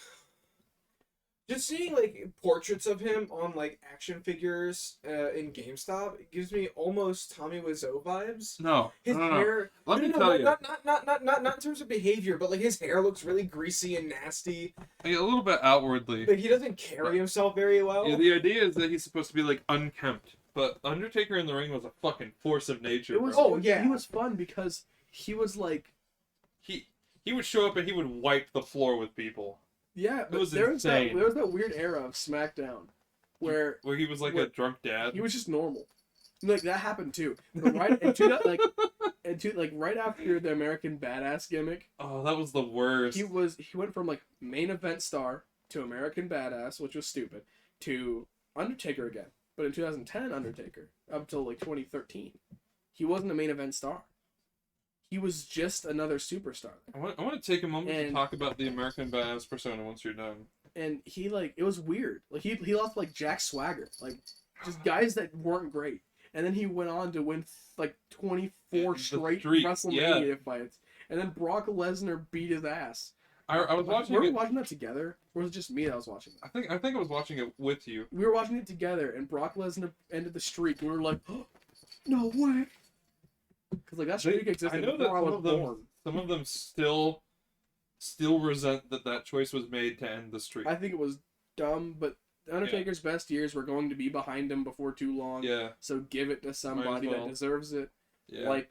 just seeing like portraits of him on like action figures in GameStop. It gives me almost Tommy Wiseau vibes. No, His no. hair. Let me tell you. Not in terms of behavior, but like his hair looks really greasy and nasty. Like, a little bit outwardly. Like he doesn't carry himself very well. Yeah, the idea is that he's supposed to be like unkempt, but Undertaker in the ring was a fucking force of nature. It was bro. he was fun because he was like He would show up and he would wipe the floor with people. yeah. It was there insane. was that weird era of SmackDown where Where he was like a Where- drunk dad. he was just normal. Like that happened too. But right right after the American Badass gimmick, Oh, that was the worst. he went from like main event star to American Badass, which was stupid, to Undertaker again. But in 2010, Undertaker up till like 2013, he wasn't a main event star. He was just another superstar. I want to take a moment to And- talk about the American Badass persona once you're done. And he like it was weird. Like he lost like Jack Swagger, like just guys that weren't great. And then he went on to win like 24 The straight streak, WrestleMania fights. And then Brock Lesnar beat his ass. I was watching Were we it. watching that together? Or was it just me that was watching that? I think I was watching it with you. We were watching it together, and Brock Lesnar ended the streak. And we were like, oh, no way. Because like that streak existed I know that before I was born. some of them still resent that choice was made to end the streak. I think it was dumb, but Undertaker's best years were going to be behind him before too long. Yeah, So give it to somebody well. that deserves it. yeah. Like,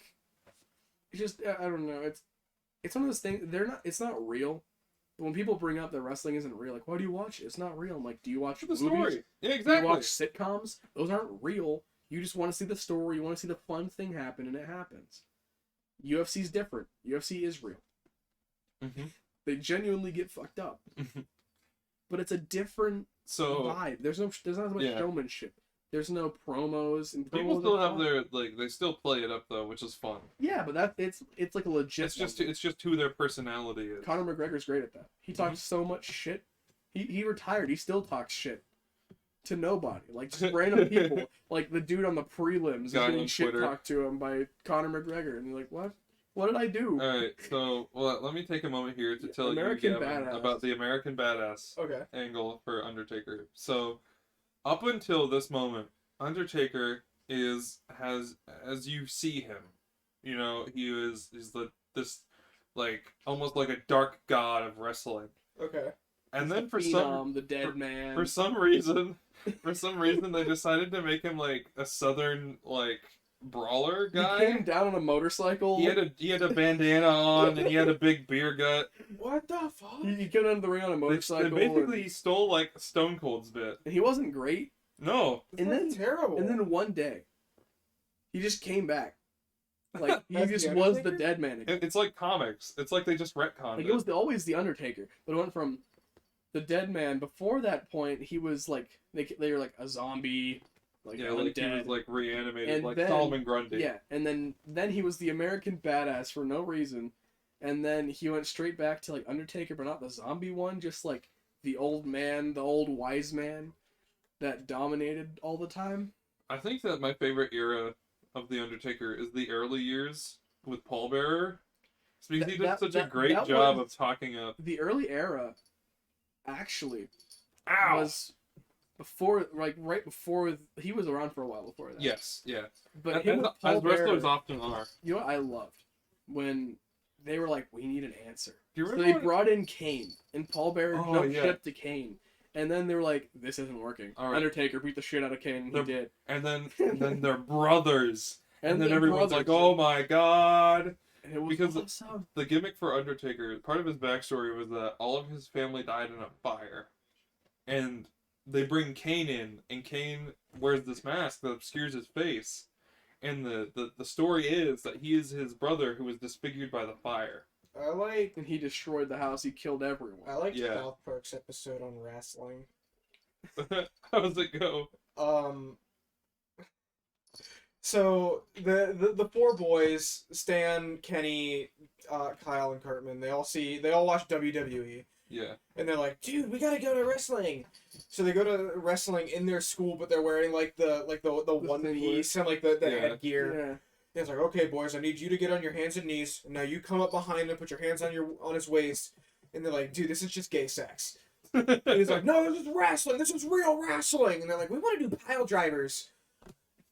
it's just I don't know. It's one of those things. It's not real. But when people bring up that wrestling isn't real, like, why do you watch it? It's not real. I'm like, do you watch the movies? story. Yeah, Do exactly. you watch sitcoms? Those aren't real. You just want to see the story. You want to see the fun thing happen, and it happens. UFC's different. UFC is real. Mhm. They genuinely get fucked up. Mhm. But it's a different So vibe. There's not as much Yeah. showmanship. There's no promos and people promos still are have fun. their they still play it up though, which is fun. Yeah, but it's like a legit. It's just who their personality is. Conor McGregor's great at that. He talks so much shit. He retired. He still talks shit to nobody. Like just random people. Like the dude on the prelims is Guy getting on shit Twitter. talked to him by Conor McGregor, and you're like, what? What did I do? All right, so let me take a moment here to tell American you, Gavin, Badass. about the American Badass Okay. angle for Undertaker. So, up until this moment, Undertaker has as you see him, you know, he's this like almost like a dark god of wrestling. Okay. And then for Phenom, the dead man. for some reason they decided to make him like a southern like brawler he guy. came down on a motorcycle. He had a bandana on and he had a big beer gut. What the fuck? He came down to the ring on a They motorcycle. basically stole like Stone Cold's bit. and he wasn't great. No, And then terrible. And then one day, he just came back. Like he As just the was the Undertaker? dead man again. it's like comics. It's like they just retconned Like it. it was always the Undertaker, but it went from the dead man. Before that point, he was like they were like a zombie, like yeah, like he undead. was like reanimated, And like then- Solomon Grundy. Yeah, and then he was the American Badass for no reason, And then he went straight back to like Undertaker, but not the zombie one, just like the old man, the old wise man that dominated all the time. I think that my favorite era of The Undertaker is the early years with Paul Bearer. It's because he did such a great job of talking up. The early era, actually, Ow! was before, like right before he was around for a while before that. Yes, yeah. But him with Paul as wrestlers Bearer, often are. you know what I loved? When they were like, we need an answer. Do you So remember they brought in Kane, and Paul Bearer Oh, jumped yeah. ship to Kane. And then they were like, this isn't working. All right. Undertaker beat the shit out of Kane, and he did. And then they're brothers. And then they're everyone's brothers. like, oh my god. And it was Because awesome. the gimmick for Undertaker, part of his backstory was that all of his family died in a fire. And they bring Kane in, and Kane wears this mask that obscures his face. And the story is that he is his brother who was disfigured by the fire. And he destroyed the house. He killed everyone. I liked Yeah. South Park's episode on wrestling. How does it go? So the four boys, Stan, Kenny, Kyle, and Cartman, they all watch WWE, Yeah. and they're like, dude, we gotta go to wrestling. So they go to wrestling in their school, but they're wearing like the one piece and like the Yeah. headgear. Yeah. And it's like, okay, boys, I need you to get on your hands and knees. And now you come up behind him, put your hands on his waist, and they're like, dude, this is just gay sex. And he's like, no, this is wrestling. This is real wrestling. And they're like, we want to do pile drivers.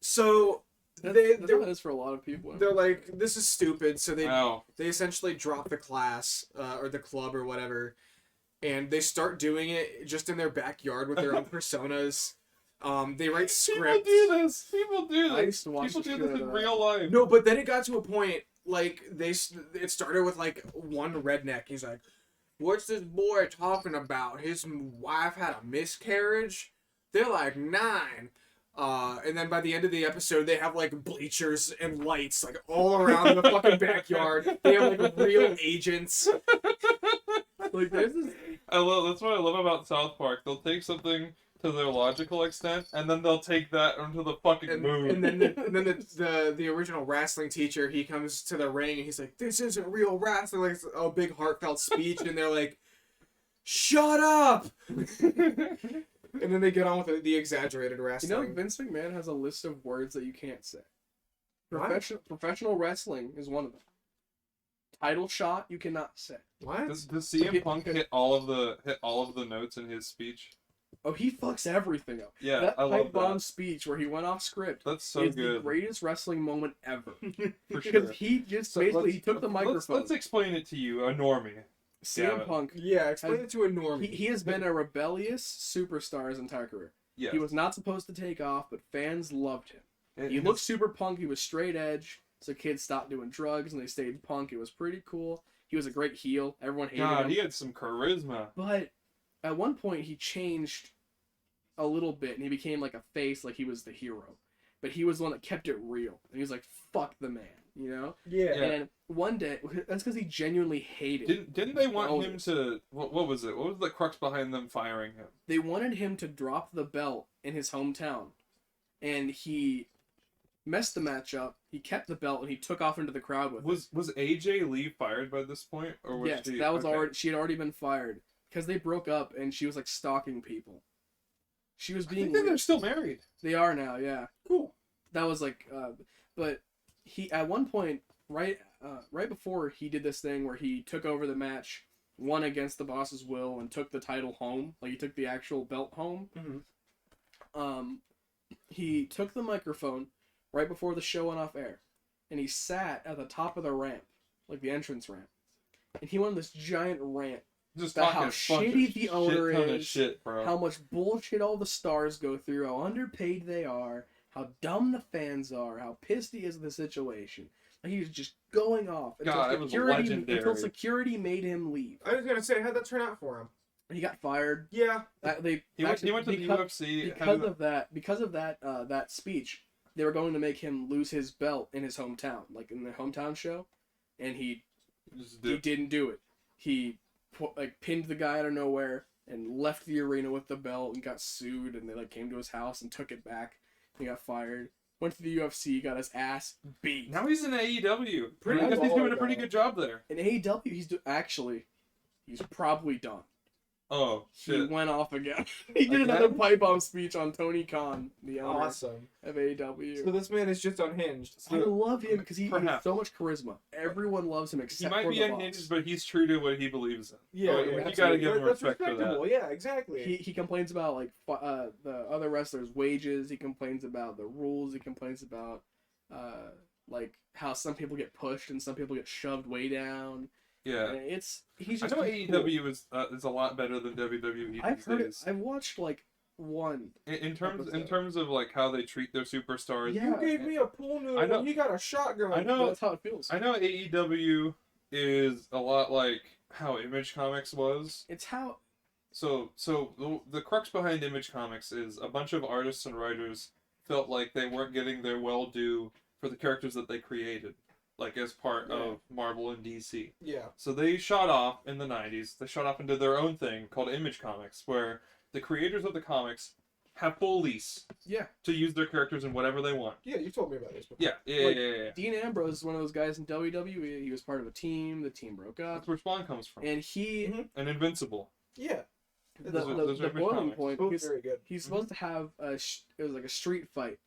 So That's they how it is for a lot of people. they're like, this is stupid. So Ow. they essentially drop the class or the club or whatever, and they start doing it just in their backyard with their own personas. They write scripts. People do I this. used to watch People the do shit this out in of that. real life. No, but then it got to a point like it started with like one redneck. He's like, "What's this boy talking about? His wife had a miscarriage." They're like 9. And then by the end of the episode, they have like bleachers and lights like all around the fucking backyard. They have like real agents. Like there's this. That's what I love about South Park. They'll take something to their logical extent, and then they'll take that into the fucking moon. And then the original wrestling teacher, he comes to the ring and he's like, "This isn't real wrestling." Like a big heartfelt speech, and they're like, "Shut up!" And then they get on with the exaggerated You wrestling. know, Vince McMahon has a list of words that you can't say. What? Professional wrestling is one of them. Title shot you cannot say. What? Does CM Punk hit all of the notes in his speech? Oh, he fucks everything up. Yeah, That I love pipe bomb that. speech where he went off script That's so is the good. greatest wrestling moment ever. For Because sure. he just So basically let's- he took the microphone. Let's explain it to you, a normie. CM Damn Punk. Yeah, explain it to a normie. He has been a rebellious superstar his entire career. Yeah. He was not supposed to take off, but fans loved him. And He his- looked super punk. He was straight edge. So kids stopped doing drugs and they stayed punk. It was pretty cool. He was a great heel. Everyone hated God, him. he had some charisma. But at one point he changed a little bit and he became like a face, like he was the hero. But he was the one that kept it real. And he was like, fuck the man, you know? Yeah. And one day, that's because he genuinely hated Didn't they want him owners. to? What was it? What was the crux behind them firing him? They wanted him to drop the belt in his hometown. And he messed the match up. He kept the belt and he took off into the crowd with it. Was AJ Lee fired by this point, or was Yes, she? that was okay. already. She had already been fired because they broke up, and she was like stalking people. She was I being. think that they're weird. still married. They are now, yeah. Cool. That was like, but he at one point, right before he did this thing where he took over the match, won against the boss's will, and took the title home. Like he took the actual belt home. Mhm. He took the microphone right before the show went off air, and he sat at the top of the ramp, like the entrance ramp, and he went on this giant rant Just about talking how a bunch shitty of the owner shit ton of is, shit, bro. how much bullshit all the stars go through, how underpaid they are, how dumb the fans are, how pissed he is at the situation. Like he was just going off God, it was legendary. until security made him leave. I was gonna say, how'd that turn out for him? He got fired. Yeah. He went to the UFC. Because of that speech. They were going to make him lose his belt in his hometown, like in the hometown show, and he didn't do it. He pinned the guy out of nowhere and left the arena with the belt and got sued, and they came to his house and took it back. He got fired. went to the UFC, got his ass beat. Now he's in AEW. Pretty I guess he's long doing a ago. pretty good job there. In AEW, he's probably done. Oh, He shit. went off again. He did Again? another pipe bomb speech on Tony Khan, the owner Awesome. of AEW. So this man is just unhinged. I love him because he has Perhaps. so much charisma. Everyone loves him He except might for be the unhinged, boss. but he's true to what he believes in. Yeah, Oh, yeah, you gotta absolutely. give him That's respect for that. respectable. Yeah, exactly. He complains about like the other wrestlers' wages. He complains about the rules. He complains about like how some people get pushed and some people get shoved way down. Yeah. And he's I just know he's AEW cool. is a lot better than WWE I've these heard it. days. I've watched like one. In terms episode. of like how they treat their superstars. Yeah. You gave me a pool noodle I know- and you got a shotgun. I know. That's how it feels. I know AEW is a lot like how Image Comics was. It's how So the crux behind Image Comics is a bunch of artists and writers felt like they weren't getting their well due for the characters that they created, like as part of Marvel and DC. Yeah. So they shot off in the 90s. They shot off into their own thing called Image Comics, where the creators of the comics have full lease yeah. to use their characters in whatever they want. Yeah, you told me about this before. Yeah. Like, Dean Ambrose is one of those guys in WWE. He was part of a team. The team broke up, That's where Spawn comes from. and he Mhm. And Invincible. Yeah. Those are the Image boiling Comics. point. Both very good. He's supposed to have it was like a street fight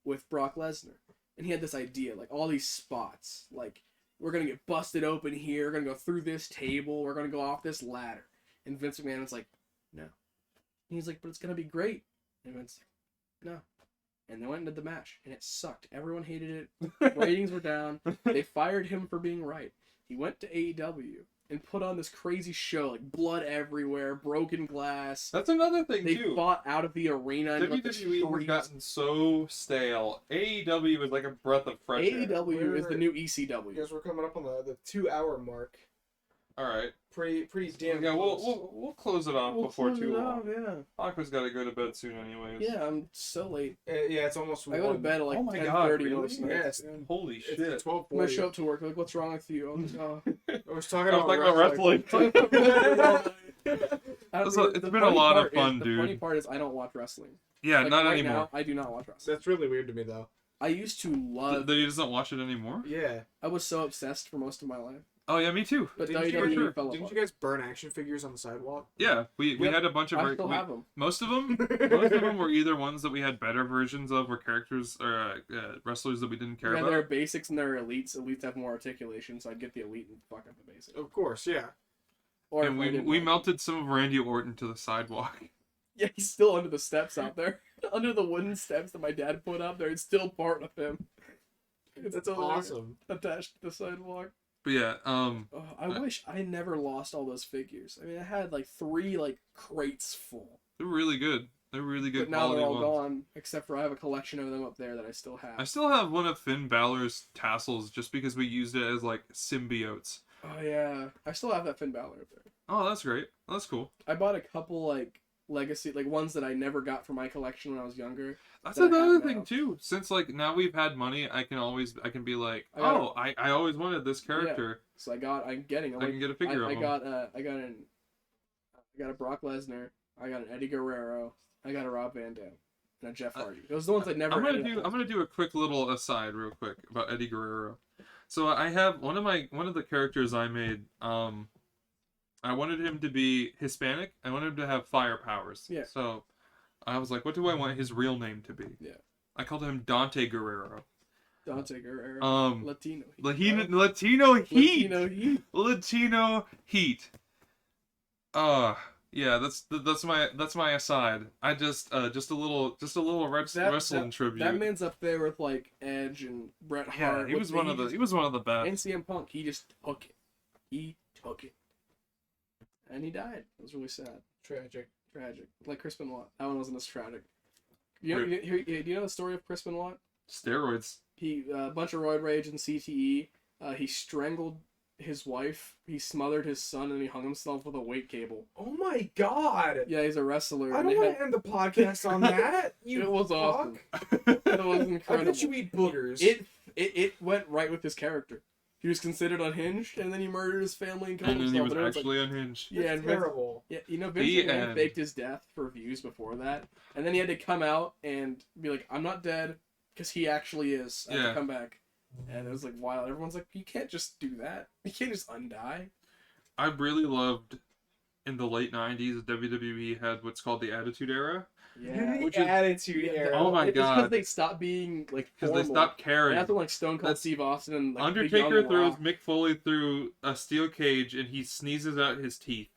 with Brock Lesnar, and he had this idea, like all these spots, like we're gonna get busted open here, we're gonna go through this table, we're gonna go off this ladder, and Vince McMahon was like, no, and he's like, but it's gonna be great, and Vince, no, and they went into the match, and it sucked. Everyone hated it. Ratings were down. They fired him for being right. He went to AEW and put on this crazy show, like blood everywhere, broken glass. That's another thing They too. fought out of the arena. And let the WWE has streets- gotten so stale. AEW is like a breath of fresh air. AEW is the new I ECW. guess we're coming up on the 2-hour mark. All right. Pretty damn Yeah, close. we'll close it off We'll before close too it long. off, yeah. Aqua's got to go to bed soon, anyways. Yeah, I'm so late. Yeah, it's almost I go to 1. bed at like Oh my 10:30 God, most really? nights. Yes. Holy It's shit! 12:40. I'm gonna show up to work. Like, what's wrong with you? I'm like, oh. I was talking I was about talking about wrestling. It's The been a funny lot of part fun, is, dude. The funny part is I don't watch wrestling. Yeah, Like, not right anymore. Now, I do not watch wrestling. That's really weird to me, though. I used to love. He doesn't watch it anymore. Yeah. I was so obsessed for most of my life. Oh yeah, me too. But Didn't WWE you, fell didn't apart. you guys burn action figures on the sidewalk? Yeah, we Yep. had a bunch of. I still have them. Most of them were either ones that we had better versions of, or characters or wrestlers that we didn't care Yeah, about. there are basics and there are elites. Elites have more articulation, so I'd get the elite and fuck up the basic. Of course, yeah. Or And if I we didn't we like- melted some of Randy Orton to the sidewalk. Yeah, he's still under the steps out there. Under the wooden steps that my dad put up there. It's still part of him. It's That's still there, awesome. attached to the sidewalk. But yeah, Oh, I wish I never lost all those figures. I mean, I had like 3 like crates full. they're really good. They're really good But now they're all quality ones. gone, except for I have a collection of them up there that I still have. I still have one of Finn Balor's tassels just because we used it as like symbiotes. Oh yeah, I still have that Finn Balor up there. Oh, that's great. That's cool. I bought a couple like legacy, like ones that I never got from my collection when I was younger. That's that I another have thing now. too. Since like now we've had money, I can be like, I got oh, I always wanted this character. So I'm getting. I can get a figure of I him. got a Brock Lesnar. I got an Eddie Guerrero. I got a Rob Van Dam and a Jeff Hardy. Those are the ones I never. I'm ended up gonna do a quick little aside real quick about Eddie Guerrero. So I have one of the characters I made. I wanted him to be Hispanic. I wanted him to have fire powers. Yeah. So I was like, what do I want his real name to be? Yeah. I called him Dante Guerrero. Dante Guerrero. Latino. Latino Heat. Latino Heat. Latino Heat. Yeah, that's my aside. I just a little wrestling tribute. That man's up there with like Edge and Bret Yeah, Hart. he was one of the best. And CM Punk. He just took it. He took it. And he died. It was really sad. Tragic. Like Chris Benoit. That one wasn't as tragic. Do you know the story of Chris Benoit? Steroids. He a bunch of roid rage and CTE. He strangled his wife. He smothered his son, and he hung himself with a weight cable. Oh my god! Yeah, he's a wrestler. I and don't they want had- to end the podcast on that. You It was fuck. awesome. It was I incredible. bet you eat boogers. It went right with his character. He was considered unhinged, and then he murdered his family and killed And then he himself. was and everyone's like, actually unhinged. yeah, That's and Vince, terrible. yeah, you know, Vince The McMahon end. faked his death for views before that, and then he had to come out and be like, "I'm not dead. because he actually is at Yeah. the comeback. And it was like wild. Everyone's like, you can't just do that. You can't just undie. I really loved in the late 90s, WWE had what's called the Attitude Era. Yeah. The Which is- Attitude Era. Oh my It's because God. they stopped being like Because formal. they stopped caring. And that's when like Stone Cold That's- Steve Austin and like the Undertaker young throws Rock. Mick Foley through a steel cage and he sneezes out his teeth.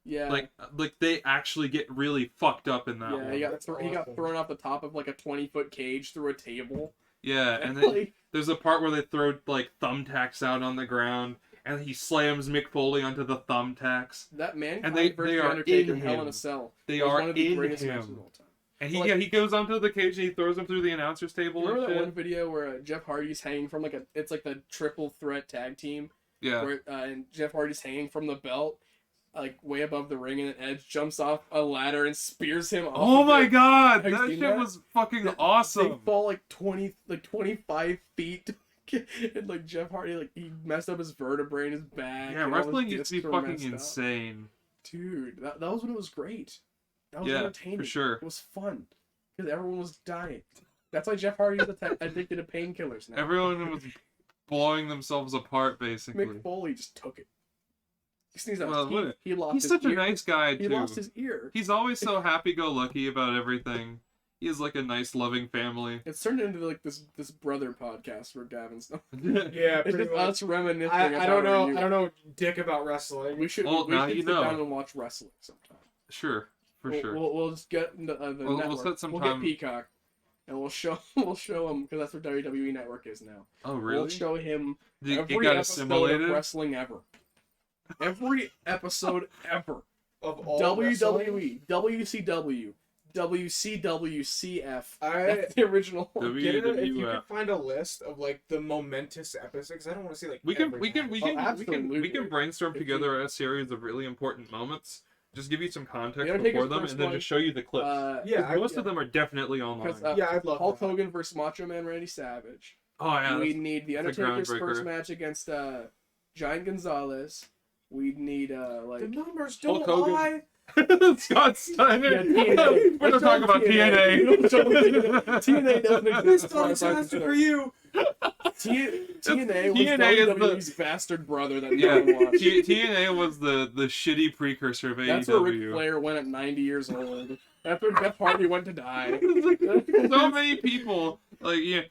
Yeah. Like they actually get really fucked up in that yeah, one. he got That's he got awesome. thrown off the top of like a 20-foot cage through a table. Yeah, and then Like, there's a part where they throw like thumbtacks out on the ground, and he slams Mick Foley onto the thumbtacks. that Mankind And they versus are Undertaker in Hell in him. a Cell. They was are one of the in greatest matches of him. all time. And Like- he goes onto the cage and he throws him through the announcer's table Remember and that shit. one video where Jeff Hardy's hanging from like it's like the triple threat tag team Yeah. where and Jeff Hardy's hanging from the belt like way above the ring and then Edge jumps off a ladder and spears him off. Oh of my it. god, Have you that seen shit that? was fucking They awesome. fall like 25 feet. And like Jeff Hardy, like he messed up his vertebrae in his back. Yeah, and all his wrestling used to be discs were fucking messed up. insane. Dude, that was when it was great. That was Yeah, entertaining. for sure. It was fun because everyone was dying. That's why Jeff Hardy's addicted to painkillers now. Everyone was blowing themselves apart, basically. Mick Foley just took it. He sneezed out Well, his teeth. He lost He's his such ear. a nice guy, He too. lost his ear. He's always so happy-go-lucky about everything. He has like a nice, loving family. It's turned into like this brother podcast where Gavin's. Yeah, It's pretty just much. us reminiscing. I about don't know. you. I don't know dick about wrestling. We should. Well, we now should you sit know. down and watch wrestling sometime. Sure, for sure. We'll just get the We'll network. set some We'll time- get Peacock, and we'll show him because that's what WWE Network is now. Oh, We'll really? show him You every got episode assimilated? of wrestling ever. Every episode ever. Of all wrestling, WWE, WCW, WCWCF. I That's the original. get it if you WWF. could find a list of like the momentous episodes. I don't want to see like We can every match. absolutely. brainstorm If together a series of really important moments. Just give you some context The Undertaker's before them, first and then one, just show you the clips. Yeah, 'Cause I- most of them are definitely online. Because Yeah, I'd love Hulk that. Hogan versus Macho Man Randy Savage. Oh yeah, We need the that's a Undertaker's groundbreaker. first match against Giant Gonzalez. We'd need The like numbers Hulk don't Hogan. lie. Scott Steiner. Yeah, TNA. We're not talking about TNA. TNA doesn't exist. This as far as I'm podcast is for concerned. you. TNA was TNA is the- WWE's bastard brother that Yeah, no one watched. TNA was the shitty precursor of That's where Ric AEW. Flair went at 90 years old. That's where Jeff Hardy went to die. So many people like you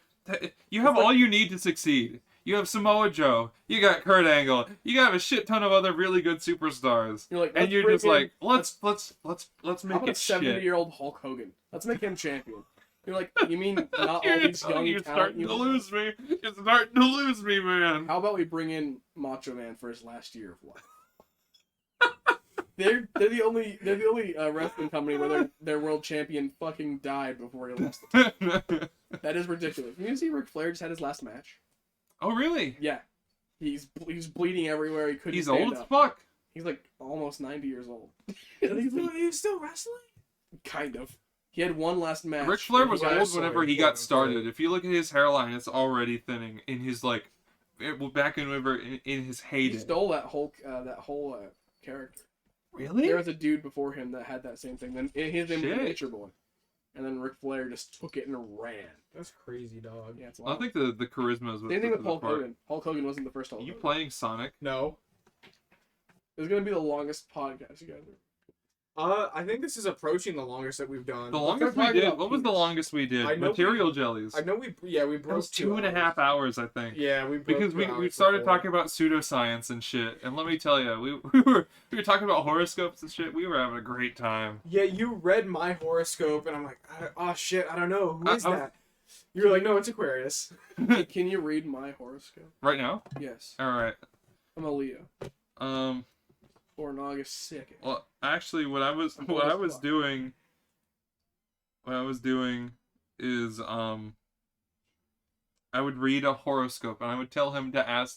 have all you need to succeed. You have Samoa Joe, you got Kurt Angle, you got a shit ton of other really good superstars, You're like, and let's you're bring just in- like let's How make about a it shit. 70-year-old Hulk Hogan? Let's make him champion. You're like, you mean not all You're, these young you're talent? starting to lose me. You're starting to lose me, man. How about we bring in Macho Man for his last year of life? they're the only wrestling company where their world champion fucking died before he lost it. That is ridiculous. You see Ric Flair just had his last match? Oh really? Yeah. He's bleeding everywhere. He couldn't He's stand old as up. fuck. He's like almost 90 years old. He's still wrestling. Kind of. He had one last match. Ric Flair where he was got- old whenever he got started. If you look at his hairline, it's already thinning in his like back in whenever in his He heyday. stole that whole character. Really? There was a dude before him that had that same thing. Then his name was Shit. Nature Boy, and then Ric Flair just took it and ran. That's crazy, dog. Yeah, it's I wild. think the charisma is Same thing with the Hulk part. Hogan. Hulk Hogan wasn't the first Hulk Are you Hogan. playing Sonic? No. It's gonna be the longest podcast you guys are. I think this is approaching the longest that we've done. The Let's longest start we talking did. about What was the penis. longest we did? I know Material jellies. I know we That broke was 2.5 hours, I think. Yeah, we broke Because 2 we hours started before. talking about pseudoscience and shit, and let me tell you, we were talking about horoscopes and shit. We were having a great time. Yeah, you read my horoscope, and I'm like, oh shit, I don't know. Who is I- that? You were like, no, it's Aquarius. Can you read my horoscope? Right now? Yes. All right. I'm a Leo. Born August 2nd. Well, actually, what I was fuck. doing is I would read a horoscope and I would tell him to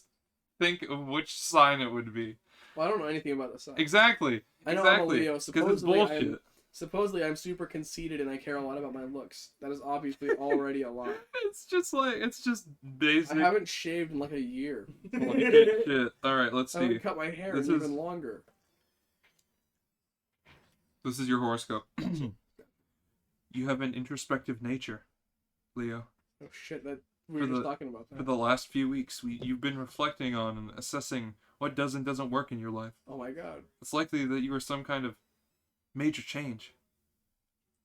think of which sign it would be. Well, I don't know anything about the sign. Exactly. I know I'm a Exactly. Leo. Because it's Supposedly bullshit. Supposedly, I'm super conceited and I care a lot about my looks. That is obviously already a lie. It's just basic. I haven't shaved in like a year. Like, shit. All right, let's I see. haven't cut my hair This in is- even longer. This is your horoscope. You have an introspective nature, Leo. Oh shit! That we For were just the- talking about For that. the last few weeks, you've been reflecting on and assessing what does and doesn't work in your life. Oh my god. It's likely that you are some kind of major change.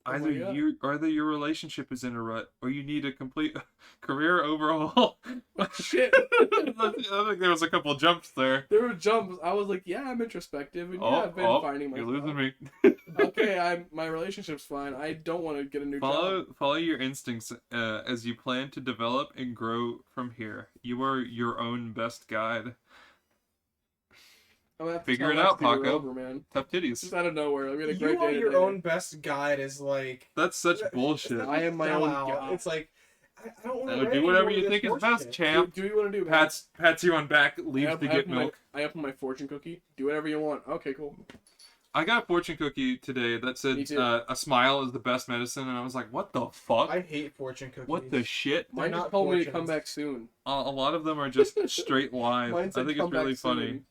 Oh my Either your relationship is in a rut, or you need a complete career overhaul. Shit. I think there was a couple jumps there. There were jumps. I was like, yeah, I'm introspective, and yeah, I've been finding myself. You're losing me. Okay, my relationship's fine. I don't want to get a new job. Follow your instincts as you plan to develop and grow from here. You are your own best guide. I'm gonna have to Figure tell it Lex out, to get Paco. Over, man. Tough titties. Just out of nowhere. I'm getting a You great are day your today. own best guide is like That's such bullshit. I am my own guide. It's like I don't want No, to do whatever you think is best, champ. Do what you want to do, man. Pats you on back, leaves to get milk. I open my fortune cookie. Do whatever you want. Okay, cool. I got a fortune cookie today that Me said too. a smile is the best medicine, and I was like, what the fuck? I hate fortune cookies. What the shit? They're Mine not just told me to fortunes. come back soon. A lot of them are just straight lies. Mine I said think come it's really back funny. soon.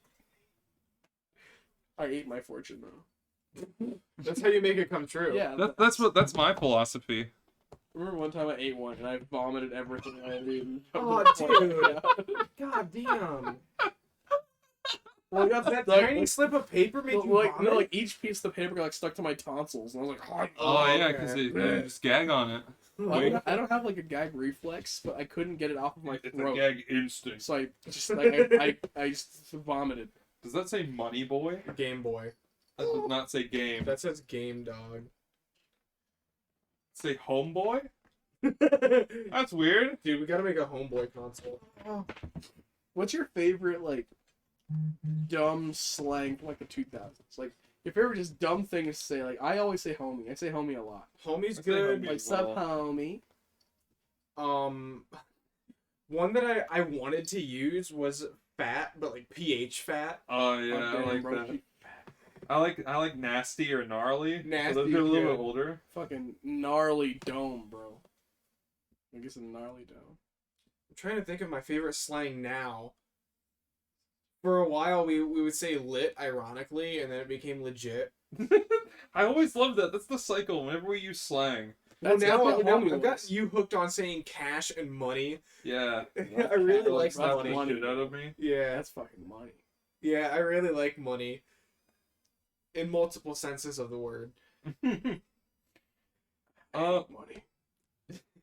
I ate my fortune though. That's how you make it come true. Yeah. That's my philosophy. Remember one time I ate one and I vomited everything I had eaten. Oh, dude. God damn. Well, that's That tiny slip of paper made you like vomit? no, like each piece of paper got like stuck to my tonsils, and I was like, Oh, yeah, okay. because you just gag on it. I don't have like a gag reflex, but I couldn't get it off of my throat. gag instinct. So I just like I just vomited. Does that say money boy? Game Boy. That does not say game. That says game dog. Say homeboy? Dude, That's weird. we gotta make a homeboy console. What's your favorite like dumb slang from like the 2000s? Like your favorite just dumb things to say. Like I always say homie. I say homie a lot. Homie's I say good. homie. Like sup homie. One that I wanted to use was fat, but like PH fat. Oh yeah, Oh, I damn, like bro, that. she- I like nasty or gnarly. Nasty So those are a is little good. bit older. Fucking gnarly dome, bro. I guess a gnarly dome. I'm trying to think of my favorite slang now. For a while, we would say lit, ironically, and then it became legit. I always love that. That's the cycle. Whenever we use slang. That's now what homie I've got was. you hooked on saying cash and money. Yeah. I really like That's money. money. Shit out of me. Yeah, That's fucking money. yeah, I really like money. In multiple senses of the word. Money.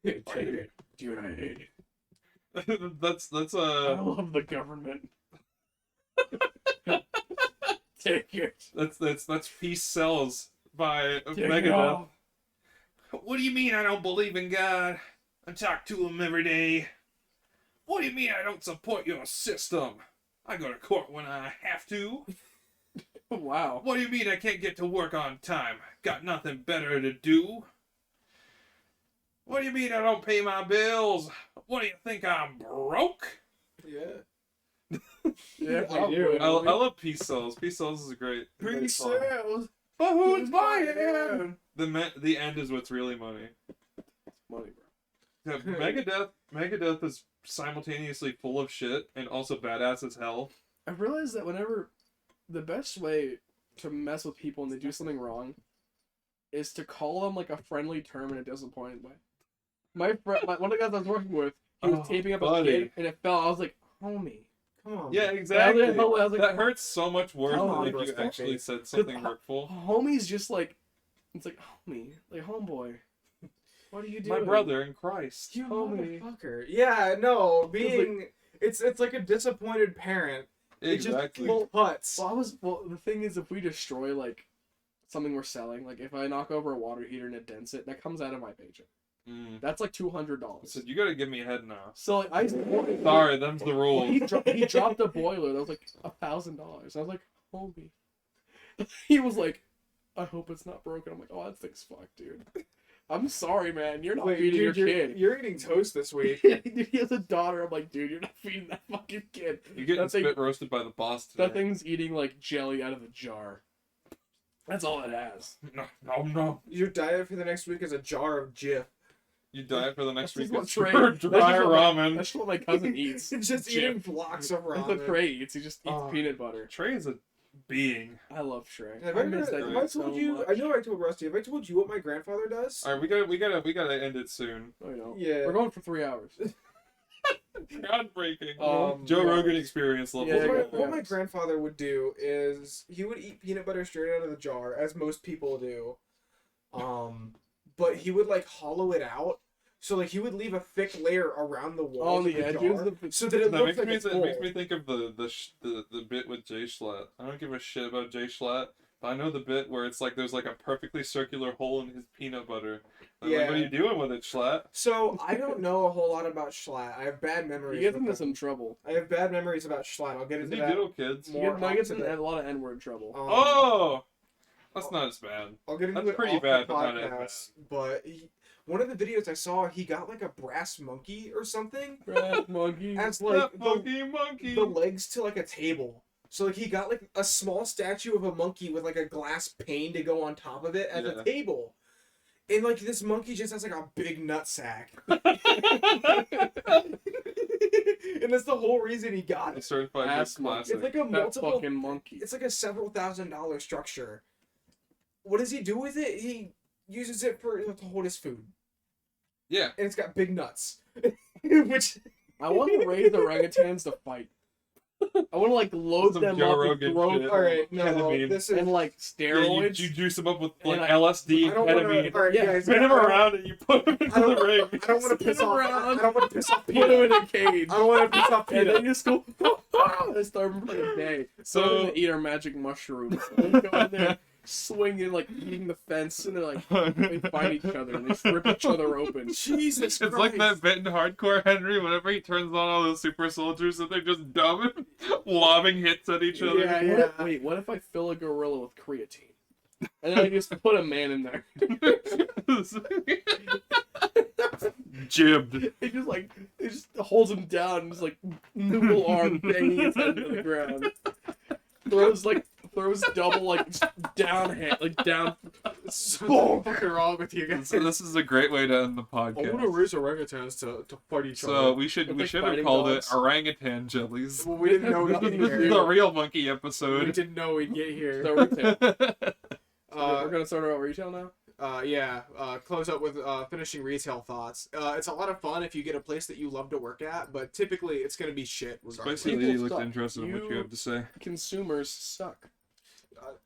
Take it. Dude, I hate it. that's I love the government. Take it. that's Peace Sells by Take it Megadeth. off. What do you mean I don't believe in God? I talk to him every day. What do you mean I don't support your system? I go to court when I have to. Wow. What do you mean I can't get to work on time? Got nothing better to do? What do you mean I don't pay my bills? What do you think, I'm broke? Yeah. Yeah, I do. I love Peace Sells. Peace Sells is great. Pretty sales. But who's buying buying it? it? The end is what's really money. Money, bro. Yeah, Megadeth is simultaneously full of shit and also badass as hell. I've realized that whenever the best way to mess with people when they do something wrong is to call them like a friendly term in a disappointed way. My friend, one of the guys I was working with, he was Oh, taping up buddy. a kid and it fell. I was like, homie. Come on. Yeah, exactly. I was like, That hurts so much worse Come than on, if you respect actually me. said something hurtful. Homie's just like, it's like, homie, like, homeboy. What are you doing? My brother in Christ. You Homie. motherfucker. Yeah, no, being it's like a disappointed parent. Exactly. It just putts. Well, the thing is, if we destroy like something we're selling, like if I knock over a water heater and it dents it, that comes out of my paycheck. That's like $200. So you gotta give me a head now. So like, I Sorry, them's the Well, rules. he dropped a boiler that was like $1,000. I was like, homie. He was like, I hope it's not broken. I'm like, oh, that thing's fucked, dude. I'm sorry, man. You're not feeding your kid. You're eating toast this week. Dude, he has a daughter. I'm like, dude, you're not feeding that fucking kid. You're getting That thing- spit roasted by the boss today. That thing's eating like jelly out of a jar. That's all it has. No. Your diet for the next week is a jar of Jif. You diet for the next That's week. what It's Trey- dry that's just what my- ramen. That's what my cousin eats. Just Jif. eating blocks of That's what ramen. Trey eats. He just eats Oh. peanut butter. Trey is a being. I love Shrek. Have I I, miss that have dude I so told you? much. I know I told Rusty. Have I told you what my grandfather does? All right, we gotta end it soon. Oh, you know. Yeah. We're going for 3 hours. Groundbreaking. yeah. Joe Rogan experience level. Yeah, What my grandfather would do is he would eat peanut butter straight out of the jar, as most people do. But he would like hollow it out. So like he would leave a thick layer around the walls On the of the edges jar, of the- so that it That looks makes like me it's it full. makes me think of the bit with Jay Schlatt. I don't give a shit about Jay Schlatt, but I know the bit where it's like there's like a perfectly circular hole in his peanut butter. I'm like, what are you doing with it, Schlatt? So I don't know a whole lot about Schlatt. I have bad memories. He gets with into him. some trouble. I have bad memories about Schlatt. I'll get Is into he that. diddle kids? More He gets off in the- a lot of N-word trouble. Oh, that's not as bad. I'll get into That's it pretty off bad, the but not as podcast. But one of the videos I saw, he got like a brass monkey or something Brass monkey. as like That monkey. the legs to like a table. So like he got like a small statue of a monkey with like a glass pane to go on top of it as Yeah. a table. And like this monkey just has like a big nut sack. And that's the whole reason he got It's it. certified Ass just classic. It's like a That multiple fucking monkey. it's like a several $1,000 structure. What does he do with it? He uses it to hold his food. Yeah. And it's got big nuts. Which I want to raise the orangutans to fight. I want to like load Some them Joe up Rogan and throw shit. them alright, no, Ketamine. this is and like Yeah, steroids. you juice them up with like And LSD I and don't wanna, ketamine. alright, Yeah, guys, Spin them around and you put them into I don't- the ring. I don't want to piss Spin off. around. I don't want to piss off Put them Peter. in a cage. I don't want to piss off And Peter. then just go and start for like a day. So we're So gonna eat our magic mushrooms. And we go in there swinging, like eating the fence, and they're like they fight each other and they just rip each other open. Jesus it's Christ. like that bit in Hardcore Henry whenever he turns on all those super soldiers and they're just dumb and lobbing hits at each other. Yeah, What if, wait, what if I fill a gorilla with creatine? And then I just put a man in there. Jibbed. It just holds him down and just like noodle arm banging his head to the ground. Throws double like down hand like down. so fucking wrong with you guys. So this is a great way to end the I want to podcast. raise orangutans to fight each So other. we should Like have fighting called dogs. it orangutan jellies. Well, we didn't know we'd Nothing get to This is here. the real monkey We episode. didn't know we'd get here. So retail. Uh, We're gonna start about retail now. Close up with finishing retail thoughts. It's a lot of fun if you get a place that you love to work at, but typically it's going to be shit regardless. Spicy People Lady looked suck. interested in what you have to say. Consumers suck.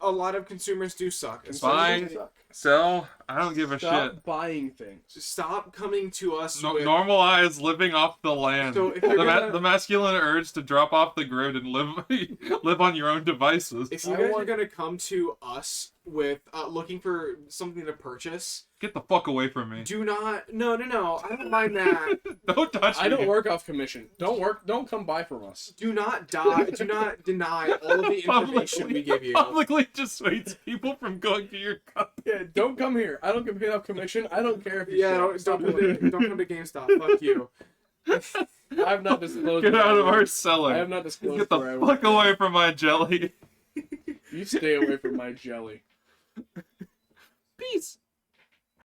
A lot of consumers do suck. Fine. Consumers suck. So I don't give a Stop shit. buying things. Stop coming to us No, with... normalize living off the land. So if you're gonna- The masculine urge to drop off the grid and live on your own devices. If you I guys are want- going to come to us with looking for something to purchase, Get the fuck away from me. do not... No, I don't mind that. Don't touch me. I don't work off commission. Don't come buy from us. Do not deny all of the information we give you. Publicly dissuades people from going to your company. Yeah, don't come here. I don't get paid off commission. I don't care if you Yeah, suck. don't come to GameStop. Fuck you. I have not disclosed. Get where out I of work. our I cellar. have not disclosed Get the where I fuck work. away from my jelly. You stay away from my jelly. Peace.